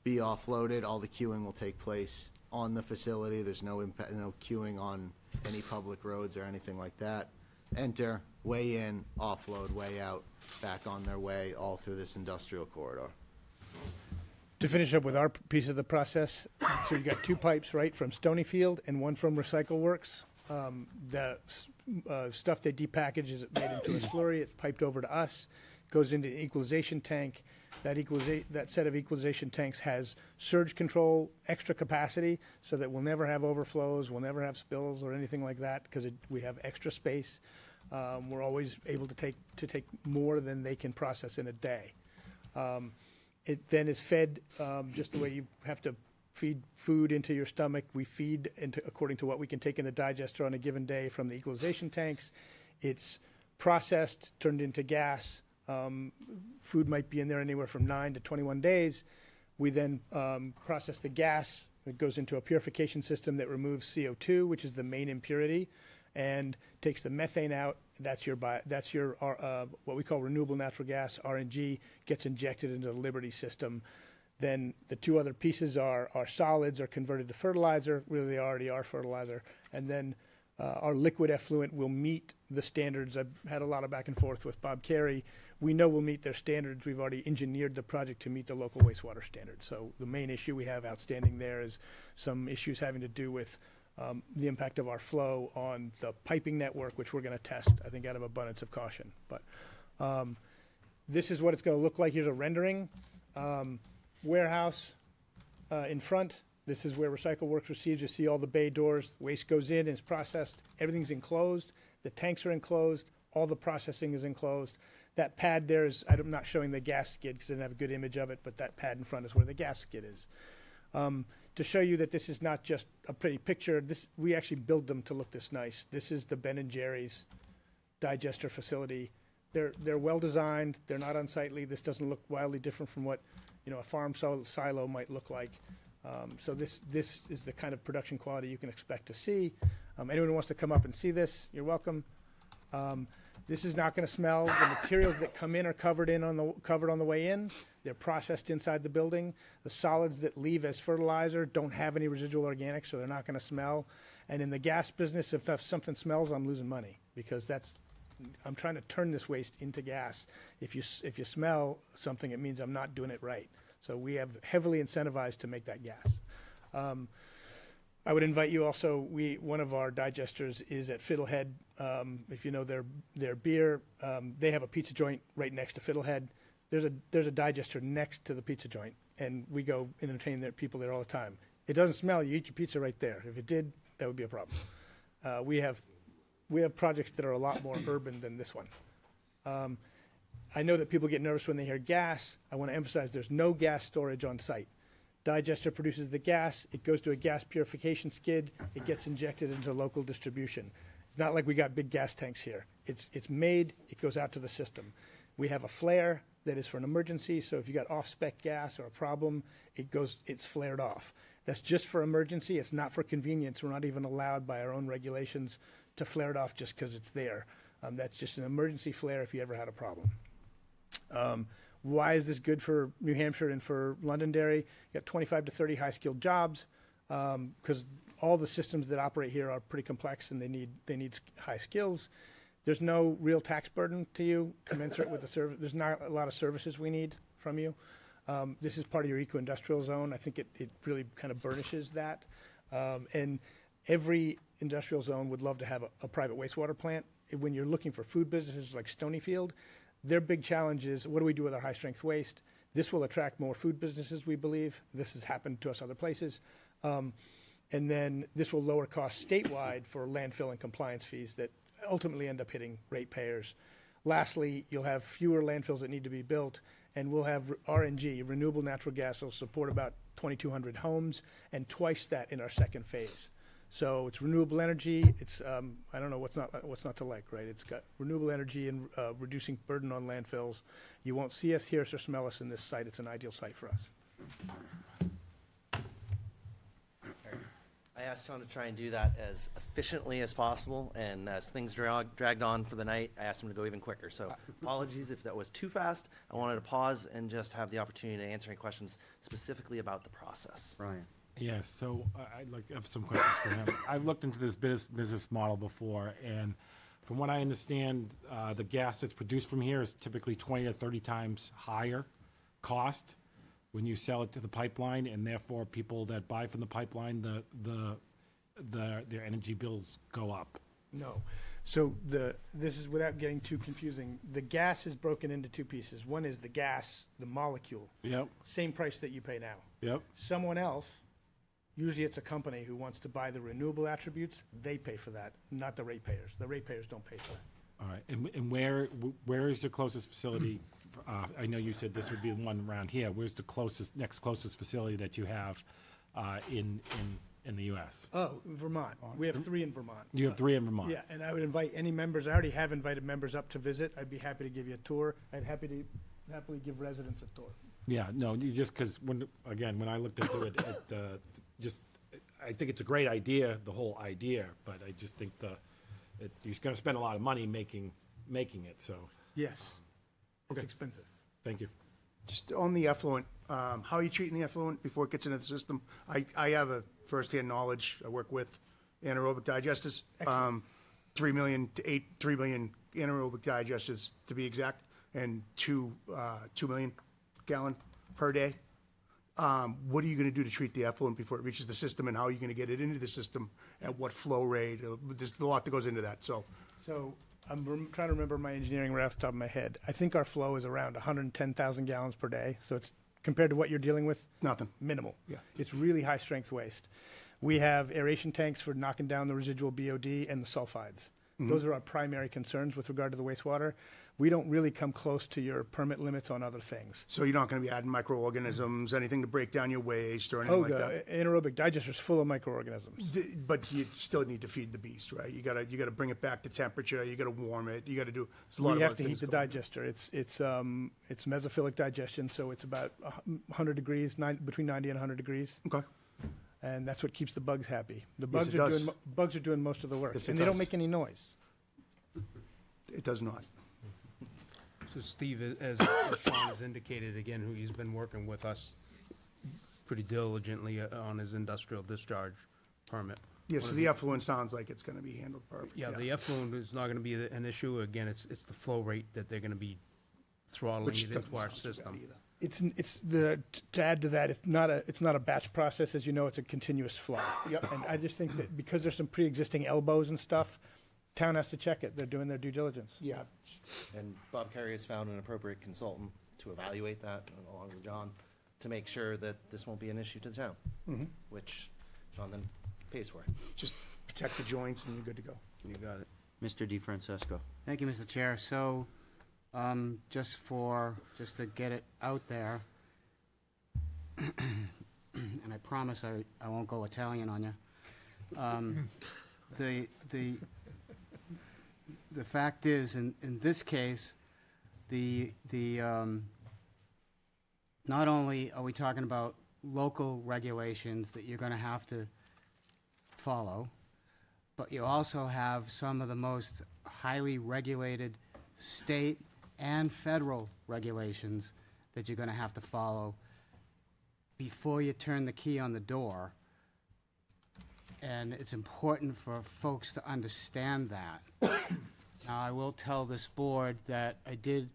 be offloaded. All the queuing will take place on the facility. There's no impact, no queuing on any public roads or anything like that. Enter, way in, offload, way out, back on their way, all through this industrial corridor. To finish up with our piece of the process, so you got 2 pipes, right, from Stonyfield and 1 from Recycle Works. Stuff they depackage is made into a slurry. It's piped over to us, goes into an equalization tank. That set of equalization tanks has surge control, extra capacity, so that we'll never have overflows, we'll never have spills or anything like that, because we have extra space. We're always able to take more than they can process in a day. It then is fed just the way you have to feed food into your stomach. We feed according to what we can take in the digester on a given day from the equalization tanks. It's processed, turned into gas. Food might be in there anywhere from 9 to 21 days. We then process the gas. It goes into a purification system that removes CO2, which is the main impurity, and takes the methane out. That's your what we call renewable natural gas, RNG, gets injected into the Liberty system. Then the 2 other pieces are solids are converted to fertilizer. Really, they already are fertilizer. And then our liquid effluent will meet the standards. I've had a lot of back and forth with Bob Carey. We know we'll meet their standards. We've already engineered the project to meet the local wastewater standards. So the main issue we have outstanding there is some issues having to do with the impact of our flow on the piping network, which we're going to test, I think, out of abundance of caution. But this is what it's going to look like. Here's a rendering. Warehouse in front. This is where Recycle Works receives. You see all the bay doors. Waste goes in and is processed. Everything's enclosed. The tanks are enclosed. All the processing is enclosed. That pad there is, I'm not showing the gas skid because I didn't have a good image of it, but that pad in front is where the gas skid is. To show you that this is not just a pretty picture, we actually build them to look this nice. This is the Ben & Jerry's digester facility. They're well designed. They're not unsightly. This doesn't look wildly different from what a farm silo might look like. So this is the kind of production quality you can expect to see. Anyone who wants to come up and see this, you're welcome. This is not going to smell. The materials that come in are covered on the way in. They're processed inside the building. The solids that leave as fertilizer don't have any residual organics, so they're not going to smell. And in the gas business, if something smells, I'm losing money because I'm trying to turn this waste into gas. If you smell something, it means I'm not doing it right. So we have heavily incentivized to make that gas. I would invite you also, one of our digesters is at Fiddlehead. If you know their beer, they have a pizza joint right next to Fiddlehead. There's a digester next to the pizza joint, and we go entertain their people there all the time. It doesn't smell. You eat your pizza right there. If it did, that would be a problem. We have projects that are a lot more urban than this one. I know that people get nervous when they hear gas. I want to emphasize there's no gas storage on site. Digester produces the gas. It goes to a gas purification skid. It gets injected into local distribution. It's not like we got big gas tanks here. It's made. It goes out to the system. We have a flare that is for an emergency. So if you got off-spec gas or a problem, it's flared off. That's just for emergency. It's not for convenience. We're not even allowed by our own regulations to flare it off just because it's there. That's just an emergency flare if you ever had a problem. Why is this good for New Hampshire and for Londonderry? You got 25 to 30 high-skilled jobs because all the systems that operate here are pretty complex and they need high skills. There's no real tax burden to you commensurate with the service. There's not a lot of services we need from you. This is part of your eco-industrial zone. I think it really kind of burnishes that. And every industrial zone would love to have a private wastewater plant. When you're looking for food businesses like Stonyfield, their big challenge is, what do we do with our high-strength waste? This will attract more food businesses, we believe. This has happened to us other places. And then this will lower costs statewide for landfill and compliance fees that ultimately end up hitting ratepayers. Lastly, you'll have fewer landfills that need to be built, and we'll have RNG, renewable natural gas, will support about 2,200 homes, and twice that in our second phase. So it's renewable energy. It's I don't know what's not to like, right? It's got renewable energy and reducing burden on landfills. You won't see us, hear us, or smell us in this site. It's an ideal site for us. I asked Sean to try and do that as efficiently as possible, and as things dragged on for the night, I asked him to go even quicker. So apologies if that was too fast. I wanted to pause and just have the opportunity to answer any questions specifically about the process. Ryan. Yes, so I'd like to have some questions for him. I've looked into this business model before, and from what I understand, the gas that's produced from here is typically 20 to 30 times higher cost when you sell it to the pipeline, and therefore people that buy from the pipeline, their energy bills go up. No. So this is, without getting too confusing, the gas is broken into two pieces. One is the gas, the molecule. Yep. Same price that you pay now. Yep. Someone else, usually it's a company who wants to buy the renewable attributes, they pay for that, not the ratepayers. The ratepayers don't pay for that. All right, and where is the closest facility? I know you said this would be the one around here. Where's the next closest facility that you have in the U.S.? Oh, Vermont. We have 3 in Vermont. You have 3 in Vermont? Yeah, and I would invite any members, I already have invited members up to visit. I'd be happy to give you a tour. I'd happily give residents a tour. Yeah, no, just because when I looked into it, I think it's a great idea, the whole idea, but I just think you're going to spend a lot of money making it. So yes, it's Okay. expensive. Thank you. Just on the effluent, how are you treating the effluent before it gets into the system? I have a firsthand knowledge. I work with anaerobic digesters. 3 million anaerobic digesters to be exact, and 2 million gallon per day. What are you going to do to treat the effluent before it reaches the system, and how are you going to get it into the system? At what flow rate? There's a lot that goes into that. So I'm trying to remember my engineering right off the top of my head. I think our flow is around 110,000 gallons per day. So it's, compared to what you're dealing with, nothing. Minimal. Yeah. It's really high strength waste. We have aeration tanks for knocking down the residual BOD and the sulfides. Mhm. Those are our primary concerns with regard to the wastewater. We don't really come close to your permit limits on other things. So you're not going to be adding microorganisms, anything to break down your waste or anything like the that? anaerobic digester's full of microorganisms. But you still need to feed the beast, right? You gotta bring it back to temperature. You gotta warm it. You gotta do. There's a lot We of have other to heat things the going on. digester. It's mesophilic digestion, so it's about 100 degrees, between 90 and 100 degrees. Okay. And that's what keeps the bugs happy. The Yes, bugs it does. bugs are doing most of the work, Yes, it and they don't does. make any noise. It does not. So Steve, as Sean has indicated, again, he's been working with us pretty diligently on his industrial discharge permit. Yeah, What so is the it? effluent sounds like it's gonna be handled perfect. Yeah, the effluent is not gonna be an issue. Again, it's the flow rate that they're gonna be throttling Which it doesn't into our sound too bad system. either. To add to that, it's not a batch process, as you know, it's a continuous flow. Yep. And I just think that because there's some pre-existing elbows and stuff, town has to check it. They're doing their due diligence. Yeah. And Bob Carey has found an appropriate consultant to evaluate that, along with John, to make sure that this won't be an issue to the town, Mhm. which John then pays for. Just protect the joints and you're good to go. You got it. Mr. DeFrancesco. Thank you, Mr. Chair. So, just to get it out there, and I promise I won't go Italian on you. The fact is, in this case, not only are we talking about local regulations that you're gonna have to follow, but you also have some of the most highly regulated state and federal regulations that you're gonna have to follow before you turn the key on the door. And it's important for folks to understand that. Now, I will tell this board that I did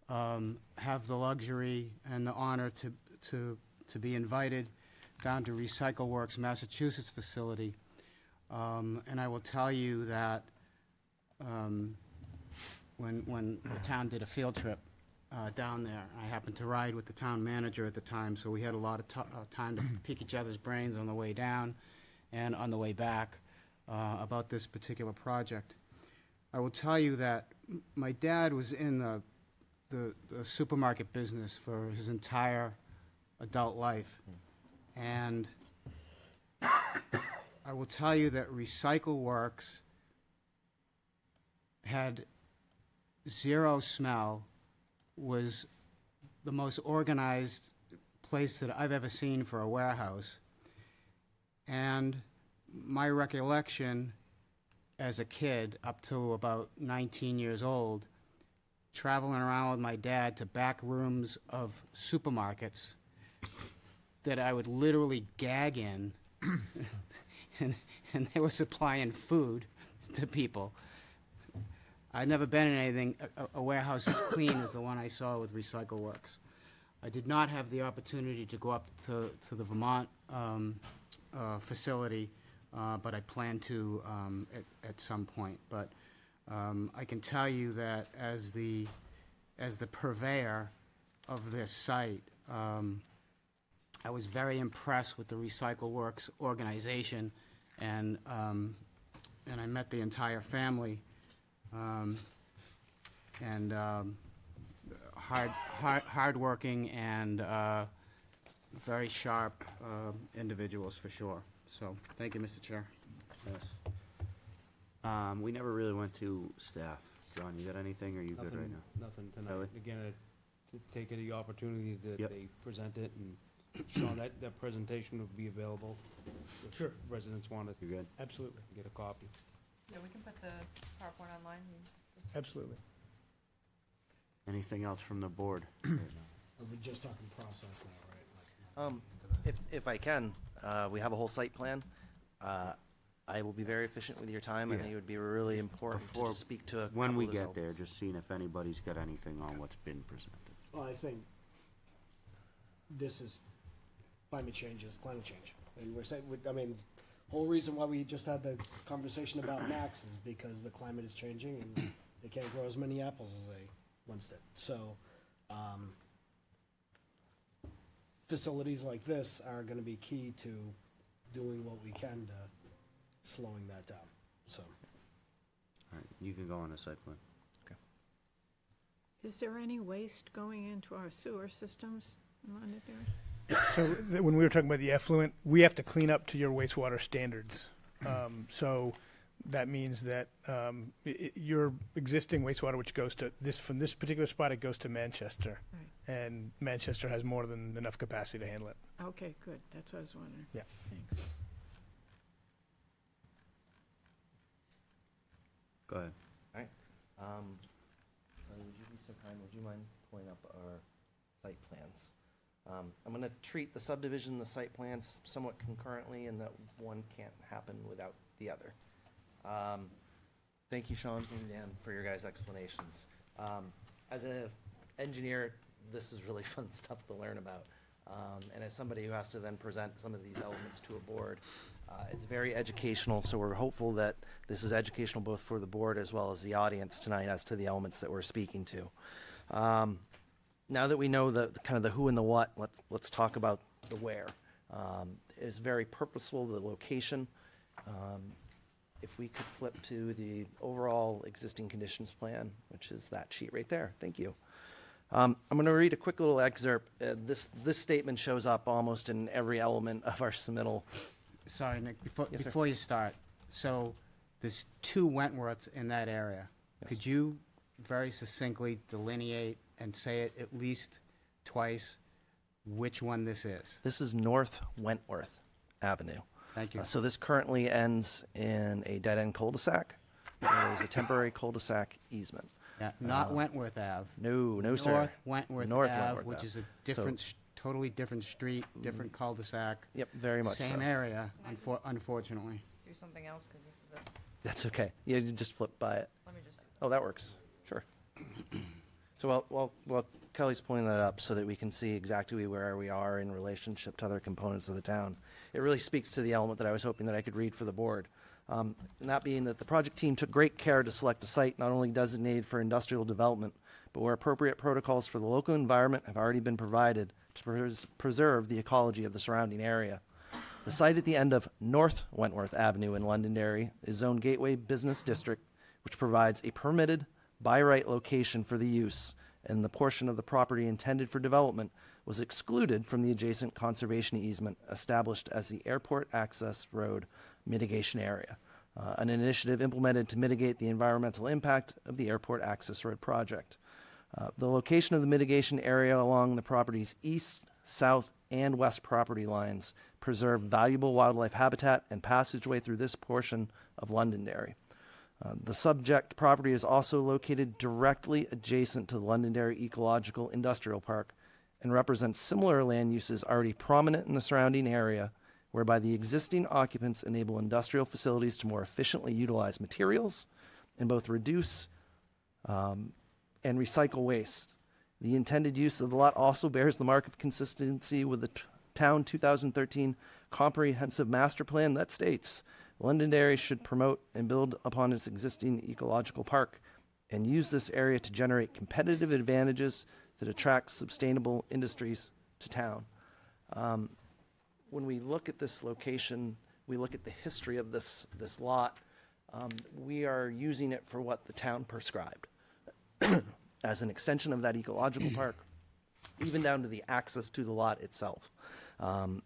have the luxury and the honor to be invited down to Recycle Works Massachusetts facility. And I will tell you that when the town did a field trip down there, I happened to ride with the town manager at the time, so we had a lot of time to pick each other's brains on the way down and on the way back about this particular project. I will tell you that my dad was in the supermarket business for his entire adult life. And I will tell you that Recycle Works had zero smell, was the most organized place that I've ever seen for a warehouse. And my recollection as a kid, up to about 19 years old, traveling around with my dad to back rooms of supermarkets that I would literally gag in, and they were supplying food to people. I'd never been in anything, a warehouse as clean as the one I saw with Recycle Works. I did not have the opportunity to go up to the Vermont facility, but I plan to at some point. But I can tell you that as the purveyor of this site, I was very impressed with the Recycle Works organization, and I met the entire family, and hardworking and very sharp individuals for sure. So, thank you, Mr. Chair. Yes. We never really went to staff. John, you got anything, or are you good right now? Nothing Kelly? tonight. Again, to take the opportunity that Yep. they present it, and Sean, that presentation will be available. If Sure. residents want to You're good. Absolutely, get a copy. Yeah, we can put the PowerPoint online. absolutely. Anything else from the board? Are we just talking process now, right? If I can, we have a whole site plan. I will be very efficient with your time. I think it would be really important to Before- just speak to a When couple we of those get there, elements. just seeing if anybody's got anything on what's been presented. Well, I think this is climate change is climate change. And we're saying, I mean, whole reason why we just had the conversation about Max is because the climate is changing and they can't grow as many apples as they once did. So, facilities like this are gonna be key to doing what we can to slowing that down, so. All right, you can go on the site plan. Is there any waste going into our sewer systems in Londonderry? So when we were talking about the effluent, we have to clean up to your wastewater standards. So that means that your existing wastewater, which goes to this, from this particular spot, it goes to Manchester. Right. And Manchester has more than enough capacity to handle it. Okay, good, that's what I was wondering. Yeah. Thanks. Go ahead. All right. Would you be so kind, would you mind pulling up our site plans? I'm gonna treat the subdivision and the site plans somewhat concurrently, and that one can't happen without the other. Thank you, Sean and Dan, for your guys' explanations. As an engineer, this is really fun stuff to learn about. And as somebody who has to then present some of these elements to a board, it's very educational, so we're hopeful that this is educational both for the board as well as the audience tonight as to the elements that we're speaking to. Now that we know the kind of the who and the what, let's talk about the where. It's very purposeful, the location. If we could flip to the overall existing conditions plan, which is that sheet right there. Thank you. I'm going to read a quick little excerpt. This statement shows up almost in every element of our submittal. Sorry, Nick, Yes, sir. before you start, so there's two Wentworths in that area. Could you very succinctly delineate and say it at least twice which one this is? This is North Wentworth Avenue. Thank you. So this currently ends in a dead-end cul-de-sac. There's a temporary cul-de-sac easement. Yeah, not Wentworth Ave. No, sir. North Wentworth North Ave, Wentworth which Ave. is a different, totally different street, different cul-de-sac. Yep, very much Same so. area, unfortunately. Do something else, because this is a, That's okay. Yeah, you just flip by it. let me just. Oh, that works. Sure. So while Kelly's pulling that up so that we can see exactly where we are in relationship to other components of the town, it really speaks to the element that I was hoping that I could read for the board. And that being that the project team took great care to select a site not only designated for industrial development, but where appropriate protocols for the local environment have already been provided to preserve the ecology of the surrounding area. The site at the end of North Wentworth Avenue in Londonderry is Zone Gateway Business District, which provides a permitted by right location for the use, and the portion of the property intended for development was excluded from the adjacent conservation easement established as the Airport Access Road Mitigation Area, an initiative implemented to mitigate the environmental impact of the Airport Access Road project. The location of the mitigation area along the property's east, south, and west property lines preserve valuable wildlife habitat and passageway through this portion of Londonderry. The subject property is also located directly adjacent to the Londonderry Ecological Industrial Park and represents similar land uses already prominent in the surrounding area, whereby the existing occupants enable industrial facilities to more efficiently utilize materials and both reduce and recycle waste. The intended use of the lot also bears the mark of consistency with the Town 2013 Comprehensive Master Plan that states Londonderry should promote and build upon its existing ecological park and use this area to generate competitive advantages that attract sustainable industries to town. When we look at this location, we look at the history of this lot, we are using it for what the town prescribed as an extension of that ecological park, even down to the access to the lot itself,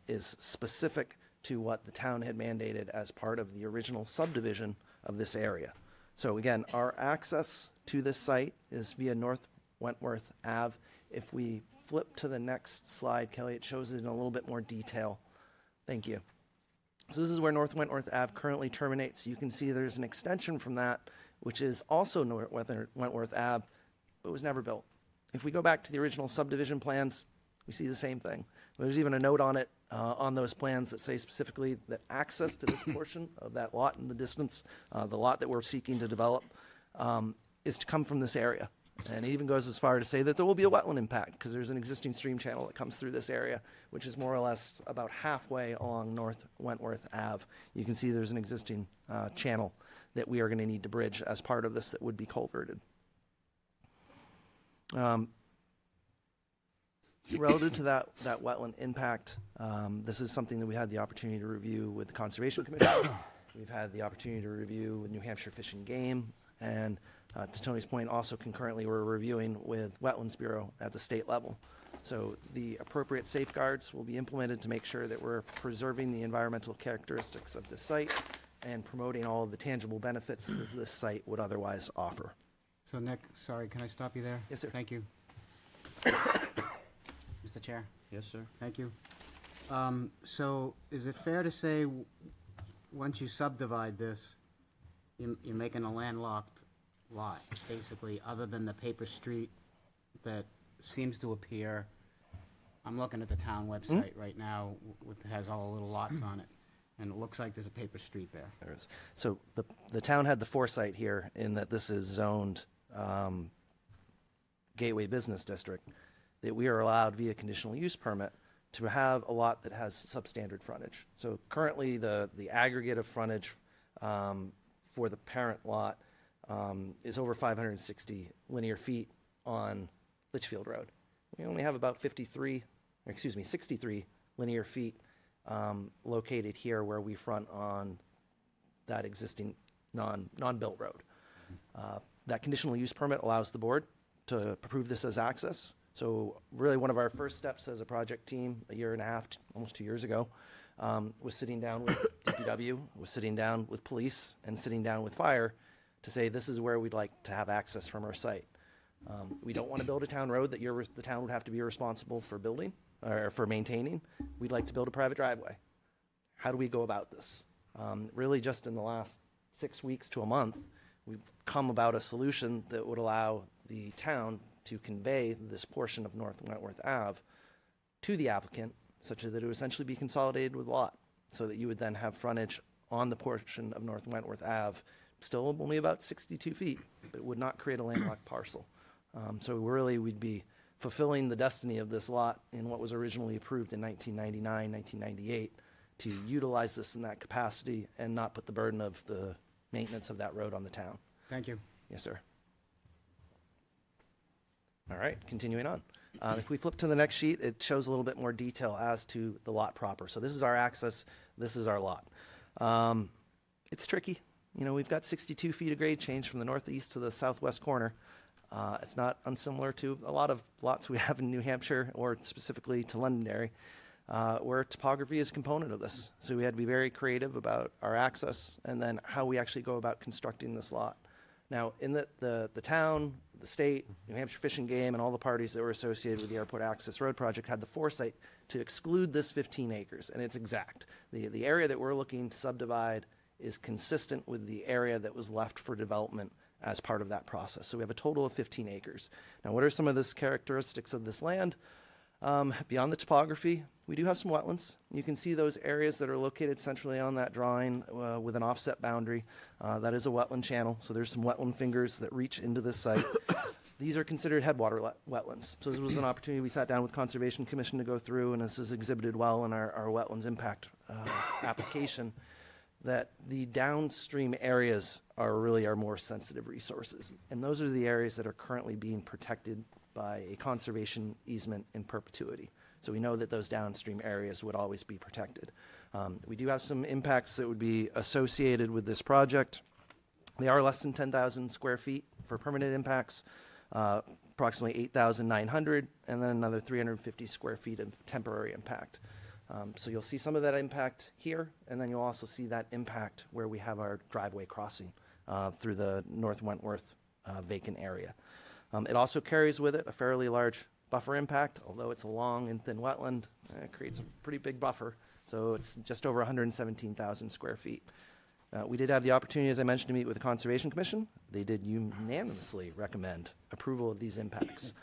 is specific to what the town had mandated as part of the original subdivision of this area. So again, our access to this site is via North Wentworth Ave. If we flip to the next slide, Kelly, it shows it in a little bit more detail. Thank you. So this is where North Wentworth Ave currently terminates. You can see there's an extension from that, which is also North Wentworth Ave, but was never built. If we go back to the original subdivision plans, we see the same thing. There's even a note on it, on those plans that say specifically that access to this portion of that lot in the distance, the lot that we're seeking to develop, is to come from this area. And it even goes as far to say that there will be a wetland impact because there's an existing stream channel that comes through this area, which is more or less about halfway along North Wentworth Ave. You can see there's an existing channel that we are going to need to bridge as part of this that would be culverted. Relative to that wetland impact, this is something that we had the opportunity to review with the Conservation Commission. We've had the opportunity to review with New Hampshire Fish and Game, and to Tony's point, also concurrently we're reviewing with Wetlands Bureau at the state level. So the appropriate safeguards will be implemented to make sure that we're preserving the environmental characteristics of the site and promoting all of the tangible benefits that this site would otherwise offer. So Nick, sorry, can I stop you there? Yes, sir. Thank you. Mr. Chair? Yes, sir. Thank you. So is it fair to say, once you subdivide this, you're making a landlocked lot, basically, other than the paper street that seems to appear? I'm looking at the town website right now, with, has all the little lots on it, and it looks like there's a paper street there. There is. So the town had the foresight here in that this is zoned Gateway Business District, that we are allowed via conditional use permit to have a lot that has substandard frontage. So currently the aggregate of frontage for the parent lot is over 560 linear feet on Litchfield Road. We only have about 63 linear feet located here where we front on that existing non-built road. That conditional use permit allows the board to approve this as access. So really one of our first steps as a project team a year and a half, almost 2 years ago, was sitting down with DPW, was sitting down with police, and sitting down with fire to say this is where we'd like to have access from our site. We don't want to build a town road that the town would have to be responsible for building or for maintaining. We'd like to build a private driveway. How do we go about this? Really just in the last 6 weeks to a month, we've come about a solution that would allow the town to convey this portion of North Wentworth Ave to the applicant such that it would essentially be consolidated with a lot, so that you would then have frontage on the portion of North Wentworth Ave, still only about 62 feet, but would not create a landlocked parcel. So really we'd be fulfilling the destiny of this lot in what was originally approved in 1999, 1998, to utilize this in that capacity and not put the burden of the maintenance of that road on the town. Thank you. Yes, sir. All right, continuing on. If we flip to the next sheet, it shows a little bit more detail as to the lot proper. So this is our access, this is our lot. It's tricky. You know, we've got 62 feet of grade change from the northeast to the southwest corner. It's not unsimilar to a lot of lots we have in New Hampshire, or specifically to Londonderry, where topography is a component of this. So we had to be very creative about our access and then how we actually go about constructing this lot. Now, in the town, the state, New Hampshire Fish and Game, and all the parties that were associated with the Airport Access Road project had the foresight to exclude this 15 acres, and it's exact. The area that we're looking to subdivide is consistent with the area that was left for development as part of that process. So we have a total of 15 acres. Now, what are some of the characteristics of this land? Beyond the topography, we do have some wetlands. You can see those areas that are located centrally on that drawing with an offset boundary. That is a wetland channel, so there's some wetland fingers that reach into this site. These are considered headwater wetlands. So this was an opportunity we sat down with Conservation Commission to go through, and this is exhibited well in our wetlands impact application, that the downstream areas are really our more sensitive resources. And those are the areas that are currently being protected by a conservation easement in perpetuity. So we know that those downstream areas would always be protected. We do have some impacts that would be associated with this project. They are less than 10,000 square feet for permanent impacts, approximately 8,900, and then another 350 square feet of temporary impact. So you'll see some of that impact here, and then you'll also see that impact where we have our driveway crossing through the North Wentworth vacant area. It also carries with it a fairly large buffer impact. Although it's a long and thin wetland, it creates a pretty big buffer. So it's just over 117,000 square feet. We did have the opportunity, as I mentioned, to meet with the Conservation Commission. They did unanimously recommend approval of these impacts.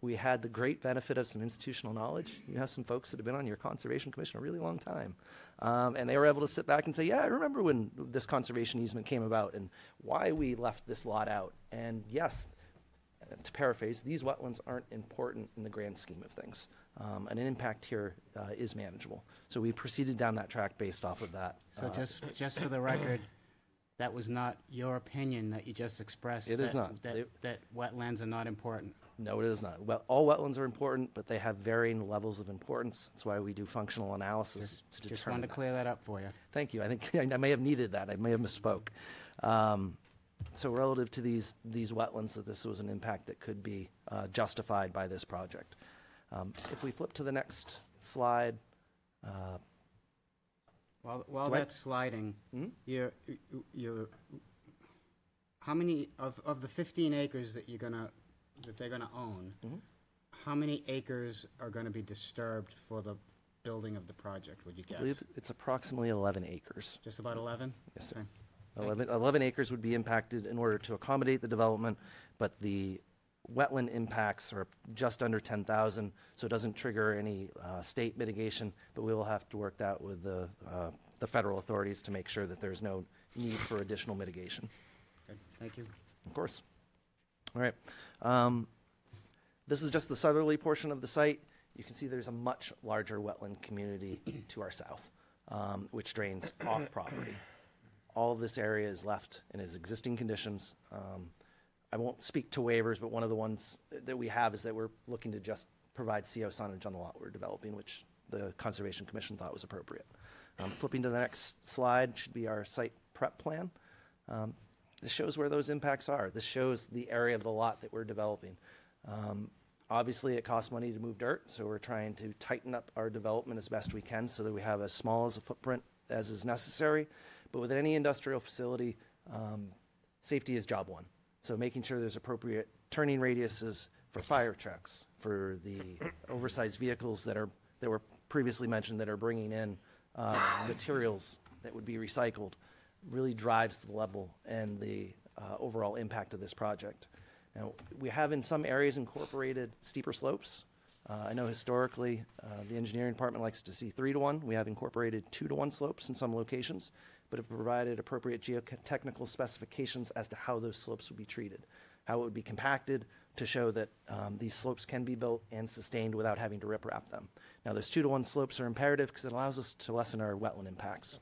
We had the great benefit of some institutional knowledge. You have some folks that have been on your Conservation Commission a really long time. And they were able to sit back and say, yeah, I remember when this conservation easement came about and why we left this lot out. And yes, to paraphrase, these wetlands aren't important in the grand scheme of things. And an impact here is manageable. So we proceeded down that track based off of that. So just for the record, that was not your opinion that you just expressed? It is not. That wetlands are not important? No, it is not. Well, all wetlands are important, but they have varying levels of importance. That's why we do functional analysis to determine. Just wanted to clear that up for you. Thank you. I think I may have needed that. I may have misspoke. So relative to these wetlands, that this was an impact that could be justified by this project. If we flip to the next slide. While that's sliding, you're how many of the 15 acres that they're gonna own? How many acres are gonna be disturbed for the building of the project? Would you guess? I believe it's approximately 11 acres. Just about 11? Yes, sir. Okay. 11 acres would be impacted in order to accommodate the development, but the wetland impacts are just under 10,000, so it doesn't trigger any state mitigation, but we will have to work that with the federal authorities to make sure that there's no need for additional mitigation. Good. Thank you. Of course. All right. This is just the southerly portion of the site. You can see there's a much larger wetland community to our south, which drains off property. All of this area is left in its existing conditions. I won't speak to waivers, but one of the ones that we have is that we're looking to just provide CO signage on the lot we're developing, which the Conservation Commission thought was appropriate. Flipping to the next slide should be our site prep plan. This shows where those impacts are. This shows the area of the lot that we're developing. Obviously, it costs money to move dirt, so we're trying to tighten up our development as best we can so that we have as small as a footprint as is necessary. But with any industrial facility, safety is job one. So making sure there's appropriate turning radiuses for fire trucks, for the oversized vehicles that were previously mentioned that are bringing in materials that would be recycled, really drives the level and the overall impact of this project. Now, we have in some areas incorporated steeper slopes. I know historically the engineering department likes to see 3-to-1. We have incorporated 2-to-1 slopes in some locations, but have provided appropriate geotechnical specifications as to how those slopes would be treated, how it would be compacted to show that these slopes can be built and sustained without having to riprap them. Now, those 2-to-1 slopes are imperative because it allows us to lessen our wetland impacts.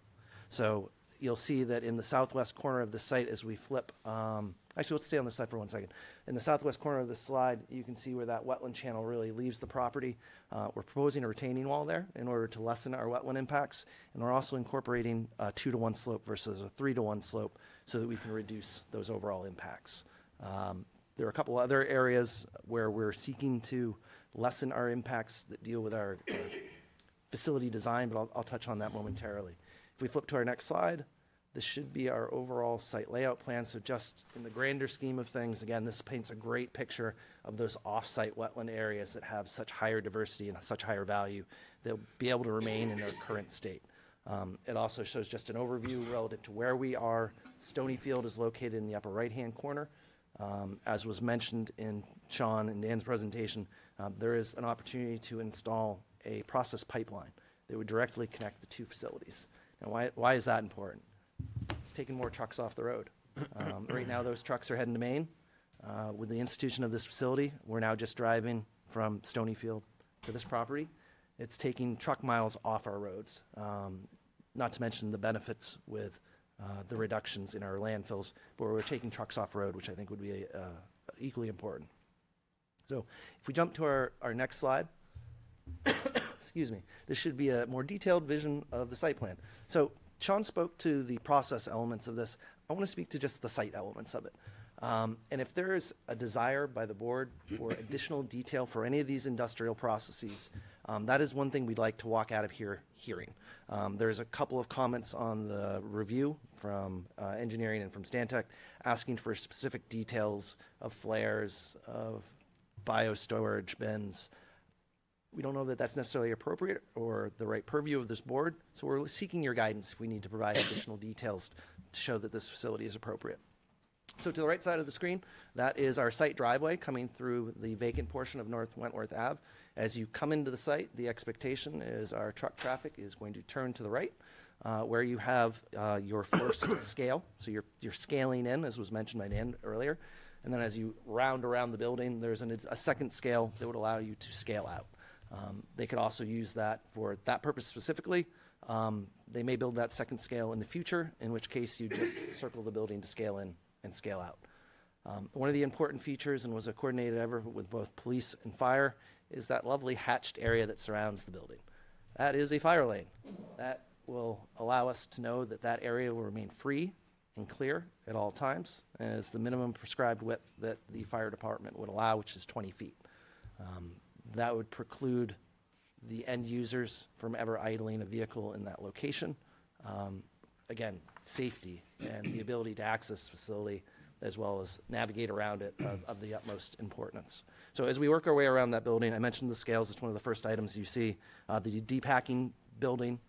So you'll see that in the southwest corner of the site as we flip, actually, let's stay on this side for 1 second. In the southwest corner of the slide, you can see where that wetland channel really leaves the property. We're proposing a retaining wall there in order to lessen our wetland impacts, and we're also incorporating a 2-to-1 slope versus a 3-to-1 slope so that we can reduce those overall impacts. There are a couple other areas where we're seeking to lessen our impacts that deal with our facility design, but I'll touch on that momentarily. If we flip to our next slide, This should be our overall site layout plan. So just in the grander scheme of things, again, this paints a great picture of those off-site wetland areas that have such higher diversity and such higher value. They'll be able to remain in their current state. It also shows just an overview relative to where we are. Stonyfield is located in the upper right-hand corner. As was mentioned in Sean and Dan's presentation, there is an opportunity to install a process pipeline that would directly connect the two facilities. And why is that important? It's taking more trucks off the road. Right now, those trucks are heading to Maine. With the institution of this facility, we're now just driving from Stonyfield to this property. It's taking truck miles off our roads, not to mention the benefits with the reductions in our landfills, but we're taking trucks off road, which I think would be equally important. So if we jump to our next slide, excuse me, this should be a more detailed vision of the site plan. So Sean spoke to the process elements of this. I want to speak to just the site elements of it. And if there is a desire by the board for additional detail for any of these industrial processes, that is one thing we'd like to walk out of here hearing. There's a couple of comments on the review from engineering and from Stantec asking for specific details of flares, of biostorage bins. We don't know that that's necessarily appropriate or the right purview of this board, so we're seeking your guidance if we need to provide additional details to show that this facility is appropriate. So to the right side of the screen, that is our site driveway coming through the vacant portion of North Wentworth Ave. As you come into the site, the expectation is our truck traffic is going to turn to the right, where you have your first scale. So you're scaling in, as was mentioned by Dan earlier. And then as you round around the building, there's a second scale that would allow you to scale out. They could also use that for that purpose specifically. They may build that second scale in the future, in which case you just circle the building to scale in and scale out. One of the important features, and was a coordinated effort with both police and fire, is that lovely hatched area that surrounds the building. That is a fire lane. That will allow us to know that that area will remain free and clear at all times, as the minimum prescribed width that the fire department would allow, which is 20 feet. That would preclude the end users from ever idling a vehicle in that location. Again, safety and the ability to access the facility as well as navigate around it of the utmost importance. So as we work our way around that building, I mentioned the scales. It's one of the first items you see. The depacking building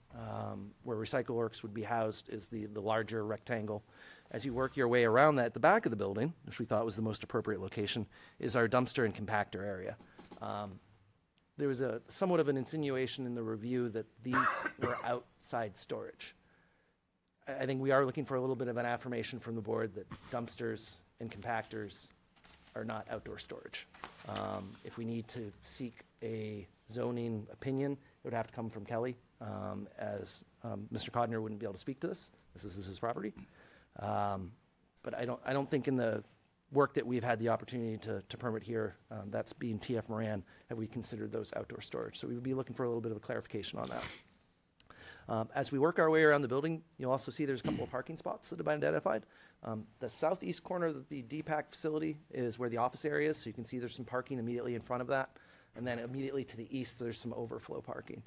where Recycle Works would be housed is the larger rectangle. As you work your way around that, the back of the building, which we thought was the most appropriate location, is our dumpster and compactor area. There was somewhat of an insinuation in the review that these were outside storage. I think we are looking for a little bit of an affirmation from the board that dumpsters and compactors are not outdoor storage. If we need to seek a zoning opinion, it would have to come from Kelly, as Mr. Codner wouldn't be able to speak to this. This is his property. But I don't think in the work that we've had the opportunity to permit here, that's being TF Moran, have we considered those outdoor storage. So we would be looking for a little bit of a clarification on that. As we work our way around the building, you'll also see there's a couple of parking spots that have been identified. The southeast corner of the DPAC facility is where the office area is, so you can see there's some parking immediately in front of that. And then immediately to the east, there's some overflow parking.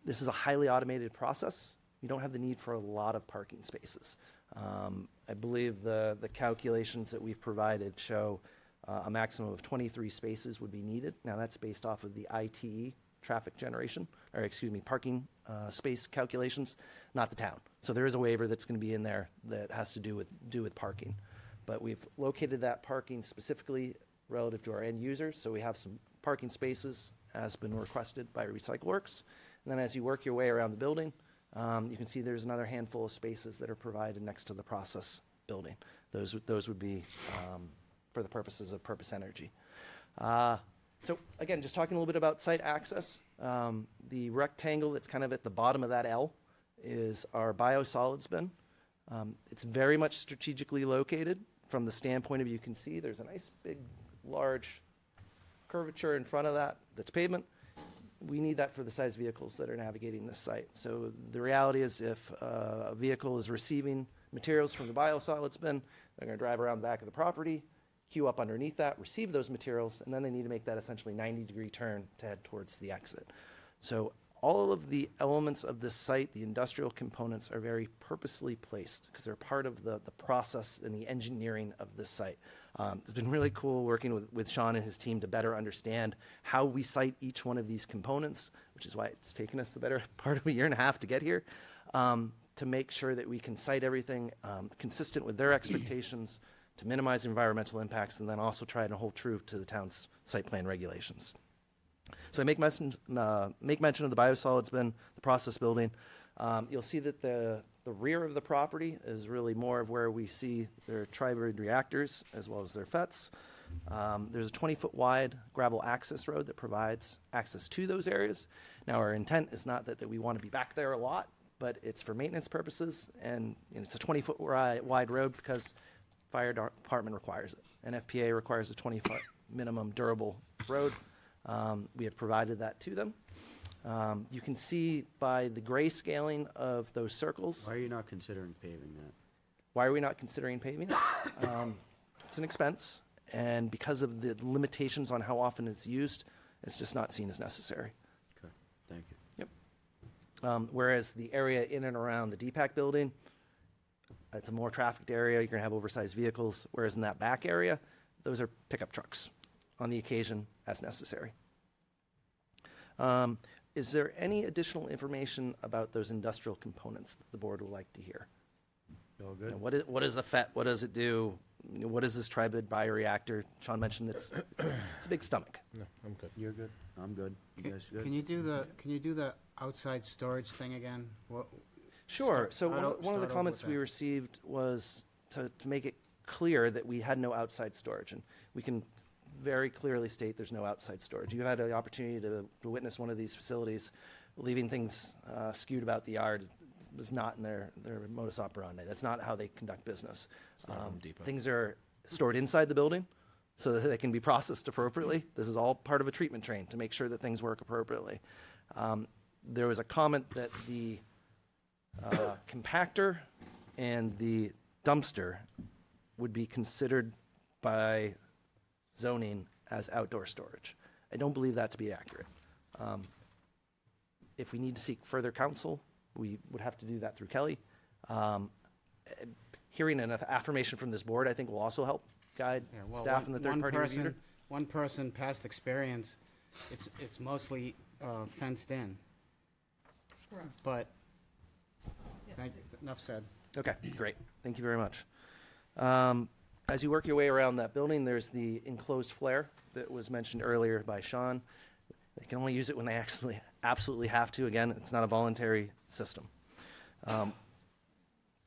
This is a highly automated process. You don't have the need for a lot of parking spaces. I believe the calculations that we've provided show a maximum of 23 spaces would be needed. Now that's based off of the ITE traffic generation, or excuse me, parking space calculations, not the town. So there is a waiver that's going to be in there that has to do with parking. But we've located that parking specifically relative to our end users. So we have some parking spaces as been requested by Recycle Works. And then as you work your way around the building, you can see there's another handful of spaces that are provided next to the process building. Those would be for the purposes of Purpose Energy. So again, just talking a little bit about site access. The rectangle that's kind of at the bottom of that L is our biosolids bin. It's very much strategically located from the standpoint of, you can see there's a nice big large curvature in front of that that's pavement. We need that for the size vehicles that are navigating this site. So the reality is, if a vehicle is receiving materials from the biosolids bin, they're going to drive around the back of the property, queue up underneath that, receive those materials, and then they need to make that essentially 90-degree turn to head towards the exit. So all of the elements of this site, the industrial components, are very purposely placed because they're part of the process and the engineering of this site. It's been really cool working with Sean and his team to better understand how we site each one of these components, which is why it's taken us the better part of a year and a half to get here, to make sure that we can site everything consistent with their expectations, to minimize environmental impacts, and then also try to hold true to the town's site plan regulations. So I make mention of the biosolids bin, the process building. You'll see that the rear of the property is really more of where we see their tribrid reactors as well as their FETs. There's a 20-foot wide gravel access road that provides access to those areas. Now, our intent is not that we want to be back there a lot, but it's for maintenance purposes, and it's a 20-foot wide road because fire department requires it, and FPA requires a 20-foot minimum durable road. We have provided that to them. You can see by the grayscaling of those circles. Why are you not considering paving that? Why are we not considering paving it? It's an expense, and because of the limitations on how often it's used, it's just not seen as necessary. Okay, thank you. Yep. Whereas the area in and around the DPAC building, it's a more trafficked area. You're going to have oversized vehicles, whereas in that back area, those are pickup trucks on the occasion as necessary. Is there any additional information about those industrial components that the board would like to hear? All good. What is a FET? What does it do? What is this tribrid bioreactor? Sean mentioned it's a big stomach. No, I'm good. You're good. I'm good. You guys good? Can you do the outside storage thing again? Sure. Start So one of the over comments with we that. received was to make it clear that we had no outside storage, and we can very clearly state there's no outside storage. You had the opportunity to witness one of these facilities. Leaving things skewed about the yard was not in their modus operandi. That's not how they conduct business. Things are stored inside the building so that they can be processed appropriately. This is all part of a treatment train to make sure that things work appropriately. There was a comment that the compactor and the dumpster would be considered by zoning as outdoor storage. I don't believe that to be accurate. If we need to seek further counsel, we would have to do that through Kelly. Hearing an affirmation from this board, I think, will also help guide staff and the third-party reviewer. One person, past experience, it's mostly fenced in. Correct. But, enough said. Okay, great. Thank you very much. As you work your way around that building, there's the enclosed flare that was mentioned earlier by Sean. They can only use it when they actually absolutely have to. Again, it's not a voluntary system.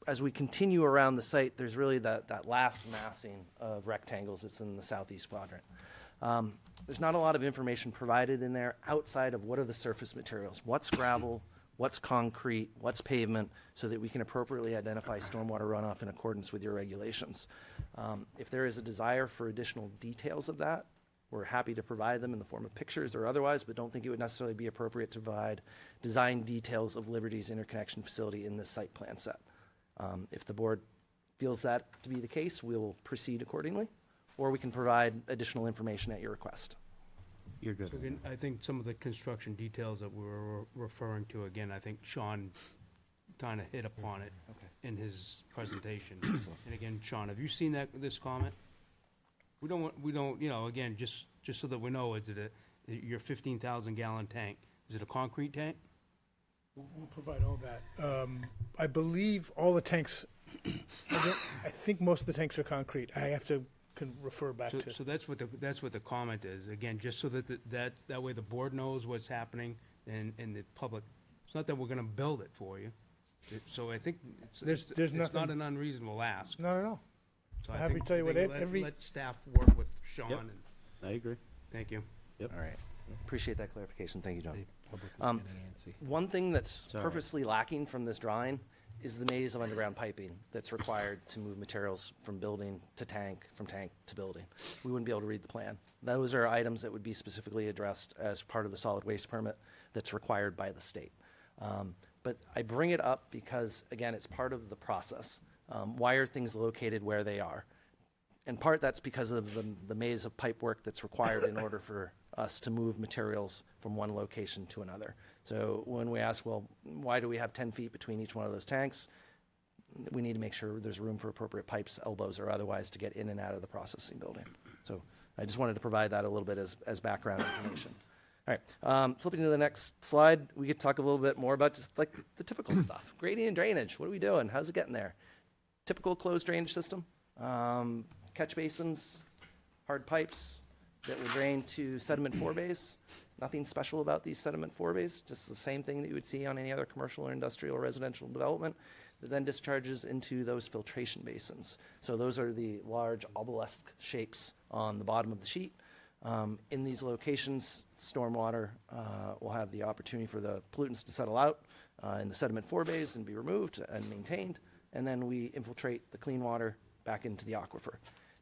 As we continue around the site, there's really that last massing of rectangles that's in the southeast quadrant. There's not a lot of information provided in there outside of what are the surface materials, what's gravel, what's concrete, what's pavement, so that we can appropriately identify stormwater runoff in accordance with your regulations. If there is a desire for additional details of that, we're happy to provide them in the form of pictures or otherwise, but don't think it would necessarily be appropriate to provide design details of Liberty's interconnection facility in this site plan set. If the board feels that to be the case, we'll proceed accordingly, or we can provide additional information at your request. You're good. So again, I think some of the construction details that we were referring to, again, I think Sean kind of hit upon it in his presentation. And again, Sean, have you seen this comment? We don't, again, just so that we know, is it your 15,000 gallon tank? Is it a concrete tank? We'll provide all that. I believe all the tanks, I think most of the tanks are concrete. I have to refer back to. So that's what the comment is. Again, just so that way the board knows what's happening and the public. It's not that we're gonna build it for you. So I think There's it's nothing- not an unreasonable ask. Not at all. So I'm happy think- to tell you I what think every. let staff work with Sean Yep. and, I agree. thank you. Yep. All right. Appreciate that clarification. Thank you, John. Public was getting antsy. One thing that's It's all right. purposely lacking from this drawing is the maze of underground piping that's required to move materials from building to tank, from tank to building. We wouldn't be able to read the plan. Those are items that would be specifically addressed as part of the solid waste permit that's required by the state. But I bring it up because, again, it's part of the process. Why are things located where they are? In part, that's because of the maze of pipe work that's required in order for us to move materials from one location to another. So when we ask, well, why do we have 10 feet between each one of those tanks? We need to make sure there's room for appropriate pipes, elbows, or otherwise to get in and out of the processing building. So I just wanted to provide that a little bit as background information. All right, flipping to the next slide, we could talk a little bit more about just like the typical stuff. Gradient drainage, what are we doing? How's it getting there? Typical closed drainage system, catch basins, hard pipes that will drain to sediment forebays. Nothing special about these sediment forebays, just the same thing that you would see on any other commercial or industrial or residential development that then discharges into those filtration basins. So those are the large obelisk shapes on the bottom of the sheet. In these locations, stormwater will have the opportunity for the pollutants to settle out in the sediment forebays and be removed and maintained, and then we infiltrate the clean water back into the aquifer.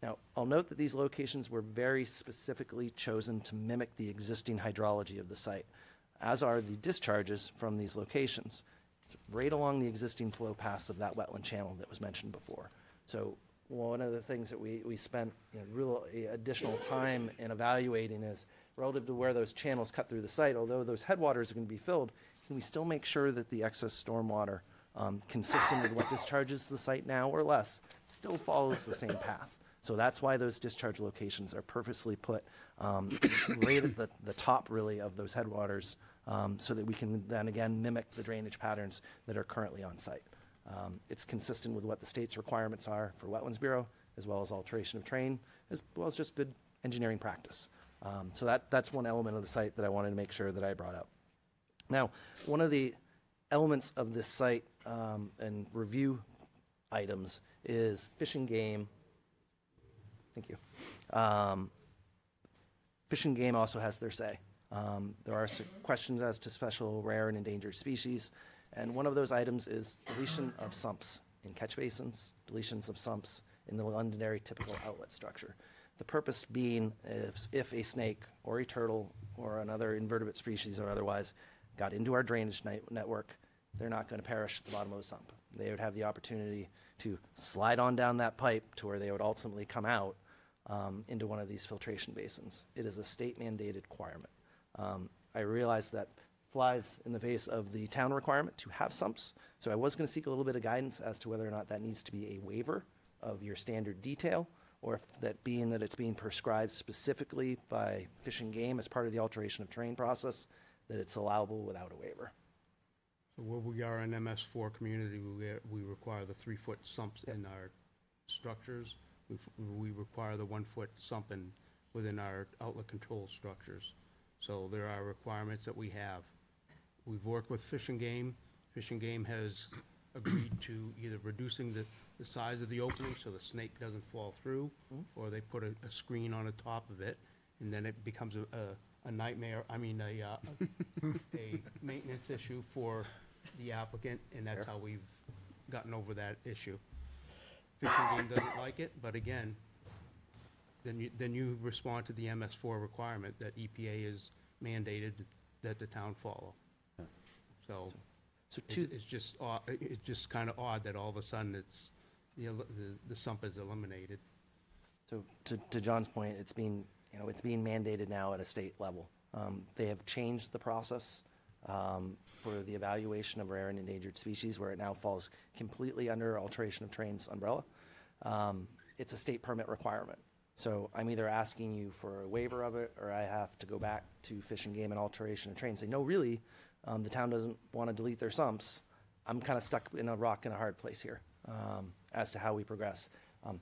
Now, I'll note that these locations were very specifically chosen to mimic the existing hydrology of the site, as are the discharges from these locations. It's right along the existing flow paths of that wetland channel that was mentioned before. So one of the things that we spent real additional time in evaluating is relative to where those channels cut through the site, although those headwaters are going to be filled, can we still make sure that the excess stormwater, consistent with what discharges the site now or less, still follows the same path? So that's why those discharge locations are purposely put right at the top, really, of those headwaters, so that we can then again mimic the drainage patterns that are currently on site. It's consistent with what the state's requirements are for Wetlands Bureau, as well as alteration of terrain, as well as just good engineering practice. So that's one element of the site that I wanted to make sure that I brought up. Now, one of the elements of this site and review items is Fish and Game. Thank you. Fish and Game also has their say. There are some questions as to special, rare, and endangered species, and one of those items is deletion of sumps in catch basins, deletions of sumps in the Londonderry typical outlet structure. The purpose being if a snake or a turtle or another invertebrate species or otherwise got into our drainage network, they're not going to perish at the bottom of the sump. They would have the opportunity to slide on down that pipe to where they would ultimately come out into one of these filtration basins. It is a state mandated requirement. I realize that flies in the face of the town requirement to have sumps, so I was going to seek a little bit of guidance as to whether or not that needs to be a waiver of your standard detail, or if that being that it's being prescribed specifically by Fish and Game as part of the alteration of terrain process, that it's allowable without a waiver. So where we are in MS4 community, we require the 3-foot sumps in our structures. We require the 1-foot sump within our outlet control structures. So there are requirements that we have. We've worked with Fish and Game. Fish and Game has agreed to either reducing the size of the opening so the snake doesn't fall through, or they put a screen on the top of it, and then it becomes a nightmare, a maintenance issue for the applicant, and that's how we've gotten over that issue. Fish and Game doesn't like it, but again, then you respond to the MS4 requirement that EPA is mandated that the town follow. So it's just kind of odd that all of a sudden the sump is eliminated. So to John's point, it's being mandated now at a state level. They have changed the process for the evaluation of rare and endangered species, where it now falls completely under alteration of terrain's umbrella. It's a state permit requirement. So I'm either asking you for a waiver of it, or I have to go back to Fish and Game and alteration of terrain and say, no, really, the town doesn't want to delete their sumps. I'm kind of stuck in a rock and a hard place here as to how we progress.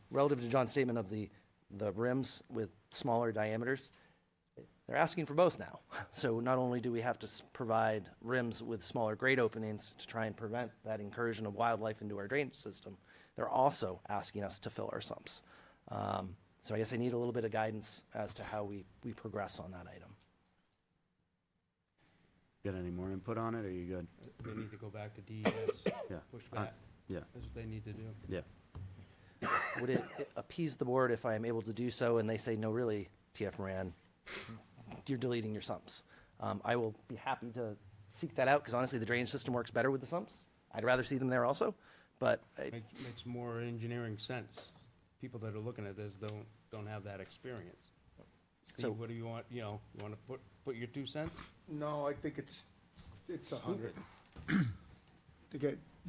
Relative to John's statement of the rims with smaller diameters, they're asking for both now. So not only do we have to provide rims with smaller grade openings to try and prevent that incursion of wildlife into our drainage system, they're also asking us to fill our sumps. So I guess I need a little bit of guidance as to how we progress on that item. Got any more input on it, or are you good? They need to go back to DES, Yeah. push back. Yeah. That's what they need to do. Yeah. Would it appease the board if I am able to do so and they say, no, really, TF Moran, you're deleting your sumps? I will be happy to seek that out, because honestly, the drainage system works better with the sumps. I'd rather see them there also, but Makes more engineering sense. People that are looking at this don't have that experience. Steve, what do you want, you want to put your 2 cents? No, I think it's 100.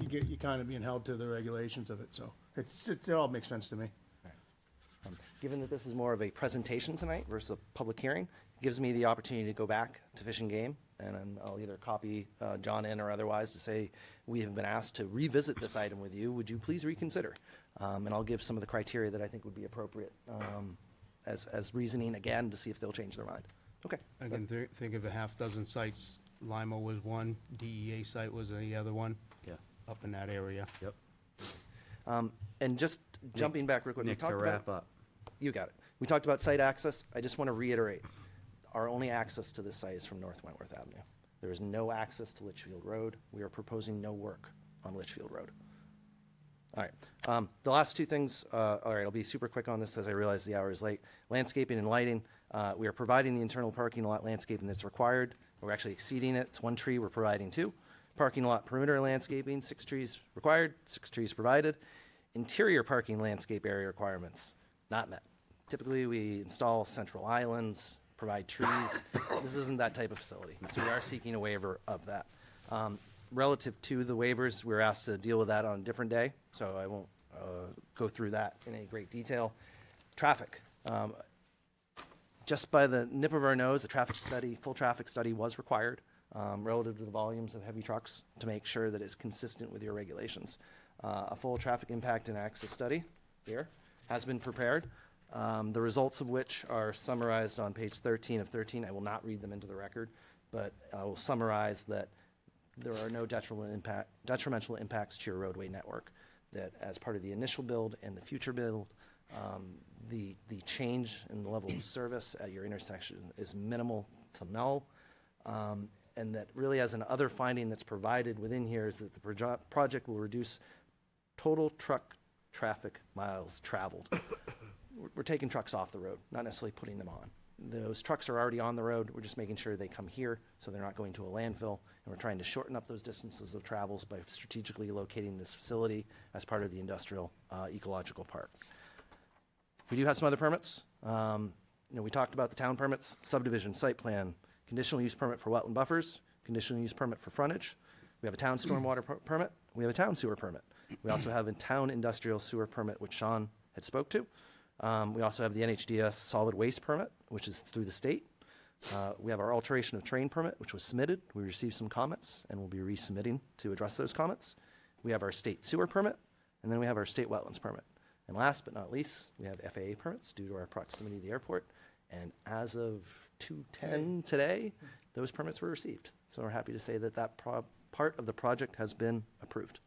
You're kind of being held to the regulations of it, so it all makes sense to me. Given that this is more of a presentation tonight versus a public hearing, it gives me the opportunity to go back to Fish and Game, and then I'll either copy John in or otherwise to say, we have been asked to revisit this item with you. Would you please reconsider? And I'll give some of the criteria that I think would be appropriate as reasoning again to see if they'll change their mind. Okay. I can think of a half dozen sites. Lima was one, DEA site was the other one. Yeah. Up in that area. Yep. And just jumping back real quick, we Nick, talked to about- wrap up. You got it. We talked about site access. I just want to reiterate, our only access to this site is from North Wentworth Avenue. There is no access to Litchfield Road. We are proposing no work on Litchfield Road. All right. The last two things, all right, I'll be super quick on this as I realize the hour is late. Landscaping and lighting. We are providing the internal parking lot landscaping that's required. We're actually exceeding it. It's 1 tree, we're providing 2. Parking lot perimeter landscaping, 6 trees required, 6 trees provided. Interior parking landscape area requirements, not met. Typically, we install central islands, provide trees. This isn't that type of facility, so we are seeking a waiver of that. Relative to the waivers, we were asked to deal with that on a different day, so I won't go through that in any great detail. Traffic. Just by the nip of our nose, a traffic study, full traffic study was required relative to the volumes of heavy trucks to make sure that it's consistent with your regulations. A full traffic impact and access study here has been prepared, the results of which are summarized on page 13 of 13. I will not read them into the record, but I will summarize that there are no detrimental impacts to your roadway network, that as part of the initial build and the future build, the change in the level of service at your intersection is minimal to null, and that really as an other finding that's provided within here is that the project will reduce total truck traffic miles traveled. We're taking trucks off the road, not necessarily putting them on. Those trucks are already on the road. We're just making sure they come here so they're not going to a landfill. And we're trying to shorten up those distances of travels by strategically locating this facility as part of the industrial ecological park. We do have some other permits. We talked about the town permits, subdivision, site plan, conditional use permit for wetland buffers, conditional use permit for frontage. We have a town stormwater permit. We have a town sewer permit. We also have a town industrial sewer permit, which Sean had spoke to. We also have the NHDS solid waste permit, which is through the state. We have our alteration of terrain permit, which was submitted. We received some comments, and we'll be resubmitting to address those comments. We have our state sewer permit, and then we have our state wetlands permit. And last but not least, we have FAA permits due to our proximity to the airport. And as of 2/10 today, those permits were received. So we're happy to say that part of the project has been approved.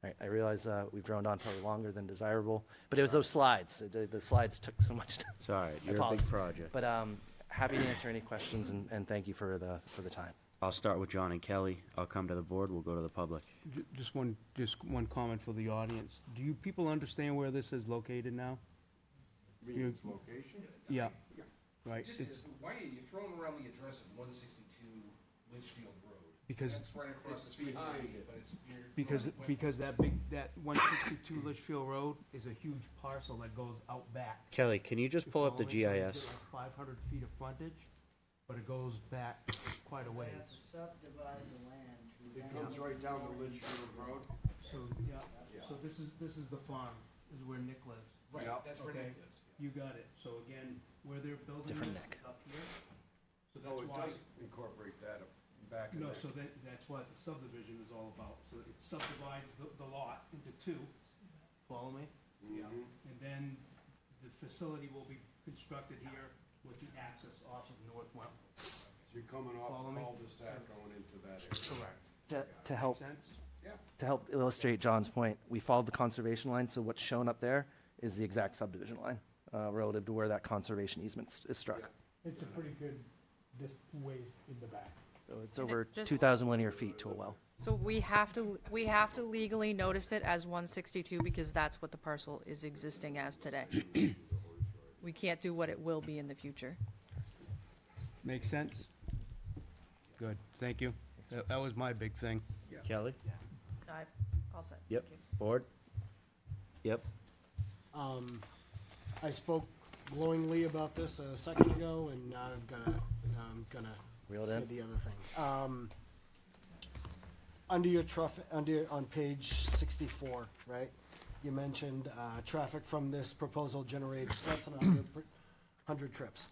All right, I realize we've droned on probably longer than desirable, but it was those slides. The slides took so much time. It's all right, I you're a big apologize. project. But happy to answer any questions, and thank you for the time. I'll start with John and Kelly. I'll come to the board, we'll go to the public. Just one comment for the audience. Do you people understand where this is located now? Its location? Yeah, right. Just, It's- why are you throwing around the address of 162 Litchfield Road? Because- That's right across the street behind it, but it's near. Because that 162 Litchfield Road is a huge parcel that goes out back. Kelly, can you just pull up the Follow me? So it's GIS? got like 500 feet of frontage, but it goes back quite a ways. Subdivide the land. It comes right down to Litchfield Road. So, yeah, so this is the farm, this is where Nick lives. Right, that's where Okay, Nick lives. You got it. So again, where they're building Different this Nick. is up here. So Oh, that's it why. does incorporate that back in No, there. so that's what the subdivision is all about. So it subdivides the lot into 2. Follow me? Yeah. And then the facility will be constructed here with the access off of North Wentworth. So you're coming off Follow the me? cul-de-sac going into that area. Correct. To help Make sense? Yeah. to help illustrate John's point, we followed the conservation line, so what's shown up there is the exact subdivision line relative to where that conservation easement is struck. It's a pretty good ways in the back. So it's And it over just- 2,000 linear feet to a well. So we have to legally notice it as 162 because that's what the parcel is existing as today. We can't do what it will be in the future. Make sense? Good, thank you. That was my big thing. Kelly? All set. Yep. Thank you. Board? Yep. I spoke glowingly about this a second ago, and now I'm gonna Reel it say in. the other thing. Under your on page 64, right? You mentioned traffic from this proposal generates less than 100 trips.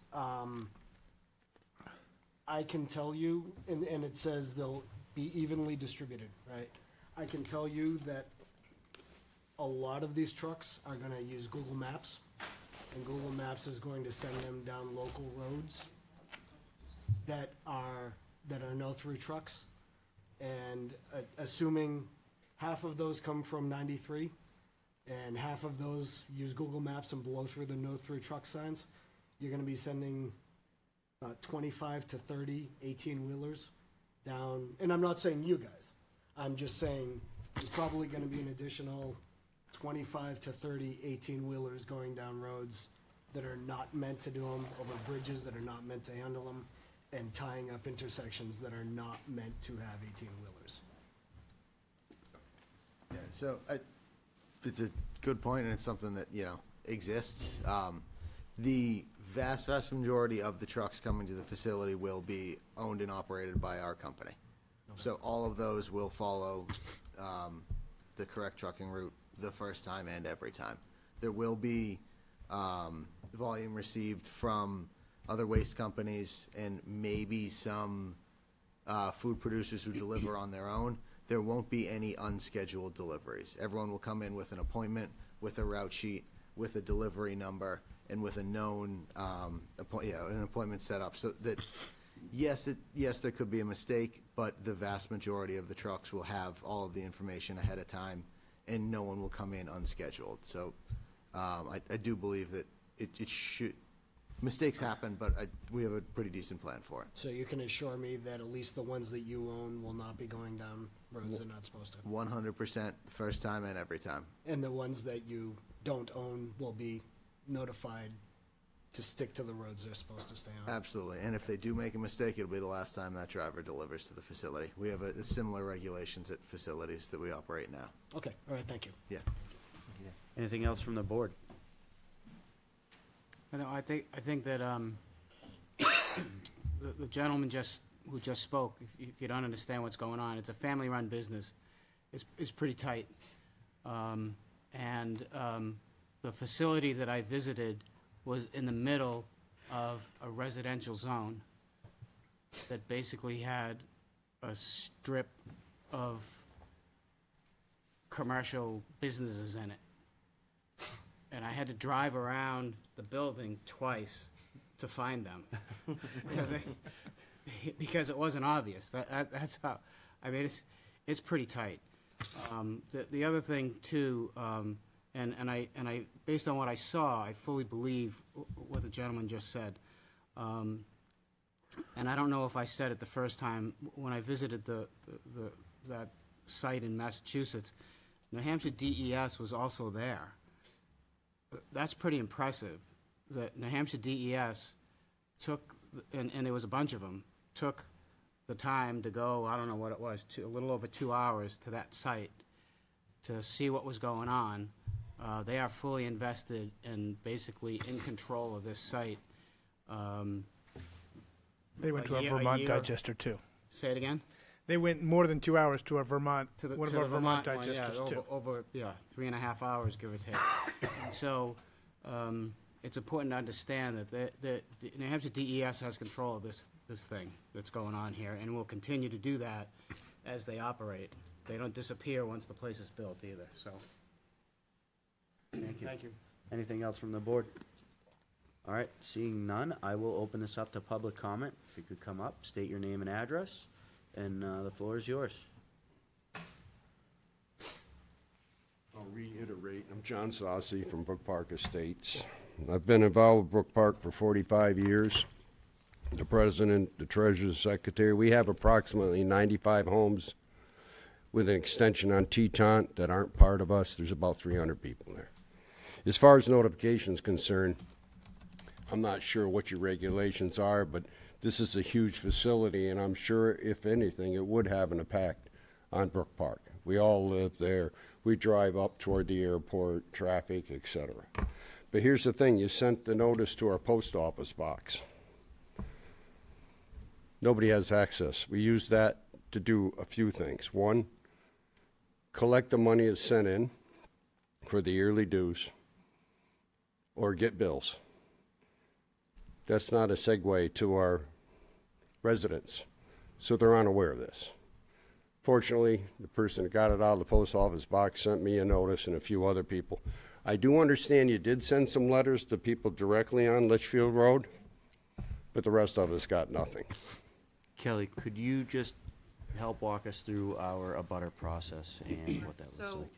I can tell you, and it says they'll be evenly distributed, right? I can tell you that a lot of these trucks are gonna use Google Maps, and Google Maps is going to send them down local roads that are no-through trucks. And assuming half of those come from 93, and half of those use Google Maps and blow through the no-through truck signs, you're gonna be sending about 25 to 30 18-wheelers down, and I'm not saying you guys, I'm just saying there's probably gonna be an additional 25 to 30 18-wheelers going down roads that are not meant to do them, over bridges that are not meant to handle them, and tying up intersections that are not meant to have 18-wheelers. Yeah, so it's a good point, and it's something that, exists. The vast majority of the trucks coming to the facility will be owned and operated by our company. So all of those will follow the correct trucking route the first time and every time. There will be volume received from other waste companies and maybe some food producers who deliver on their own. There won't be any unscheduled deliveries. Everyone will come in with an appointment, with a route sheet, with a delivery number, and with a known an appointment set up. So that yes, there could be a mistake, but the vast majority of the trucks will have all of the information ahead of time, and no one will come in unscheduled. So I do believe that it should. Mistakes happen, but we have a pretty decent plan for it. So you can assure me that at least the ones that you own will not be going down roads they're not supposed to? 100%, first time and every time. And the ones that you don't own will be notified to stick to the roads they're supposed to stay on? Absolutely, and if they do make a mistake, it'll be the last time that driver delivers to the facility. We have a similar regulations at facilities that we operate now. Okay, all right, thank you. Yeah. Anything else from the board? I think that the gentleman who just spoke, if you don't understand what's going on, it's a family-run business. It's pretty tight. The facility that I visited was in the middle of a residential zone that basically had a strip of commercial businesses in it. And I had to drive around the building twice to find them because it wasn't obvious. That's how. I mean, it's pretty tight. The other thing too, and I based on what I saw, I fully believe what the gentleman just said. And I don't know if I said it the first time when I visited that site in Massachusetts. New Hampshire DES was also there. That's pretty impressive that New Hampshire DES took, and there was a bunch of them, took the time to go, I don't know what it was, a little over 2 hours to that site to see what was going on. They are fully invested and basically in control of this site. They went to a Vermont digester too. Say it again? They went more than 2 hours to a Vermont, one of our Vermont one, digesters too. Over 3.5 hours, give or take. And so, it's important to understand that the New Hampshire DES has control of this thing that's going on here, and will continue to do that as they operate. They don't disappear once the place is built either, so. Thank you. Anything else from the board? All right, seeing none, I will open this up to public comment. If you could come up, state your name and address, and the floor is yours. I'll reiterate, I'm John Saucy from Brook Park Estates. I've been involved with Brook Park for 45 years. The president, the treasurer, the secretary. We have approximately 95 homes with an extension on Teton that aren't part of us. There's about 300 people there. As far as notification is concerned, I'm not sure what your regulations are, but this is a huge facility, and I'm sure, if anything, it would have an impact on Brook Park. We all live there. We drive up toward the airport, traffic, etc. But here's the thing, you sent the notice to our post office box. Nobody has access. We use that to do a few things. One, collect the money that's sent in for the yearly dues, or get bills. That's not a segue to our residents, so they're unaware of this. Fortunately, the person that got it out of the post office box sent me a notice and a few other people. I do understand you did send some letters to people directly on Litchfield Road, but the rest of us got nothing. Kelly, could you just help walk us through our abutter process and what that looks So, like?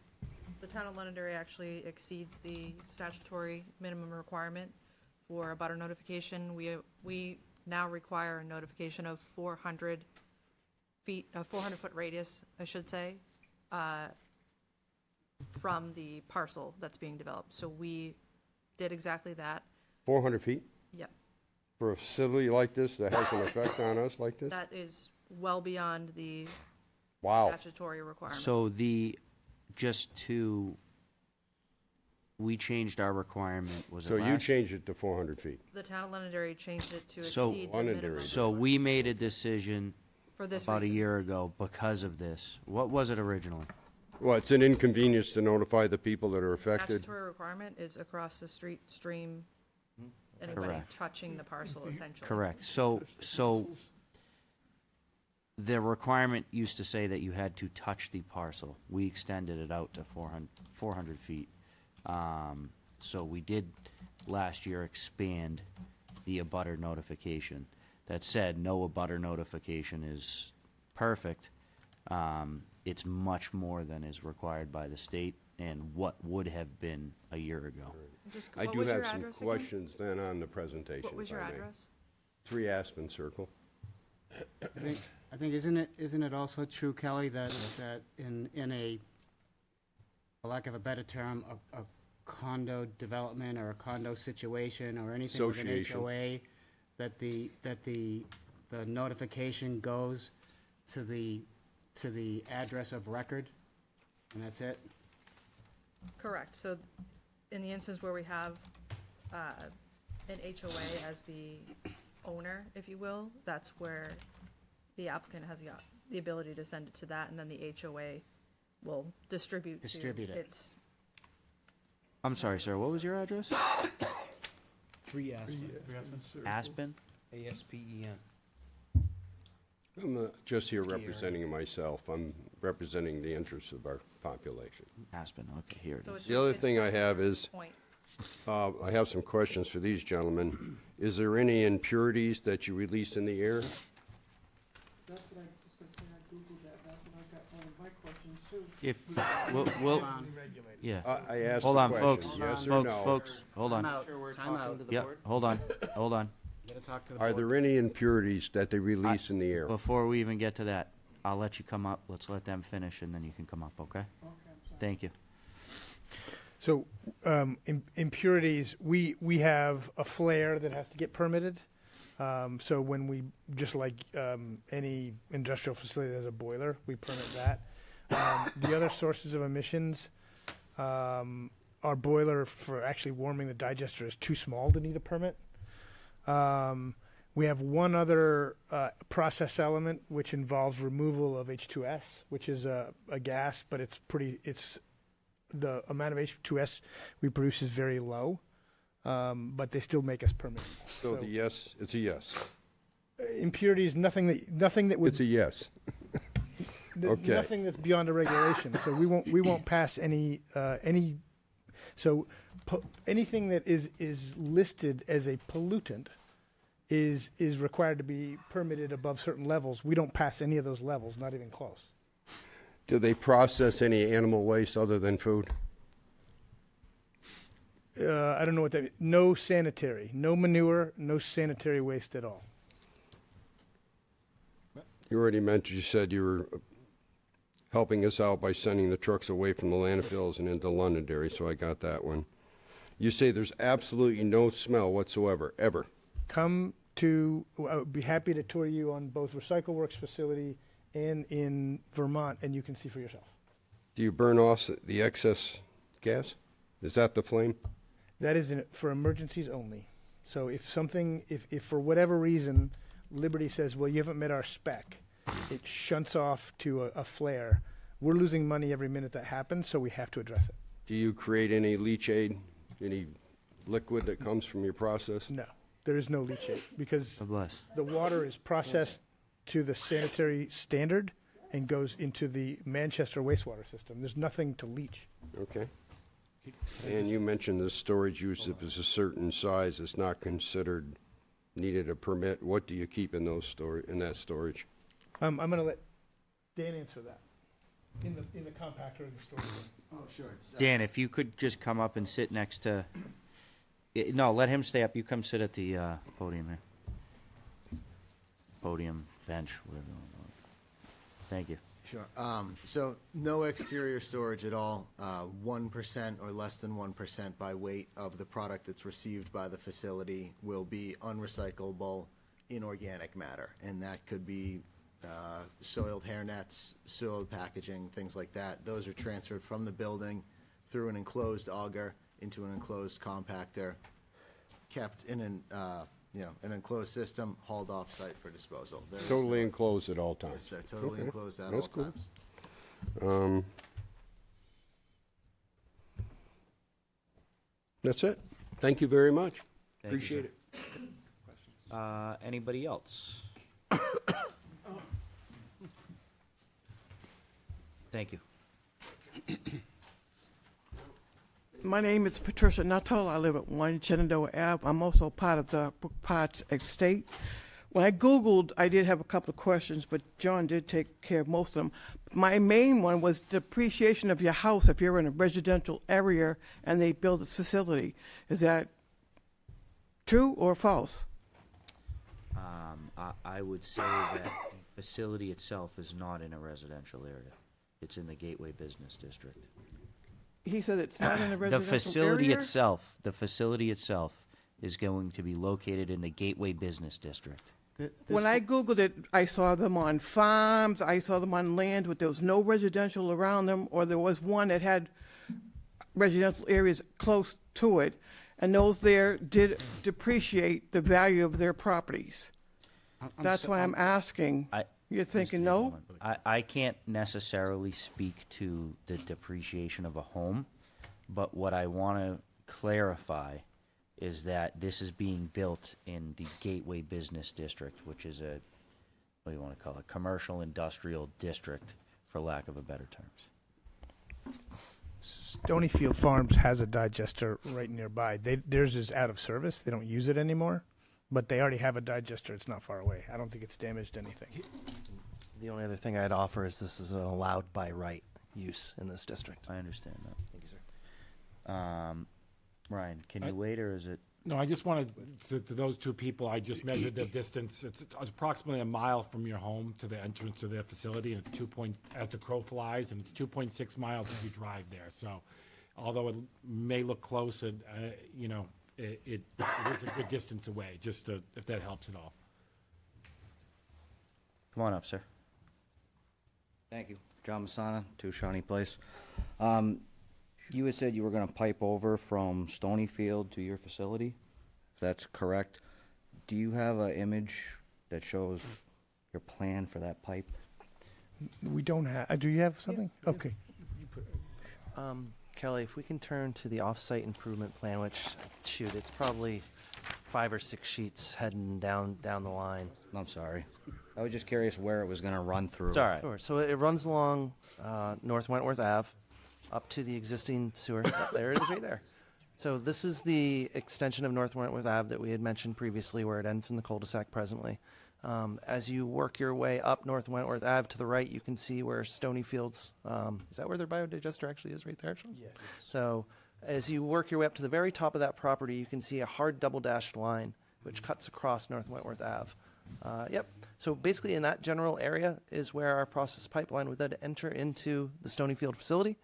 the town of Londonderry actually exceeds the statutory minimum requirement for a butter notification. We now require a notification of 400 feet, a 400-foot radius, I should say, from the parcel that's being developed. So we did exactly that. 400 feet Yep. for a facility like this that has an effect on us like this? That is well beyond the Wow. statutory requirement. So we changed our requirement, was it So you last? changed it to 400 feet. The town of Londonderry changed it to So- exceed the minimum. So we made a decision For this about a reason. year ago because of this. What was it originally? Well, it's an inconvenience to notify the people that are affected. Statutory requirement is across the street, stream, anybody Correct. touching the parcel essentially. Correct. So the requirement used to say that you had to touch the parcel. We extended it out to 400 feet. So we did last year expand the abutter notification. That said, no abutter notification is perfect. It's much more than is required by the state and what would have been a year ago. Just- I what do was your have some address again? questions then on the presentation. What was if your I may. address? 3 Aspen Circle. I think, isn't it also true, Kelly, that in a, for lack of a better term, a condo development or a condo situation or anything with an Association. HOA, that the notification goes to the address of record, and that's it? Correct. So in the instance where we have an HOA as the owner, if you will, that's where the applicant has the ability to send it to that, and then the HOA will distribute Distribute it. its. I'm sorry, sir, what was your address? 3 Aspen. Aspen? ASPEN. I'm not just here representing myself. I'm representing the interests of our population. Aspen, okay, here it So is. The other thing I have is, Point. I have some questions for these gentlemen. Is there any impurities that you release in the air? That's what I just gonna say, I Googled that, that's what I got one of my questions too. If, we'll, yeah. I asked Hold the on, question, folks, yes or folks, no? folks, hold on. Time out, time out. Yeah, hold on, hold on. You gotta talk to the Are board. there any impurities that they release in the air? Before we even get to that, I'll let you come up, let's let them finish, and then you can come up, okay? Thank you. So, impurities, we have a flare that has to get permitted. So when we, just like any industrial facility that has a boiler, we permit that. The other sources of emissions, our boiler for actually warming the digester is too small to need a permit. We have one other process element which involves removal of H2S, which is a gas, but it's the amount of H2S we produce is very low, but they still make us permit. So the yes, it's a yes. Impurities, nothing that would. It's a yes. Okay. Nothing that's beyond a regulation. So we won't pass any. So anything that is listed as a pollutant is required to be permitted above certain levels. We don't pass any of those levels, not even close. Do they process any animal waste other than food? I don't know what that. No sanitary, no manure, no sanitary waste at all. You already mentioned, you said you were helping us out by sending the trucks away from the landfills and into Londonderry, so I got that one. You say there's absolutely no smell whatsoever, ever. Come to. I would be happy to tour you on both Recycle Works facility and in Vermont, and you can see for yourself. Do you burn off the excess gas? Is that the flame? That is for emergencies only. So if something, if for whatever reason, Liberty says, well, you haven't met our spec, it shunts off to a flare. We're losing money every minute that happens, so we have to address it. Do you create any leachate, any liquid that comes from your process? No, there is no leachate because God bless. the water is processed to the sanitary standard and goes into the Manchester wastewater system. There's nothing to leach. Okay. And you mentioned the storage use, if it's a certain size, it's not considered needed a permit. What do you keep in in that storage? I'm going to let Dan answer that. In the compactor in the storage room. Oh, sure. It's, Dan, if you could just come up and sit next to, no, let him stay up. You come sit at the podium here. Podium, bench, whatever you want to call it. Thank you. Sure. So no exterior storage at all. 1% or less than 1% by weight of the product that's received by the facility will be unrecyclable inorganic matter, and that could be soiled hairnets, soiled packaging, things like that. Those are transferred from the building through an enclosed auger into an enclosed compactor, kept in an enclosed system, hauled off site for disposal. There is Totally enclosed at all times? Yes, sir. Totally Okay. enclosed at That's all cool. times. That's it. Thank you very much. Thank you, Appreciate sir. it. Anybody else? Thank you. My name is Patricia Nuttall. I live at 1 Shenandoah Ave. I'm also part of the Brook Parks estate. When I Googled, I did have a couple of questions, but John did take care of most of them. My main one was depreciation of your house if you're in a residential area and they build this facility. Is that true or false? I would say that the facility itself is not in a residential area. It's in the Gateway Business District. He said it's not in a The residential facility area? itself is going to be located in the Gateway Business District. When I Googled it, I saw them on farms, I saw them on land, but there was no residential around them, or there was one that had residential areas close to it, and those there did depreciate the value of their properties. That's why I'm asking. You're thinking no? I can't necessarily speak to the depreciation of a home, but what I want to clarify is that this is being built in the Gateway Business District, which is a, what do you want to call it, commercial industrial district, for lack of a better terms. Stonyfield Farms has a digester right nearby. Theirs is out of service. They don't use it anymore, but they already have a digester. It's not far away. I don't think it's damaged anything. The only other thing I'd offer is this is an allowed by right use in this district. I understand that. Thank you, sir. Ryan, can you wait, or is it? No, I just wanted, to those two people, I just measured the distance. It's approximately a mile from your home to the entrance of their facility, and it's as the crow flies, and it's 2.6 miles if you drive there. So although it may look close, it is a good distance away, just if that helps at all. Come on up, sir. Thank you. John Masana, 2 Shawnee Place. You had said you were going to pipe over from Stonyfield to your facility, if that's correct. Do you have an image that shows your plan for that pipe? We don't have. Do you have something? Okay. Kelly, if we can turn to the off-site improvement plan, which, shoot, it's probably 5 or 6 sheets heading down the line. I'm sorry. I was just curious where it was going to run through. It's all right. Sure. So it runs along North Wentworth Ave up to the existing sewer. There it is right there. So this is the extension of North Wentworth Ave that we had mentioned previously, where it ends in the cul-de-sac presently. As you work your way up North Wentworth Ave to the right, you can see where Stonyfield's, is that where their biodigester actually is, right there, Sean? Yes. So as you work your way up to the very top of that property, you can see a hard double-dashed line which cuts across North Wentworth Ave. Yep. So basically in that general area is where our process pipeline would then enter into the Stonyfield facility,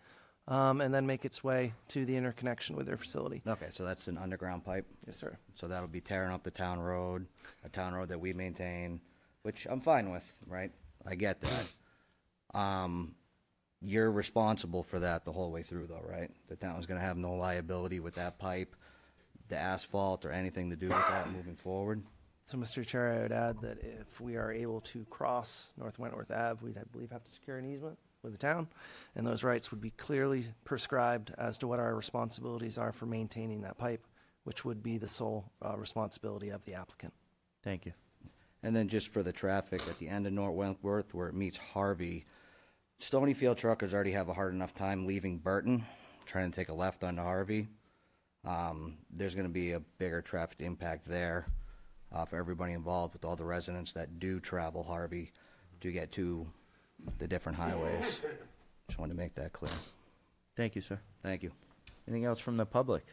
and then make its way to the interconnection with their facility. Okay, so that's an underground pipe? Yes, sir. So that'll be tearing up the town road, a town road that we maintain, which I'm fine with, right? I get that. You're responsible for that the whole way through, though, right? The town's going to have no liability with that pipe. the asphalt or anything to do with that moving forward? So, Mr. Chair, I would add that if we are able to cross North Wentworth Ave, we'd, I believe, have to secure an easement with the town, and those rights would be clearly prescribed as to what our responsibilities are for maintaining that pipe, which would be the sole responsibility of the applicant. Thank you. And then just for the traffic at the end of North Wentworth where it meets Harvey, Stonyfield truckers already have a hard enough time leaving Burton, trying to take a left onto Harvey. There's going to be a bigger traffic impact there for everybody involved, with all the residents that do travel Harvey to get to the different highways. Just wanted to make that clear. Thank you, sir. Thank you. Anything else from the public?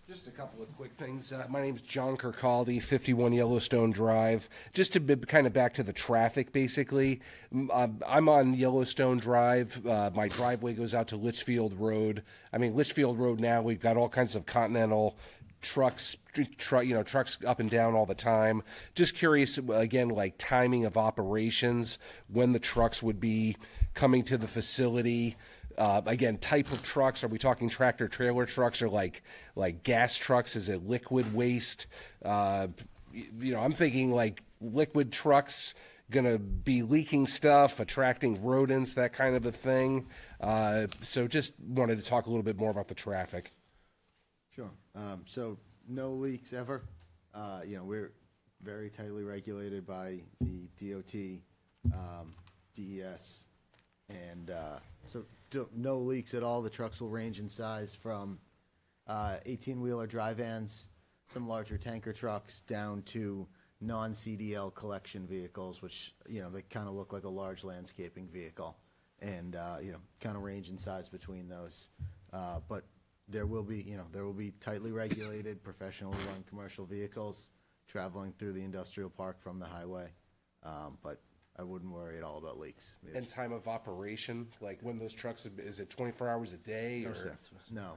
Just a couple of quick things. My name's John Kirkaldy, 51 Yellowstone Drive. Just to be kind of back to the traffic, basically. I'm on Yellowstone Drive. My driveway goes out to Litchfield Road. I mean, Litchfield Road now, we've got all kinds of Continental trucks, trucks up and down all the time. Just curious, again, like timing of operations, when the trucks would be coming to the facility. Again, type of trucks. Are we talking tractor trailer trucks or like gas trucks? Is it liquid waste? I'm thinking like liquid trucks gonna be leaking stuff, attracting rodents, that kind of a thing. So just wanted to talk a little bit more about the traffic. Sure. So no leaks ever. We're very tightly regulated by the DOT, DES, and so no leaks at all. The trucks will range in size from 18-wheeler dry vans, some larger tanker trucks, down to non-CDL collection vehicles, which, they kind of look like a large landscaping vehicle, and, kind of range in size between those. But there will be tightly regulated, professionally run commercial vehicles traveling through the industrial park from the highway. But I wouldn't worry at all about leaks. And time of operation, like when those trucks, is it 24 hours a day? No,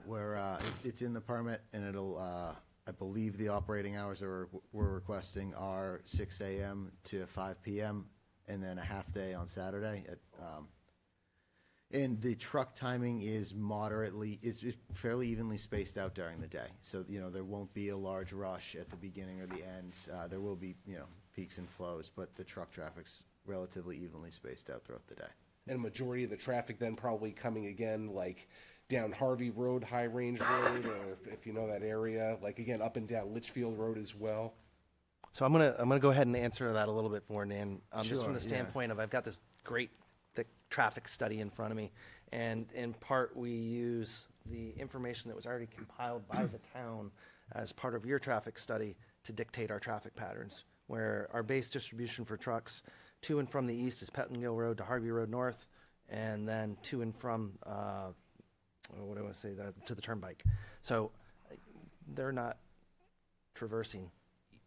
it's in the permit, and it'll, I believe the operating hours we're requesting are 6 a.m. to 5 p.m., and then a half day on Saturday. And the truck timing is it's fairly evenly spaced out during the day. So, there won't be a large rush at the beginning or the end. There will be, peaks and flows, but the truck traffic's relatively evenly spaced out throughout the day. And majority of the traffic then probably coming again, like down Harvey Road, High Range Road, or if you know that area, like again, up and down Litchfield Road as well. So I'm gonna go ahead and answer that a little bit more, Nan. Just from the Sure, standpoint of I've got this great thick traffic study in front of me, and in part we use the information that was already compiled by the town as part of your traffic study to dictate our traffic patterns, where our base distribution for trucks to and from the east is Pettingill Road to Harvey Road North, and then to and from, to the Turnpike. So they're not traversing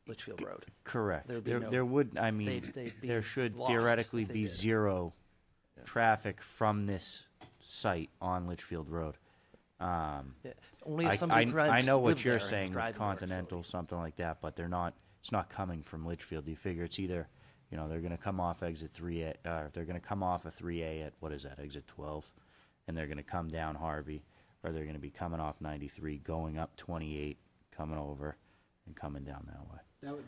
Litchfield Road. Correct. There'd be There would, I mean, they'd be there should lost theoretically if they be did. zero traffic from this site on Litchfield Road. Only if somebody I know what lived you're there and saying with driving to our Continental, something like that, but it's not coming from Litchfield. You figure it's either, they're gonna come off exit 3A, they're gonna come off of 3A at, what is that, exit 12, and they're gonna come down Harvey, or they're gonna be coming off 93, going up 28, coming over, and coming down that way.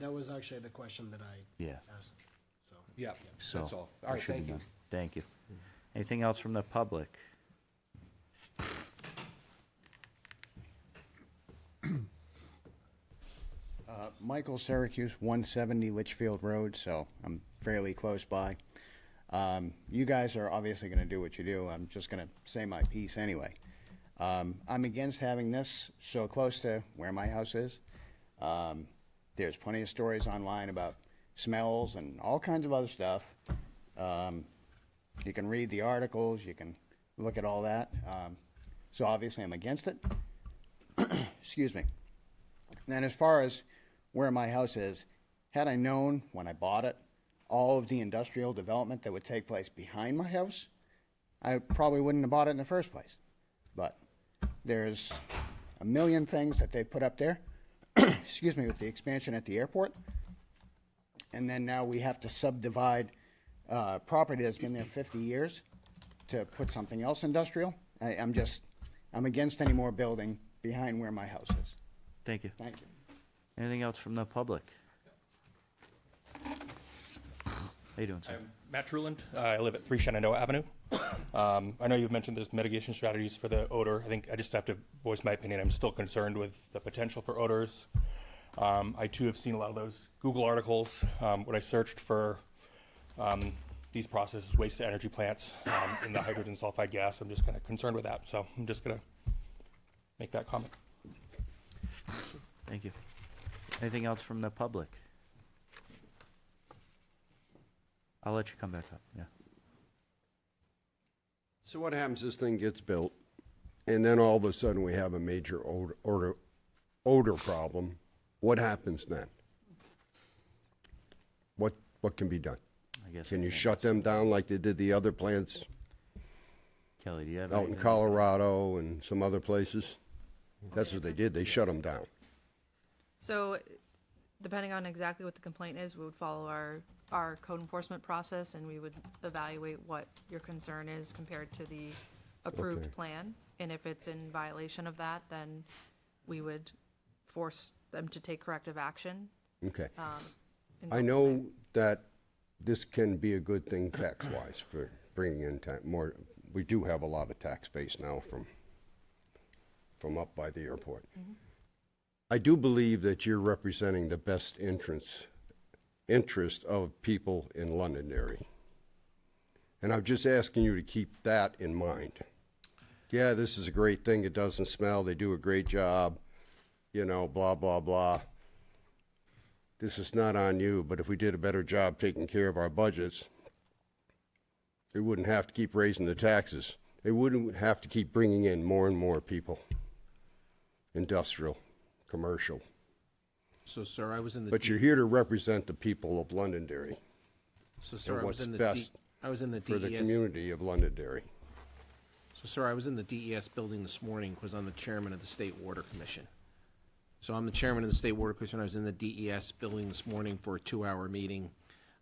That was actually the question that I asked. So. Yeah, So that's all. that All right, should be thank you. done. Thank you. Anything else from the public? Michael Syracuse, 170 Litchfield Road, so I'm fairly close by. You guys are obviously going to do what you do. I'm just going to say my piece anyway. I'm against having this so close to where my house is. There's plenty of stories online about smells and all kinds of other stuff. You can read the articles, you can look at all that. So obviously I'm against it. Excuse me. And as far as where my house is, had I known when I bought it all of the industrial development that would take place behind my house, I probably wouldn't have bought it in the first place. But there's a million things that they put up there, excuse me, with the expansion at the airport. And then now we have to subdivide property that's been there 50 years to put something else industrial. I'm against any more building behind where my house is. Thank you. Thank you. Anything else from the public? How you doing, sir? I'm Matt Truland. I live at 3 Shenandoah Avenue. I know you've mentioned there's mitigation strategies for the odor. I think I just have to voice my opinion. I'm still concerned with the potential for odors. I too have seen a lot of those Google articles. When I searched for these processes, waste to energy plants, in the hydrogen sulfide gas, I'm just kind of concerned with that. So I'm just going to make that comment. Thank you. Anything else from the public? I'll let you come back up, yeah. So what happens, this thing gets built, and then all of a sudden we have a major odor problem. What happens then? What can be done? I guess Can you anything shut them down like they did the other plants Kelly, do you have out in anything? Colorado and some other places? That's what they did. They shut them down. So, depending on exactly what the complaint is, we would follow our code enforcement process, and we would evaluate what your concern is compared to the approved Okay. plan. And if it's in violation of that, then we would force them to take corrective action. Okay. and go I from know that this can be a good thing tax-wise for bringing in more. We do have a lot of tax base now from up by the airport. I do believe that you're representing the best interest of people in Londonderry. And I'm just asking you to keep that in mind. Yeah, this is a great thing. It doesn't smell. They do a great job. You know, blah, blah, blah. This is not on you, but if we did a better job taking care of our budgets, we wouldn't have to keep raising the taxes. They wouldn't have to keep bringing in more and more people. Industrial, commercial. So, sir, I was in the. But you're here to represent the people of Londonderry. So, sir, and I was what's in the best I was in the for the DES. community of Londonderry. So, sir, I was in the DES building this morning because I'm the chairman of the State Water Commission. So I'm the chairman of the State Water Commission. I was in the DES building this morning for a 2-hour meeting.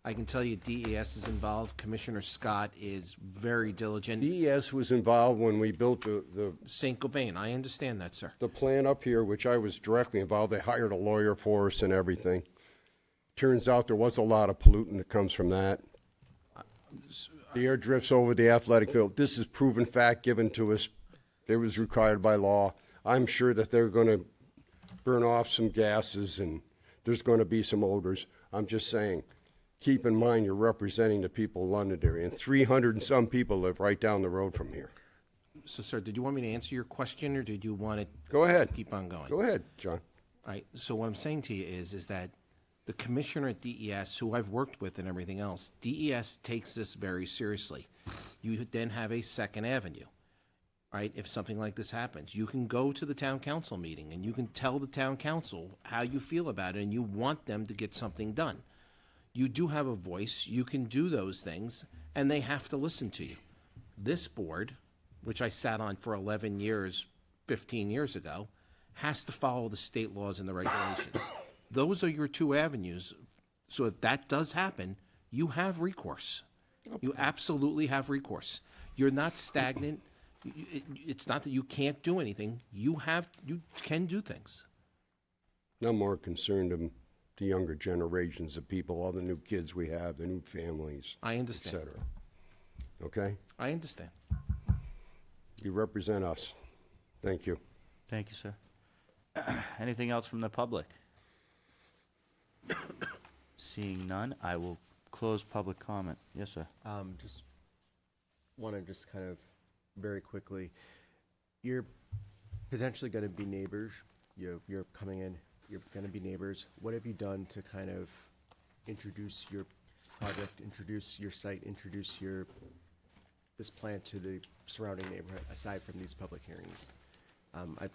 I can tell you DES is involved. Commissioner Scott is very diligent. DES was involved when we built the St. Gobain. I understand that, sir. the plan up here, which I was directly involved. They hired a lawyer for us and everything. Turns out there was a lot of pollutant that comes from that. The air drifts over the athletic field. This is proven fact given to us. It was required by law. I'm sure that they're going to burn off some gases and there's going to be some odors. I'm just saying, keep in mind you're representing the people of Londonderry, and 300 and some people live right down the road from here. So, sir, did you want me to answer your question, or did you want to Go ahead. keep on going? Go ahead, John. All right. So what I'm saying to you is that the commissioner at DES, who I've worked with and everything else, DES takes this very seriously. You then have a second avenue, right? If something like this happens, you can go to the town council meeting and you can tell the town council how you feel about it and you want them to get something done. You do have a voice. You can do those things, and they have to listen to you. This board, which I sat on for 11 years, 15 years ago, has to follow the state laws and the regulations. Those are your two avenues. So if that does happen, you have recourse. You absolutely have recourse. You're not stagnant. It's not that you can't do anything. You can do things. I'm more concerned of the younger generations of people, all the new kids we have, the new families. I understand. Et cetera. Okay? I understand. You represent us. Thank you. Thank you, sir. Anything else from the public? Seeing none, I will close public comment. Yes, sir. Just want to just kind of very quickly, you're potentially going to be neighbors. You're coming in. You're going to be neighbors. What have you done to kind of introduce your project, introduce your site, introduce this plan to the surrounding neighborhood aside from these public hearings?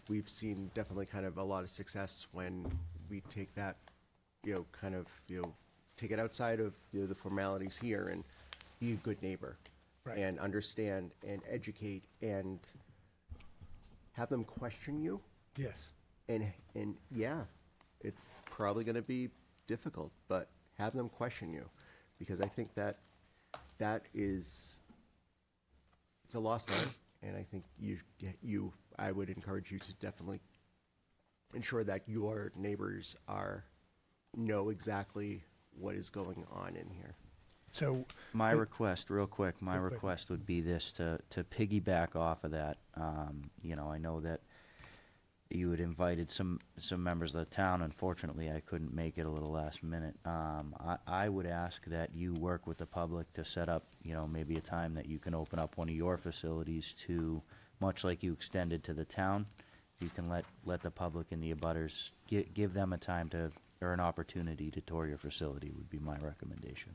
We've seen definitely kind of a lot of success when we take that, take it outside of the formalities here and be a good neighbor. Right. And understand and educate and have them question you. Yes. And yeah, it's probably going to be difficult, but have them question you, because I think that is it's a lost art, and I think I would encourage you to definitely ensure that your neighbors know exactly what is going on in here. So My request, real quick, my request would be this, to piggyback off of that. You know, I know that you had invited some members of the town. Unfortunately, I couldn't make it a little last minute. I would ask that you work with the public to set up, you know, maybe a time that you can open up one of your facilities to, much like you extended to the town, you can let the public and the abutters, give them a time to, or an opportunity to tour your facility, would be my recommendation.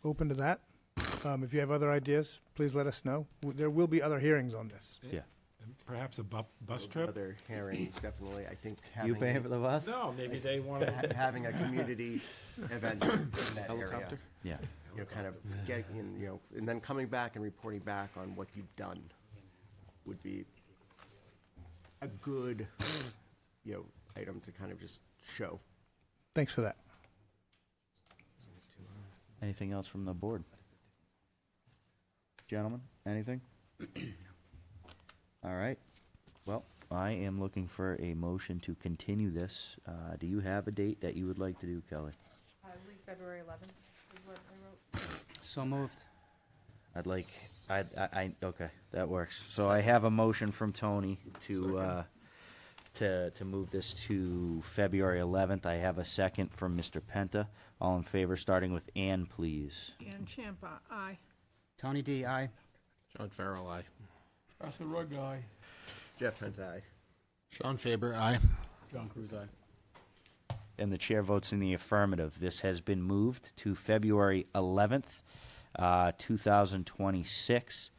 open to that. If you have other ideas, please let us know. There will be other hearings on this. Yeah. And perhaps a bus trip? Other hearings, definitely. I think You paying for the bus? No, maybe they want to. Having a community event in that area. Helicopter? Yeah. You know, kind of getting, you know, and then coming back and reporting back on what you've done would be a good, you know, item to kind of just show. Thanks for that. Anything else from the board? Gentlemen, anything? All right. Well, I am looking for a motion to continue this. Do you have a date that you would like to do, Kelly? I believe February 11th is what I wrote. So moved. Okay, that works. So I have a motion from Tony to move this to February 11th. I have a second from Mr. Penta. All in favor, starting with Ann, please. Ann Champa, aye. Tony D, aye. John Farrell, aye. Arthur Rugg, aye. Jeff Pentai. Sean Faber, aye. John Cruz, aye. And the chair votes in the affirmative. This has been moved to February 11th, 2026.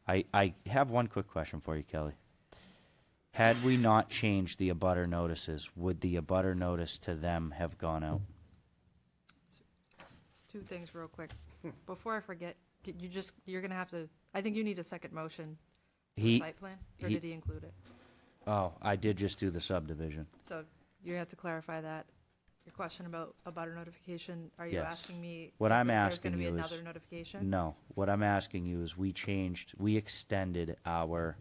I have one quick question for you, Kelly. Had we not changed the abutter notices, would the abutter notice to them have gone out? Two things real quick. Before I forget, you're gonna have to, I think you need a second motion for the site plan, or did he include it? Oh, I did just do the subdivision. So you have to clarify that. Your question about abutter notification, are you Yes. asking me? What if I'm there's asking gonna be you is. another notification? No, what I'm asking you is we extended our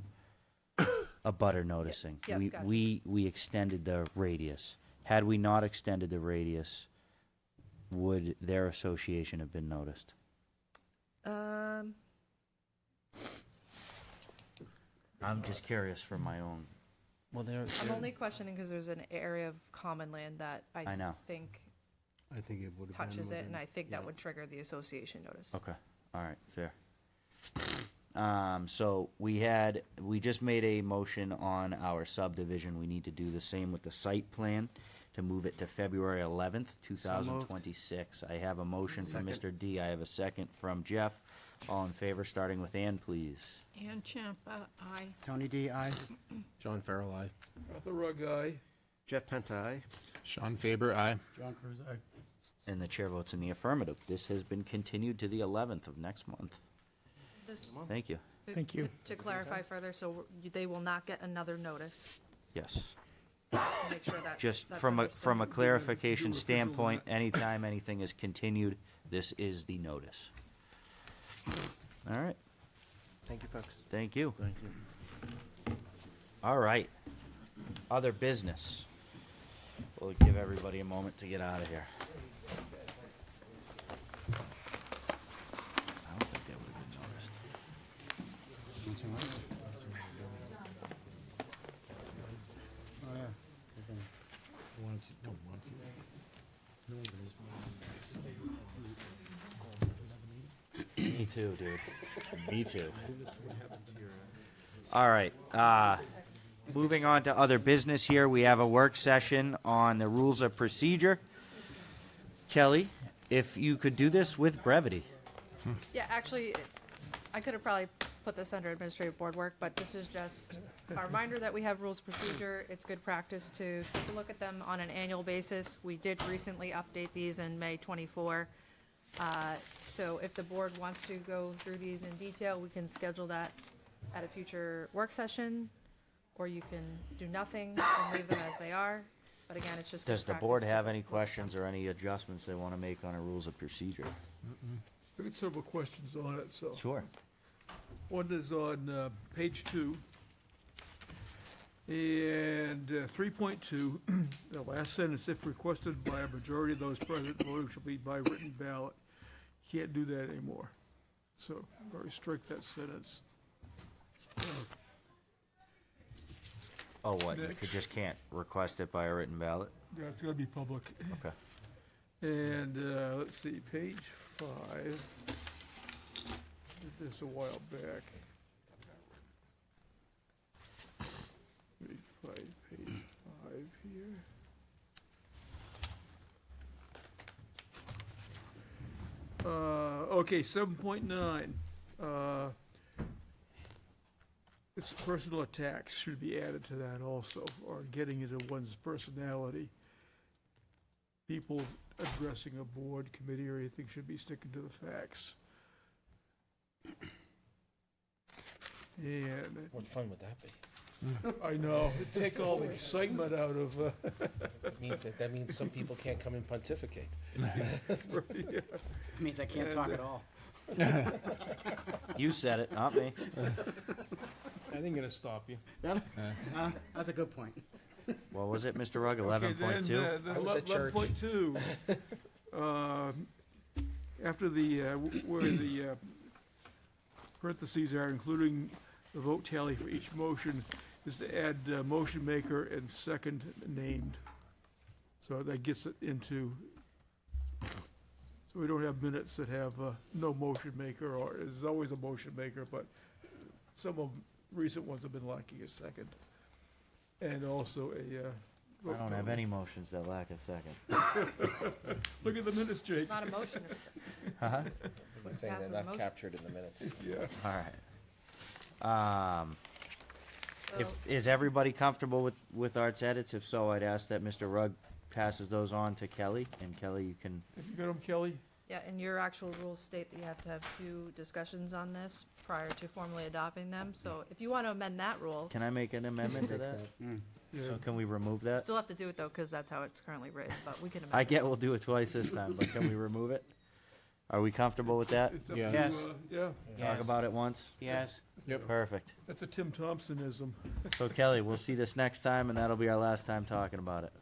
abutter noticing. Yep, We, gotcha. we extended the radius. Had we not extended the radius, would their association have been noticed? I'm just curious for my own. Well, I'm only questioning because there's an area of common land that I know. think I think it would have been touches it, and within- I think that yeah. would trigger the association notice. Okay, all right, fair. So we just made a motion on our subdivision. We need to do the same with the site plan to move it to February 11th, 2026. I have a motion from Mr. D. I have a second from Jeff. All in favor, starting with Ann, please. Ann Champa, aye. Tony D, aye. John Farrell, aye. Arthur Rugg, aye. Jeff Pentai. Sean Faber, aye. John Cruz, aye. And the chair votes in the affirmative. This has been continued to the 11th of next month. Thank you. Thank you. To clarify further, so they will not get another notice. Yes. Make sure that. Just that's from a understood. clarification standpoint, anytime anything is continued, this is the notice. All right. Thank you, folks. Thank you. Thank you. All right. Other business. We'll give everybody a moment to get out of here. I don't think that would have been noticed. Oh, yeah. Me too, dude. Me too. All right. Moving on to other business here, we have a work session on the rules of procedure. Kelly, if you could do this with brevity. Yeah, actually, I could have probably put this under administrative board work, but this is just a reminder that we have rules of procedure. It's good practice to take a look at them on an annual basis. We did recently update these in May 24. So if the board wants to go through these in detail, we can schedule that at a future work session, or you can do nothing and leave them as they are. But again, it's just good Does the board practice. have any questions or any adjustments they want to make on a rules of procedure? I got several questions on it, so. Sure. One is on page 2. And 3.2, the last sentence, if requested by a majority of those present, voting shall be by written ballot. Can't do that anymore. So very strict that sentence. Oh, what, you Next. just can't request it by a written ballot? Yeah, it's gonna be public. Okay. And, let's see, page 5. Did this a while back. Page 5 here. Okay, 7.9. It's personal attacks should be added to that also, or getting into one's personality. People addressing a board, committee, or anything should be sticking to the facts. And What fun would that be? I know, it takes all the excitement out of, That means some people can't come and pontificate. Means I can't talk at all. You said it, not me. I ain't gonna stop you. That's a good point. What was it, Mr. Rugg, okay, 11.2? then, I was at church. 11.2. After the, where the parentheses are, including the vote tally for each motion, is to add motion maker and second named. So that gets it into, so we don't have minutes that have no motion maker, or there's always a motion maker, but some of recent ones have been lacking a second. And also a, I don't have any motions that lack a second. look at the minutes, Jake. Not a motion. Uh-huh. I'm saying Passes they're not motion. captured in the minutes. Yeah. All right. Is everybody comfortable with Art's edits? If so, I'd ask that Mr. Rugg passes those on to Kelly, and Kelly, you can, Have you got them, Kelly? Yeah, and your actual rules state that you have to have 2 discussions on this prior to formally adopting them. So if you want to amend that rule, can I make an amendment to that? So can we remove that? still have to do it though, because that's how it's currently written, but we can amend I it. get we'll do it twice this time, but can we remove it? Are we comfortable with that? It's up Yes. to, Yes. yeah, Talk about it once? Yes. Perfect. that's a Tim Thompsonism. So Kelly, we'll see this next time, and that'll be our last time talking about it.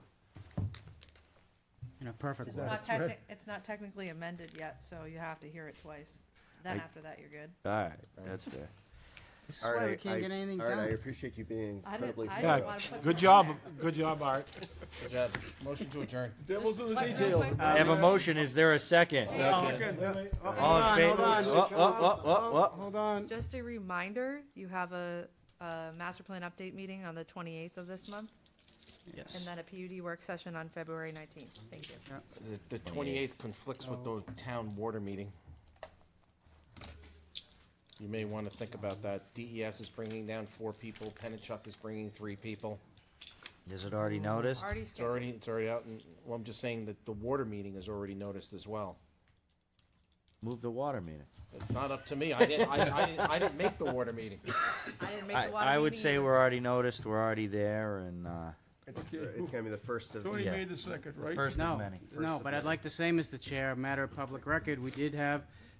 In a perfect It's world. not it's not technically amended yet, so you have to hear it twice. Then after that, you're good. All right, that's fair. This is why we can't get anything Art, I done. appreciate you being I didn't- incredibly I thorough. didn't wanna put Good that job, in good job, Art. Good job. Motion to adjourn. Devil's in the But real detail. quick- I have a motion, is there a second? Hold All in on, favor? hold on. What? Hold on. Just a reminder, you have a master plan update meeting on the 28th of this month, Yes. and then a PUD work session on February 19th. Thank you. The 28th conflicts with the town water meeting. You may want to think about that. DES is bringing down 4 people, Pennachuck is bringing 3 people. Is it already noticed? Already It's scheduled. already out, and, well, I'm just saying that the water meeting is already noticed as well. Move the water meeting. It's not up to me. I didn't make the water meeting. I didn't make the water I would meeting say either. we're already noticed, we're already there, and, It's gonna be the first of. Tony Yeah. made the second, right? first No, of many. no, but I'd like to say, Mr. Chair, a matter of public record, we did have